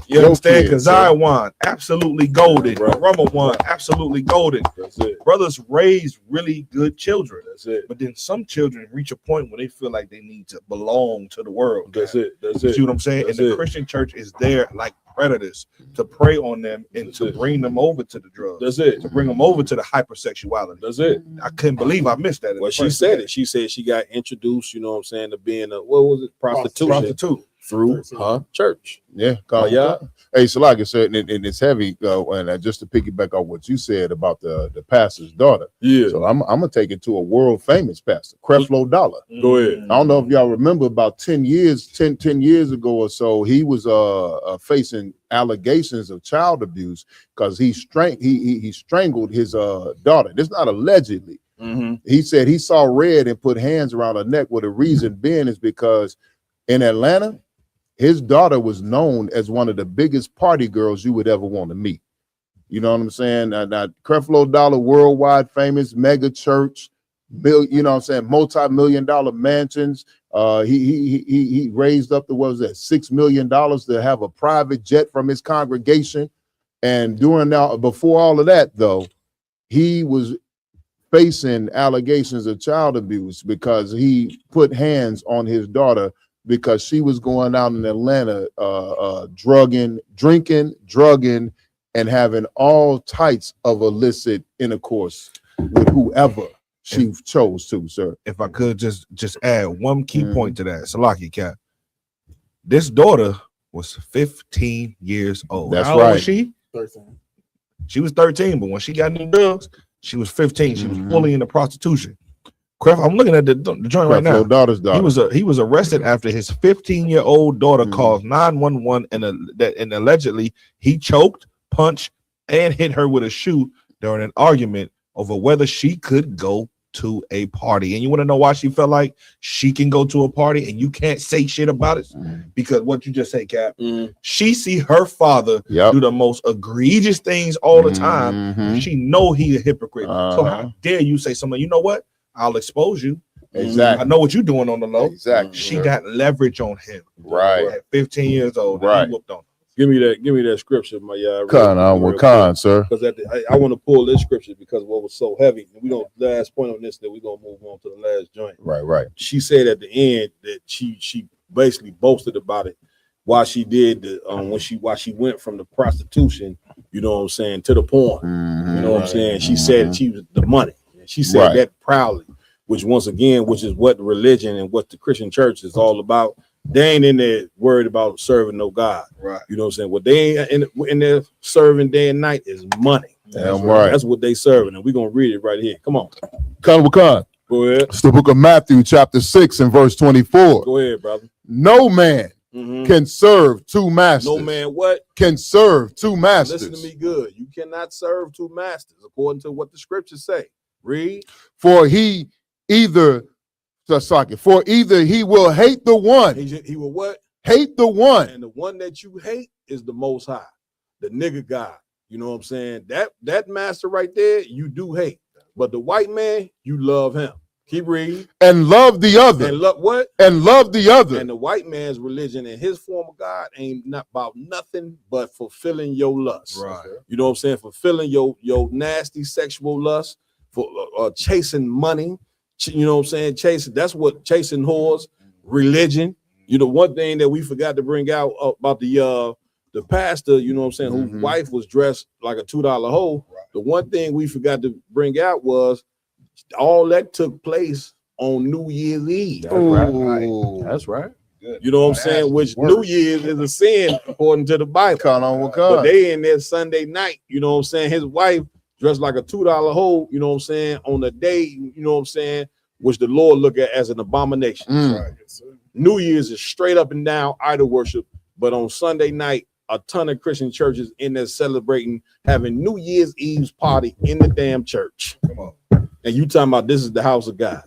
You Your understand? kids, Kazai won, absolutely golden. Rama won, absolutely golden. That's it. Brothers raise really good children. That's it. But then some children reach a point where they feel like they need to belong to the world. That's it. That's You it. see what I'm saying? That's And the it. Christian church is there like predators to prey on them and to bring them over to the drugs. That's it. To bring them over to the hypersexuality. That's it. I couldn't believe I missed that. Well, she said it. She said she got introduced, you know what I'm saying, to being a, what was it, prostitute through her church. Yeah, Hey, so like I said, and it's heavy. And just to piggyback on what you said about the pastor's daughter. Yeah. So I'm gonna take it to a world famous pastor, Creflo Dollar. Go ahead. I don't know if y'all remember about 10 years ago or so, he was facing allegations of child abuse because he strangled his daughter. This not allegedly. He said he saw red and put hands around her neck. Well, the reason being is because in Atlanta, his daughter was known as one of the biggest party girls you would ever want to meet. You know what I'm saying? Now Creflo Dollar, worldwide famous, mega church, you know what I'm saying, multi-million-dollar mansions. He raised up to, what was that, $6 million to have a private jet from his congregation. And before all of that, though, he was facing allegations of child abuse because he put hands on his daughter because she was going out in Atlanta drinking, drugging, and having all types of illicit intercourse with whoever she chose to, sir. If I could just add one key point to that, Salaki Cap. This daughter was 15 years old. That's How old was right. she? 13. She was 13, but when she got into drugs, she was 15. She was fully into prostitution. I'm looking at the joint right now. Daughter's daughter. He was arrested after his 15-year-old daughter called 911 and allegedly he choked, punched, and hit her with a shoe during an argument over whether she could go to a party. And you want to know why she felt like she can go to a party and you can't say shit about it? Because what you just say, Cap, she see her father do the most egregious things all the time. And she know he a hypocrite. So how dare you say something? You know what? I'll expose you. Exactly. I know what you're doing on the low. Exactly. She got leverage on him. Right. At 15 years old. Right. He whooped on her. Give me that scripture, my sir. Because I want to pull this scripture because what was so heavy. And we don't last point on this, that we're gonna move on to the last joint. Right. She said at the end that she basically boasted about it why she did why she went from the prostitution, you know what I'm saying, to the porn. You know what I'm saying? She said she was the money. She said that proudly, which once again, which is what religion and what the Christian church is all about. They ain't in there worried about serving no God. Right. You know what I'm saying? What they ain't in there serving day and night is money. That's what they serving. And we're gonna read it right here. Come on. Go ahead. It's the book of Matthew, chapter 6 and verse 24. Go ahead, brother. No man can serve two masters. No man what? Can serve two masters. Listen to me good. You cannot serve two masters according to what the scriptures say. Read. For either he will hate the one. He will what? Hate the one. And the one that you hate is the Most High, the nigga God. You know what I'm saying? That master right there, you do hate. But the white man, you love him. Keep reading. And love the other. And love what? And love the other. And the white man's religion and his form of God ain't not about nothing but fulfilling your lust. Right. You know what I'm saying? Fulfilling your nasty sexual lust, for chasing money. You know what I'm saying? Chasing whores, religion. You know, one thing that we forgot to bring out about the pastor, you know what I'm saying, whose wife was dressed like a $2 hoe. Right. The one thing we forgot to bring out was all that took place on New Year's Eve. That's right. Good. You know what I'm saying? Which New Year's is a sin according to the Bible. But they in there Sunday night, you know what I'm saying? His wife dressed like a $2 hoe, you know what I'm saying, on the day, you know what I'm saying, which the Lord look at as an abomination. Right. New Year's is straight up and down idol worship, but on Sunday night, a ton of Christian churches in there celebrating, having New Year's Eve's party in the damn church. Come on. And you talking about this is the house of God.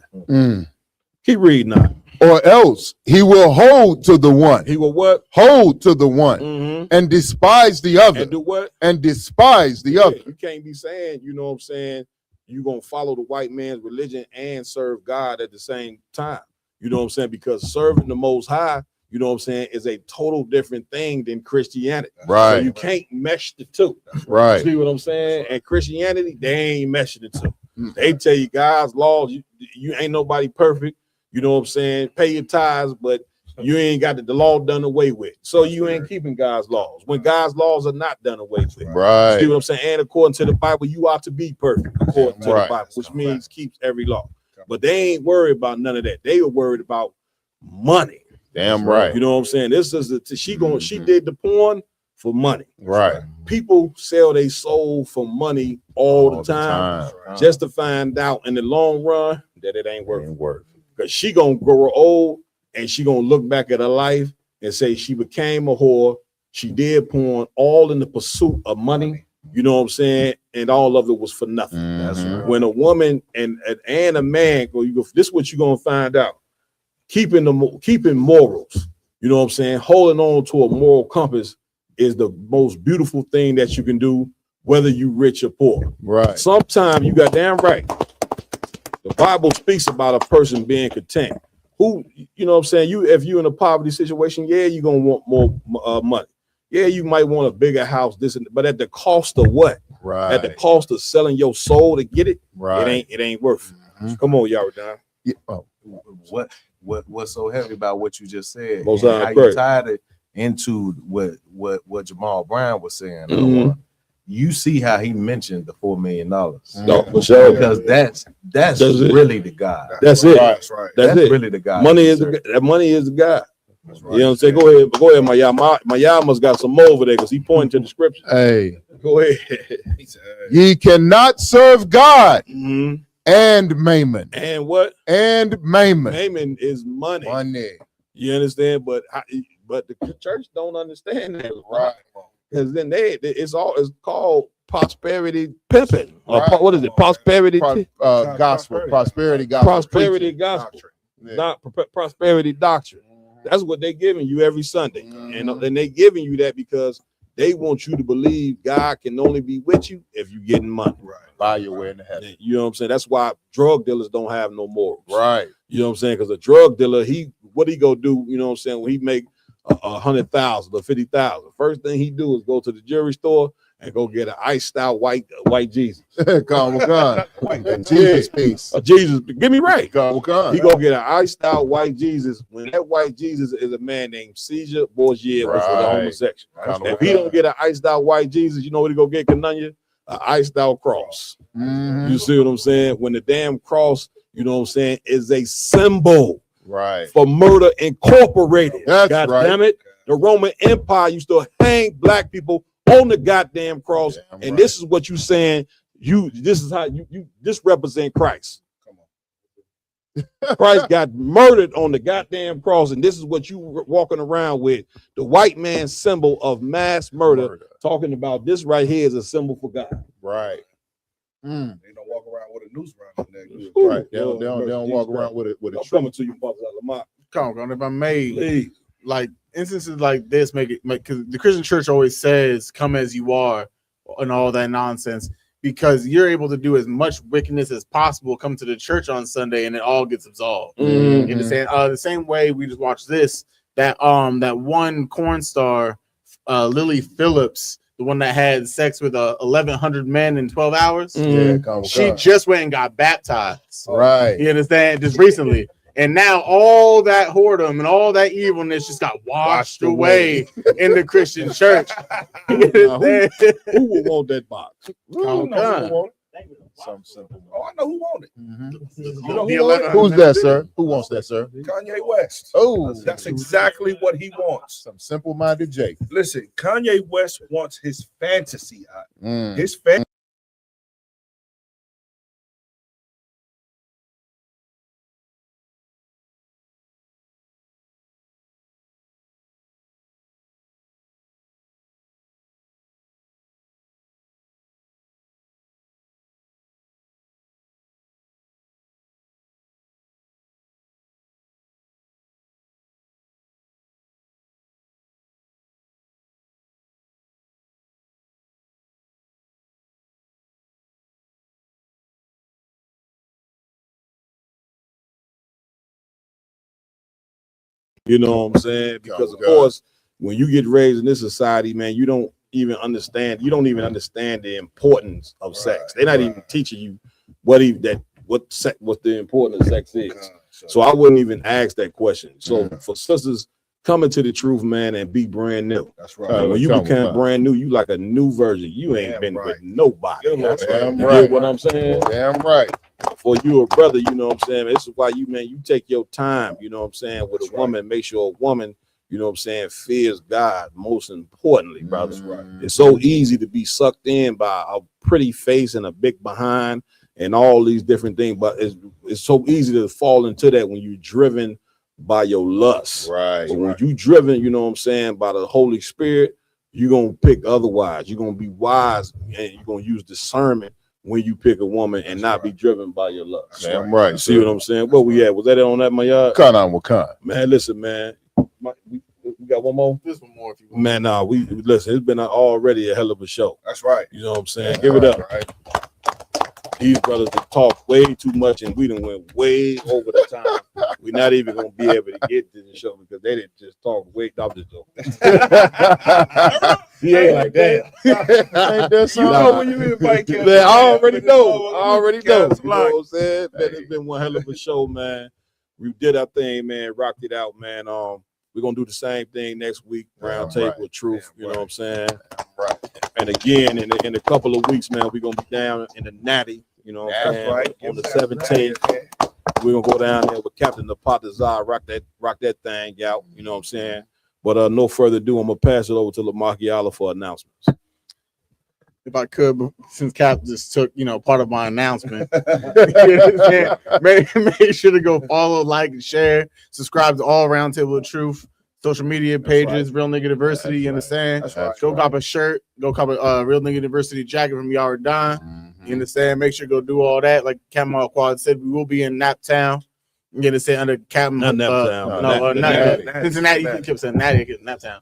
Keep reading now. Or else he will hold to the one. He will what? Hold to the one and despise the other. And do what? And despise the other. You can't be saying, you know what I'm saying, you're going to follow the white man's religion and serve God at the same time. You know what I'm saying? Because serving the Most High you know what I'm saying, is a total different thing than Christianity. Right. So you can't mesh the two. Right. See what I'm saying? And Christianity, they ain't meshing the two. They tell you God's laws, you ain't nobody perfect. You know what I'm saying? Pay your tithes, but you ain't got the law done away with. So you ain't keeping God's laws when God's laws are not done away with. Right. See what I'm saying? And according to the Bible, you ought to be perfect according to the Right. Bible, which means keeps every law. But they ain't worried about none of that. They were worried about money. Damn right. You know what I'm saying? This is she did the porn for money. Right. People sell their soul for money all the time, just to find out in the long run that it ain't worth it. Because she gonna grow old and she gonna look back at her life and say she became a whore. She did porn all in the pursuit of money. You know what I'm saying? And all of it was for nothing. That's right. When a woman and a man go, this is what you're gonna find out. Keeping morals, you know what I'm saying? Holding on to a moral compass is the most beautiful thing that you can do, whether you rich or poor. Right. Sometimes you got damn right. The Bible speaks about a person being content. Who, you know what I'm saying? If you're in a poverty situation, yeah, you're gonna want more money. Yeah, you might want a bigger house, but at the cost of what? Right. At the cost of selling your soul to get it, Right. it ain't worth it. Come on, y'all, Don. Yeah. Oh, what's so heavy about what you just said? Most and high how praise. you tied it into what Jamal Brown was saying. Mhm. You see how he mentioned the $4 million. No, for sure. Because that's it. really the God. That's it. That's right. That's That's it. really the God. Money is that money is the God. You know what I'm saying? Go ahead, my y'all must got some more over there because he pointing to the scripture. Hey, Go ahead. ye cannot serve God and Mammon. And what? And Mammon. Mammon is money. Money. You understand? But the church don't understand that, right? Because then it's called prosperity pimping. Right. What is it? Prosperity gospel. Prosperity gospel. Prosperity gospel. Not prosperity doctrine. That's what they're giving you every Sunday. And they giving you that because they want you to believe God can only be with you if you're getting money. Right. Buy your way into heaven. You know what I'm saying? That's why drug dealers don't have no morals. Right. You know what I'm saying? Because a drug dealer, what he go do, you know what I'm saying, when he make 100,000 or 50,000, first thing he do is go to the jewelry store and go get an iced out white Jesus. Come on, Jesus piece. Jesus, get me right. Come on. He go get an iced out white Jesus. When that white Jesus is a man named Caesar Borgia, which was a homosexual. If he don't get an iced out white Jesus, you know what he go get, Cananya? An iced out cross. You see what I'm saying? When the damn cross, you know what I'm saying, is a symbol for murder incorporated. That's God right. damn it. The Roman Empire used to hang black people on the goddamn cross. And this is what you saying. This is how this represent Christ. Christ got murdered on the goddamn cross, and this is what you walking around with, the white man's symbol of mass murder, talking about this right here is a symbol for God. Right. They don't walk around with a noose around their neck. Right. They don't walk around with a I'm coming to you, Father Lamont. Come on, if I may, Please. like instances like this make it because the Christian church always says, "Come as you are," and all that nonsense. Because you're able to do as much wickedness as possible, come to the church on Sunday, and it all gets absolved. Mhm. You understand? The same way we just watched this, that one corn star, Lily Phillips, the one that had sex with 1,100 men in 12 hours. She just went and got baptized. Right. You understand? Just recently. And now all that whoredom and all that evilness just got washed away in the Christian church. Who would want that box? Something simple. Oh, I know who want it. You know who's that, sir? Who wants that, sir? Kanye West. Oh, that's exactly what he wants. Some simple-minded Jake. Listen, Kanye West wants his fantasy out. His You know what I'm saying? Because of course, when you get raised in this society, man, you don't even understand the importance of sex. They're not even teaching you what the importance of sex is. So I wouldn't even ask that question. So for sisters, coming to the truth, man, and be brand new. That's right. When you become brand new, you like a new version. You ain't been with nobody. That's right. You get what I'm saying? Damn right. For you a brother, you know what I'm saying? This is why you take your time, you know what I'm saying, with a woman, make sure a woman, you know what I'm saying, fears God most importantly, brothers. Right. It's so easy to be sucked in by a pretty face and a big behind and all these different things, but it's so easy to fall into that when you're driven by your lust. Right. But when you driven, you know what I'm saying, by the Holy Spirit, you're gonna pick otherwise. You're gonna be wise and you're gonna use discernment when you pick a woman and not be driven by your lust. Damn right. You see what I'm saying? Where we at? Was that on that, my yard? Con on what kind? Man, listen, man. We got one more? Just one more if you want. Man, nah, we listen, it's been already a hell of a show. That's right. You know what I'm saying? Give it up. Right. These brothers talk way too much and we done went way over the time. We're not even gonna be able to get to the show because they didn't just talk way off the show. He ain't like that. You know when you invite Kevin. Man, I already know. You know what I'm saying? Man, it's been one hell of a show, man. We did our thing, man. Rocked it out, man. We're gonna do the same thing next week. Round table with truth. You know what I'm saying? Right. And again, in a couple of weeks, man, we're gonna be down in the Natty. You know what I'm saying? Right. On the 17th. We're gonna go down there with Captain Napatazar, rock that thing out. You know what I'm saying? But no further ado, I'm gonna pass it over to Lamakiala for announcements. If I could, since Cap just took, part of my announcement, make sure to go follow, like, and share, subscribe to All Round Table of Truth, social media pages, Real Nigga Diversity, you understand? Go cop a shirt, go cop a Real Nigga Diversity jacket from Yara Don, you understand? Make sure to go do all that. Like Kamal Quad said, we will be in Naptown. You understand? Under Captain, not Naptown. Cincinnati. You keep saying Natty, Naptown.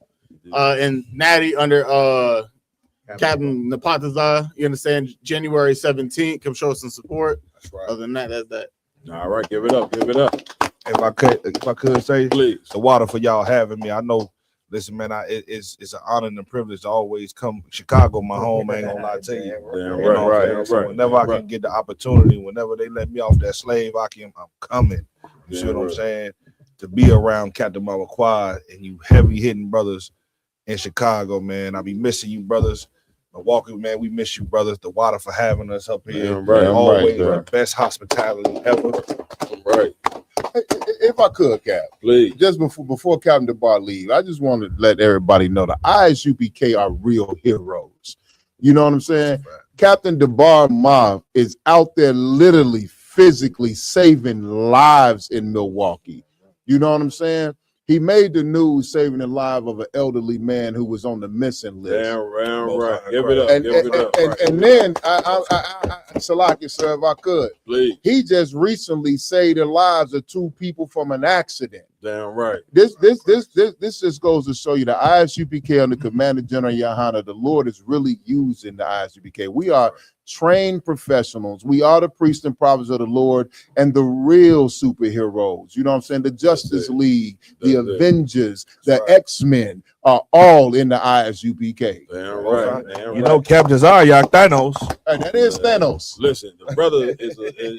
And Natty under Captain Napatazar, you understand? January 17th, come show us some support. That's right. Other than that, that's that. All right, give it up. If I could say, please, the water for y'all having me. I know. Listen, man, it's an honor and a privilege to always come. Chicago, my home, ain't gonna lie to you. Right. So whenever I can get the opportunity, whenever they let me off that slave, I'm coming. You see what I'm saying? To be around Captain Mama Quad and you heavy hitting brothers in Chicago, man. I be missing you, brothers. Milwaukee, man, we miss you, brothers. The water for having us up here. Always the best hospitality ever. Right. If I could, Cap, please. Just before Captain DeBar leave, I just want to let everybody know the ISUPK are real heroes. You know what I'm saying? Right. Captain DeBar Mob is out there literally, physically saving lives in Milwaukee. You know what I'm saying? He made the news saving the life of an elderly man who was on the missing list. Right. Give it up. And then, Salaki, sir, if I could, please. He just recently saved the lives of 2 people from an accident. Damn right. This just goes to show you the ISUPK under Commander General Yahana, the Lord is really using the ISUPK. We are trained professionals. We are the priests and prophets of the Lord and the real superheroes. You know what I'm saying? The Justice League, the Avengers, the X-Men are all in the ISUPK. Damn right. You know, Captain Zaryak Thanos. Hey, that is Thanos. Listen, the brother is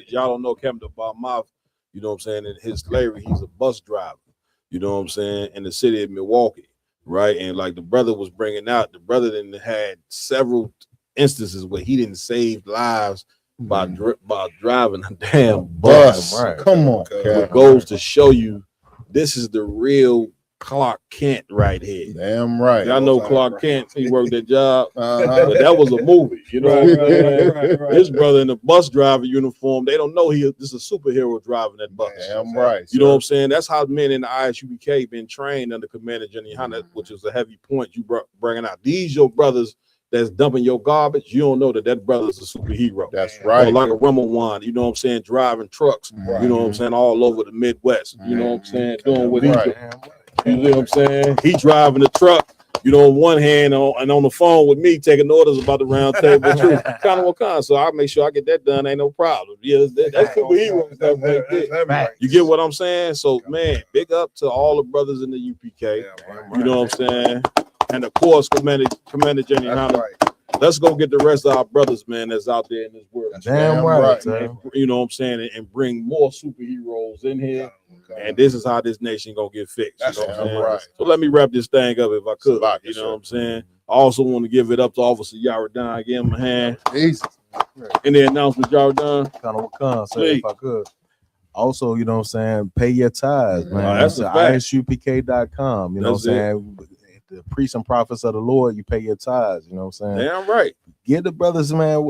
y'all don't know Captain DeBar. You know what I'm saying? In his slavery, he's a bus driver. You know what I'm saying? In the city of Milwaukee, right? And like the brother was bringing out, the brother then had several instances where he didn't save lives by driving a damn bus. Right. Come on, it goes to show you this is the real Clark Kent right here. Damn right. Y'all know Clark Kent, he worked that job, but that was a movie, you know what I'm saying? Right. His brother in the bus driver uniform, they don't know this is a superhero driving that bus. Damn right. You know what I'm saying? That's how men in the ISUPK been trained under Commander Jenny Hanna, which is a heavy point you bringing out. These your brothers that's dumping your garbage, you don't know that brother's a superhero. That's right. Or like a Rummelwan, you know what I'm saying, driving trucks, you know what I'm saying, all over the Midwest. You know what I'm saying, doing what he's doing. You know what I'm saying? He driving the truck on one hand and on the phone with me taking orders about the round table too. Kind of what. So I make sure I get that done. Ain't no problem. Yeah, that's superhero stuff right there. You get what I'm saying? So man, big up to all the brothers in the UPK. You know what I'm saying? And of course, Commander Jenny Hunter. Let's go get the rest of our brothers, man, that's out there in this world. Damn right. And, you know what I'm saying? And bring more superheroes in here. And this is how this nation gonna get fixed. You know what I'm saying? Right. So let me wrap this thing up if I could. You know what I'm saying? I also want to give it up to Officer Yaradan. Give him a hand. Any announcement, Yaradan? Kind of what if I could. Also, you know what I'm saying? Pay your tithes, man. That's a fact. ISUPK.com. You know what I'm saying? The priests and prophets of the Lord, you pay your tithes. You know what I'm saying? Damn right. Give the brothers, man,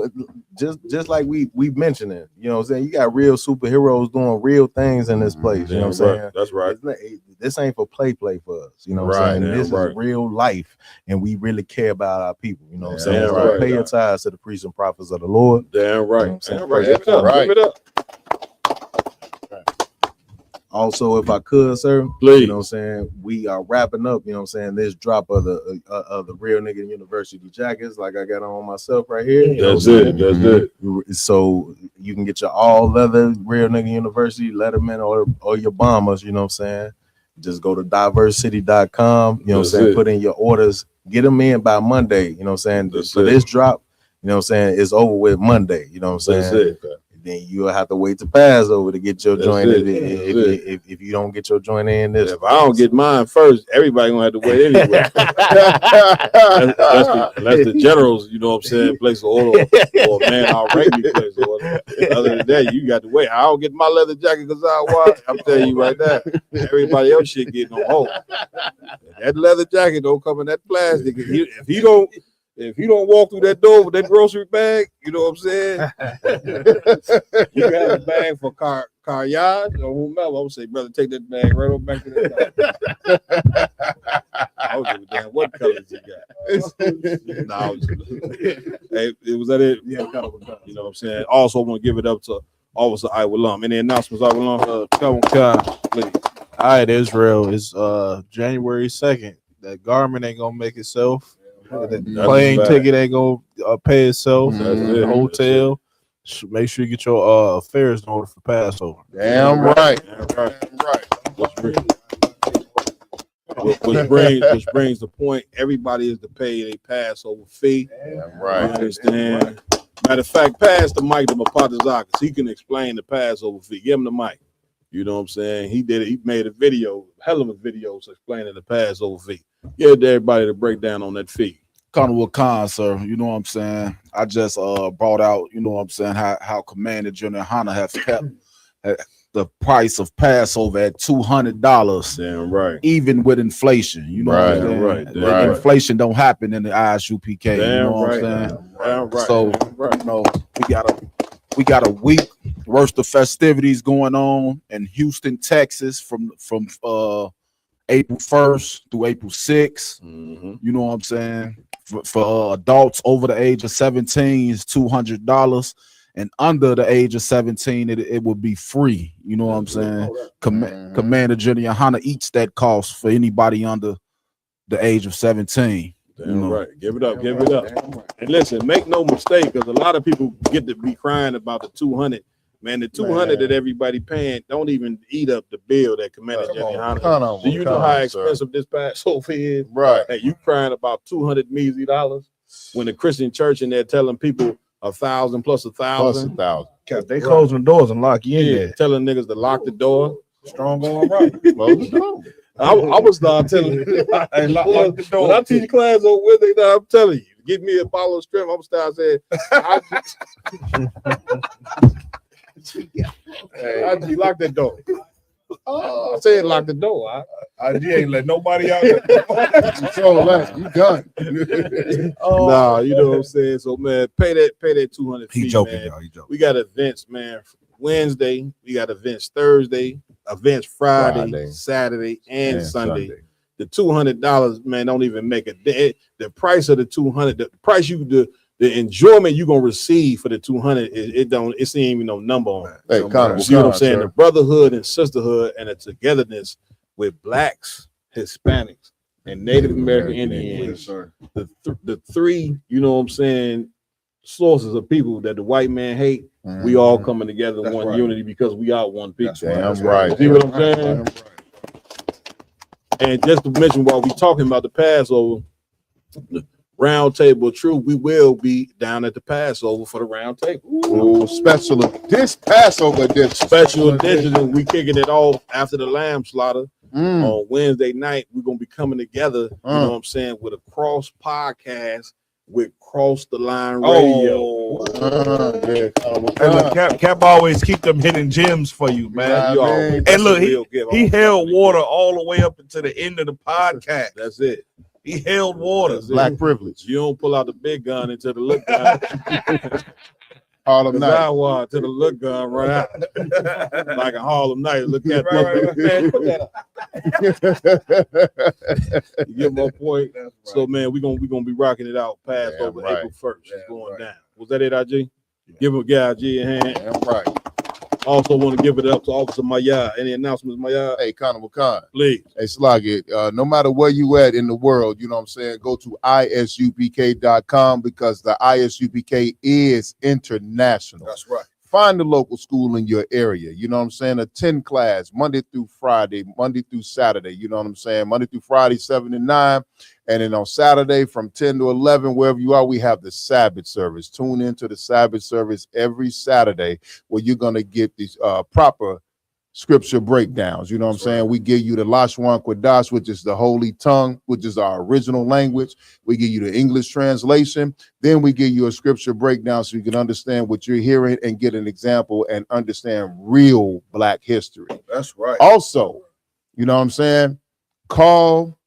just like we mentioned it. You know what I'm saying? You got real superheroes doing real things in this place. You know what I'm saying? That's right. This ain't for play for us. You know what I'm saying? This is real life, and we really care about our people. You know what I'm saying? So pay your tithes to the priests and prophets of the Lord. Damn right. You know what I'm Damn right. Give it up. Give it up. Also, if I could, sir, please. You know what I'm saying, we are wrapping up, you know what I'm saying, this drop of the Real Nigga University jackets like I got on myself right here. That's it. So you can get your all leather Real Nigga University Letterman or your bombers, you know what I'm saying? Just go to diversity.com, you know what I'm saying, put in your orders, get them in by Monday, you know what I'm saying? For this drop, you know what I'm saying, it's over with Monday, you know what I'm saying? Then you'll have to wait to Passover to get your joint if you don't get your joint in this. If I don't get mine first, everybody gonna have to wait anyway. Unless the generals, you know what I'm saying, place an order or man already place an order. Other than that, you got to wait. I don't get my leather jacket because I'm telling you right now, everybody else shit getting on hold. That leather jacket don't come in that plastic. If you don't walk through that door with that grocery bag, you know what I'm saying? You can have a bag for car yard or whomever. I'm gonna say, brother, take that bag right on back to the car. I don't give a damn what colors you got. No, hey, was that it? Yeah, you know what I'm saying? Also, I want to give it up to Officer Iwalam. Any announcements, Iwalam? Please. All right, Israel. It's January 2nd. That garment ain't gonna make itself. The plane ticket ain't gonna pay itself. The hotel. Make sure you get your affairs in order for Passover. Damn right. Which brings the point. Everybody is to pay a Passover fee. Damn right. You understand? Matter of fact, pass the mic to Mapatazak because he can explain the Passover fee. Give him the mic. You know what I'm saying? He did it. He made a video, hell of a video, explaining the Passover fee. Give everybody to break down on that fee. Khan, sir. You know what I'm saying? I just brought out, you know what I'm saying, how Commander General Hunter has kept the price of Passover at $200. Damn right. Even with inflation. You know what I'm saying? Inflation don't happen in the ISUPK. Damn, you know what I'm saying? Right. So you know, we got a week worth of festivities going on in Houston, Texas from April 1st through April 6th. You know what I'm saying? For adults over the age of 17 is $200, and under the age of 17 it will be free. You know what I'm saying? Commander General Hunter eats that cost for anybody under the age of 17. Damn right. Give it up. And listen, make no mistake, because a lot of people get to be crying about the 200. Man, the 200 that everybody paying don't even eat up the bill that Commander Jenny Hunter. Do you know how expensive this Passover is? Right. Hey, you crying about $200 measly dollars when the Christian church and they're telling people 1,000 plus 1,000. Cause they closing the doors and lock you in there. Telling niggas to lock the door. Strong going right. I was not telling you. When I teach class on Wednesday, I'm telling you, give me a bottle of strength. I'm start saying, I just lock that door. I said lock the door. I ain't let nobody out. Control that. You done. Nah, you know what I'm saying. So man, pay that 200 fee. He joking, man. y'all. He joking. We got events, man. Wednesday, we got events Thursday, events Friday. Saturday, and Sunday. The $200, man, don't even make it. The price of the 200, the price the enjoyment you're gonna receive for the 200, it ain't even no number on it. Hey, see what I'm saying? Sir. The brotherhood and sisterhood and the togetherness with blacks, Hispanics, and Native American Indians. Yes, sir. The three, you know what I'm saying, sources of people that the white man hate, we all coming together in one unity because we are one people. Damn right. See what I'm saying? And just to mention, while we talking about the Passover, the round table of truth, we will be down at the Passover for the round table. Ooh, this Passover edition. Special edition, and we kicking it off after the lamb slaughter. On Wednesday night, we're gonna be coming together, you know what I'm saying, with a cross podcast with Cross the Line Radio. Hey, look, Cap always keep them hidden gems for you, man. And look, he held water all the way up into the end of the podcast. That's it. He held water. Black privilege. You don't pull out the big gun into the look gun. Harlem Night. To the look gun right out. Like a Harlem Night. Look at man, put that up. You get my point. Right. So man, we're gonna be rocking it out past over April 1st. It's going down. Was that it, IG? Give a guy IG a hand. Damn right. Also want to give it up to Officer Maya. Any announcements, Maya? Hey, Connor McCon. Please. Hey, Sluggy, no matter where you at in the world, you know what I'm saying, go to isupk.com because the ISUPK is international. That's right. Find a local school in your area. You know what I'm saying? Attend class Monday through Friday, Monday through Saturday. You know what I'm saying? Monday through Friday, 7 to 9. And then on Saturday from 10 to 11, wherever you are, we have the Sabbath service. Tune into the Sabbath service every Saturday where you're going to get these proper scripture breakdowns. You know what I'm saying? We give you the Lashwan Kodash, which is the Holy Tongue, which is our original language. We give you the English translation. Then we give you a scripture breakdown so you can understand what you're hearing and get an example and understand real Black history. That's right. Also, you know what I'm saying? Call.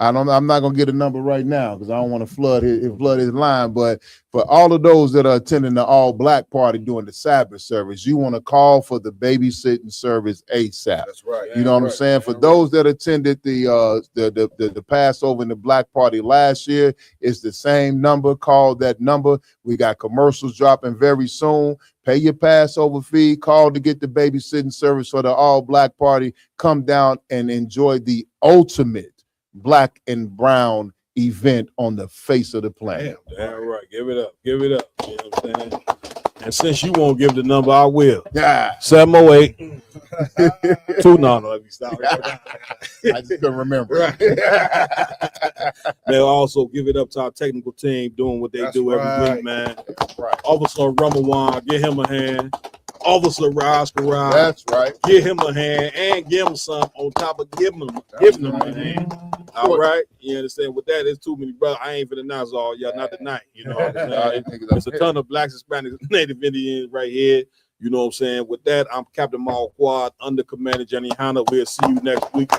I'm not gonna get a number right now because I don't want to flood his line. But for all of those that are attending the all Black party during the Sabbath service, you want to call for the babysitting service ASAP. That's right. You know what I'm saying? For those that attended the Passover and the Black party last year, it's the same number. Call that number. We got commercials dropping very soon. Pay your Passover fee. Call to get the babysitting service for the all Black party. Come down and enjoy the ultimate Black and brown event on the face of the planet. Damn right. Give it up. Give it up. You know what I'm saying? And since you won't give the number, I will. Yeah. 708 2. No, let me stop. I just couldn't remember. Right. They'll also give it up to our technical team doing what they do every week, man. Right. Officer Ramawan, give him a hand. Officer Raskara, that's right. Give him a hand and give him some on top of giving him a hand. All right, you understand? With that, there's too many brothers. I ain't finna announce all y'all, not tonight. You know what I'm saying? There's a ton of Blacks, Hispanics, Native Indians right here. You know what I'm saying? With that, I'm Captain Mal Quad, under Commander Jenny Hanna. We'll see you next week.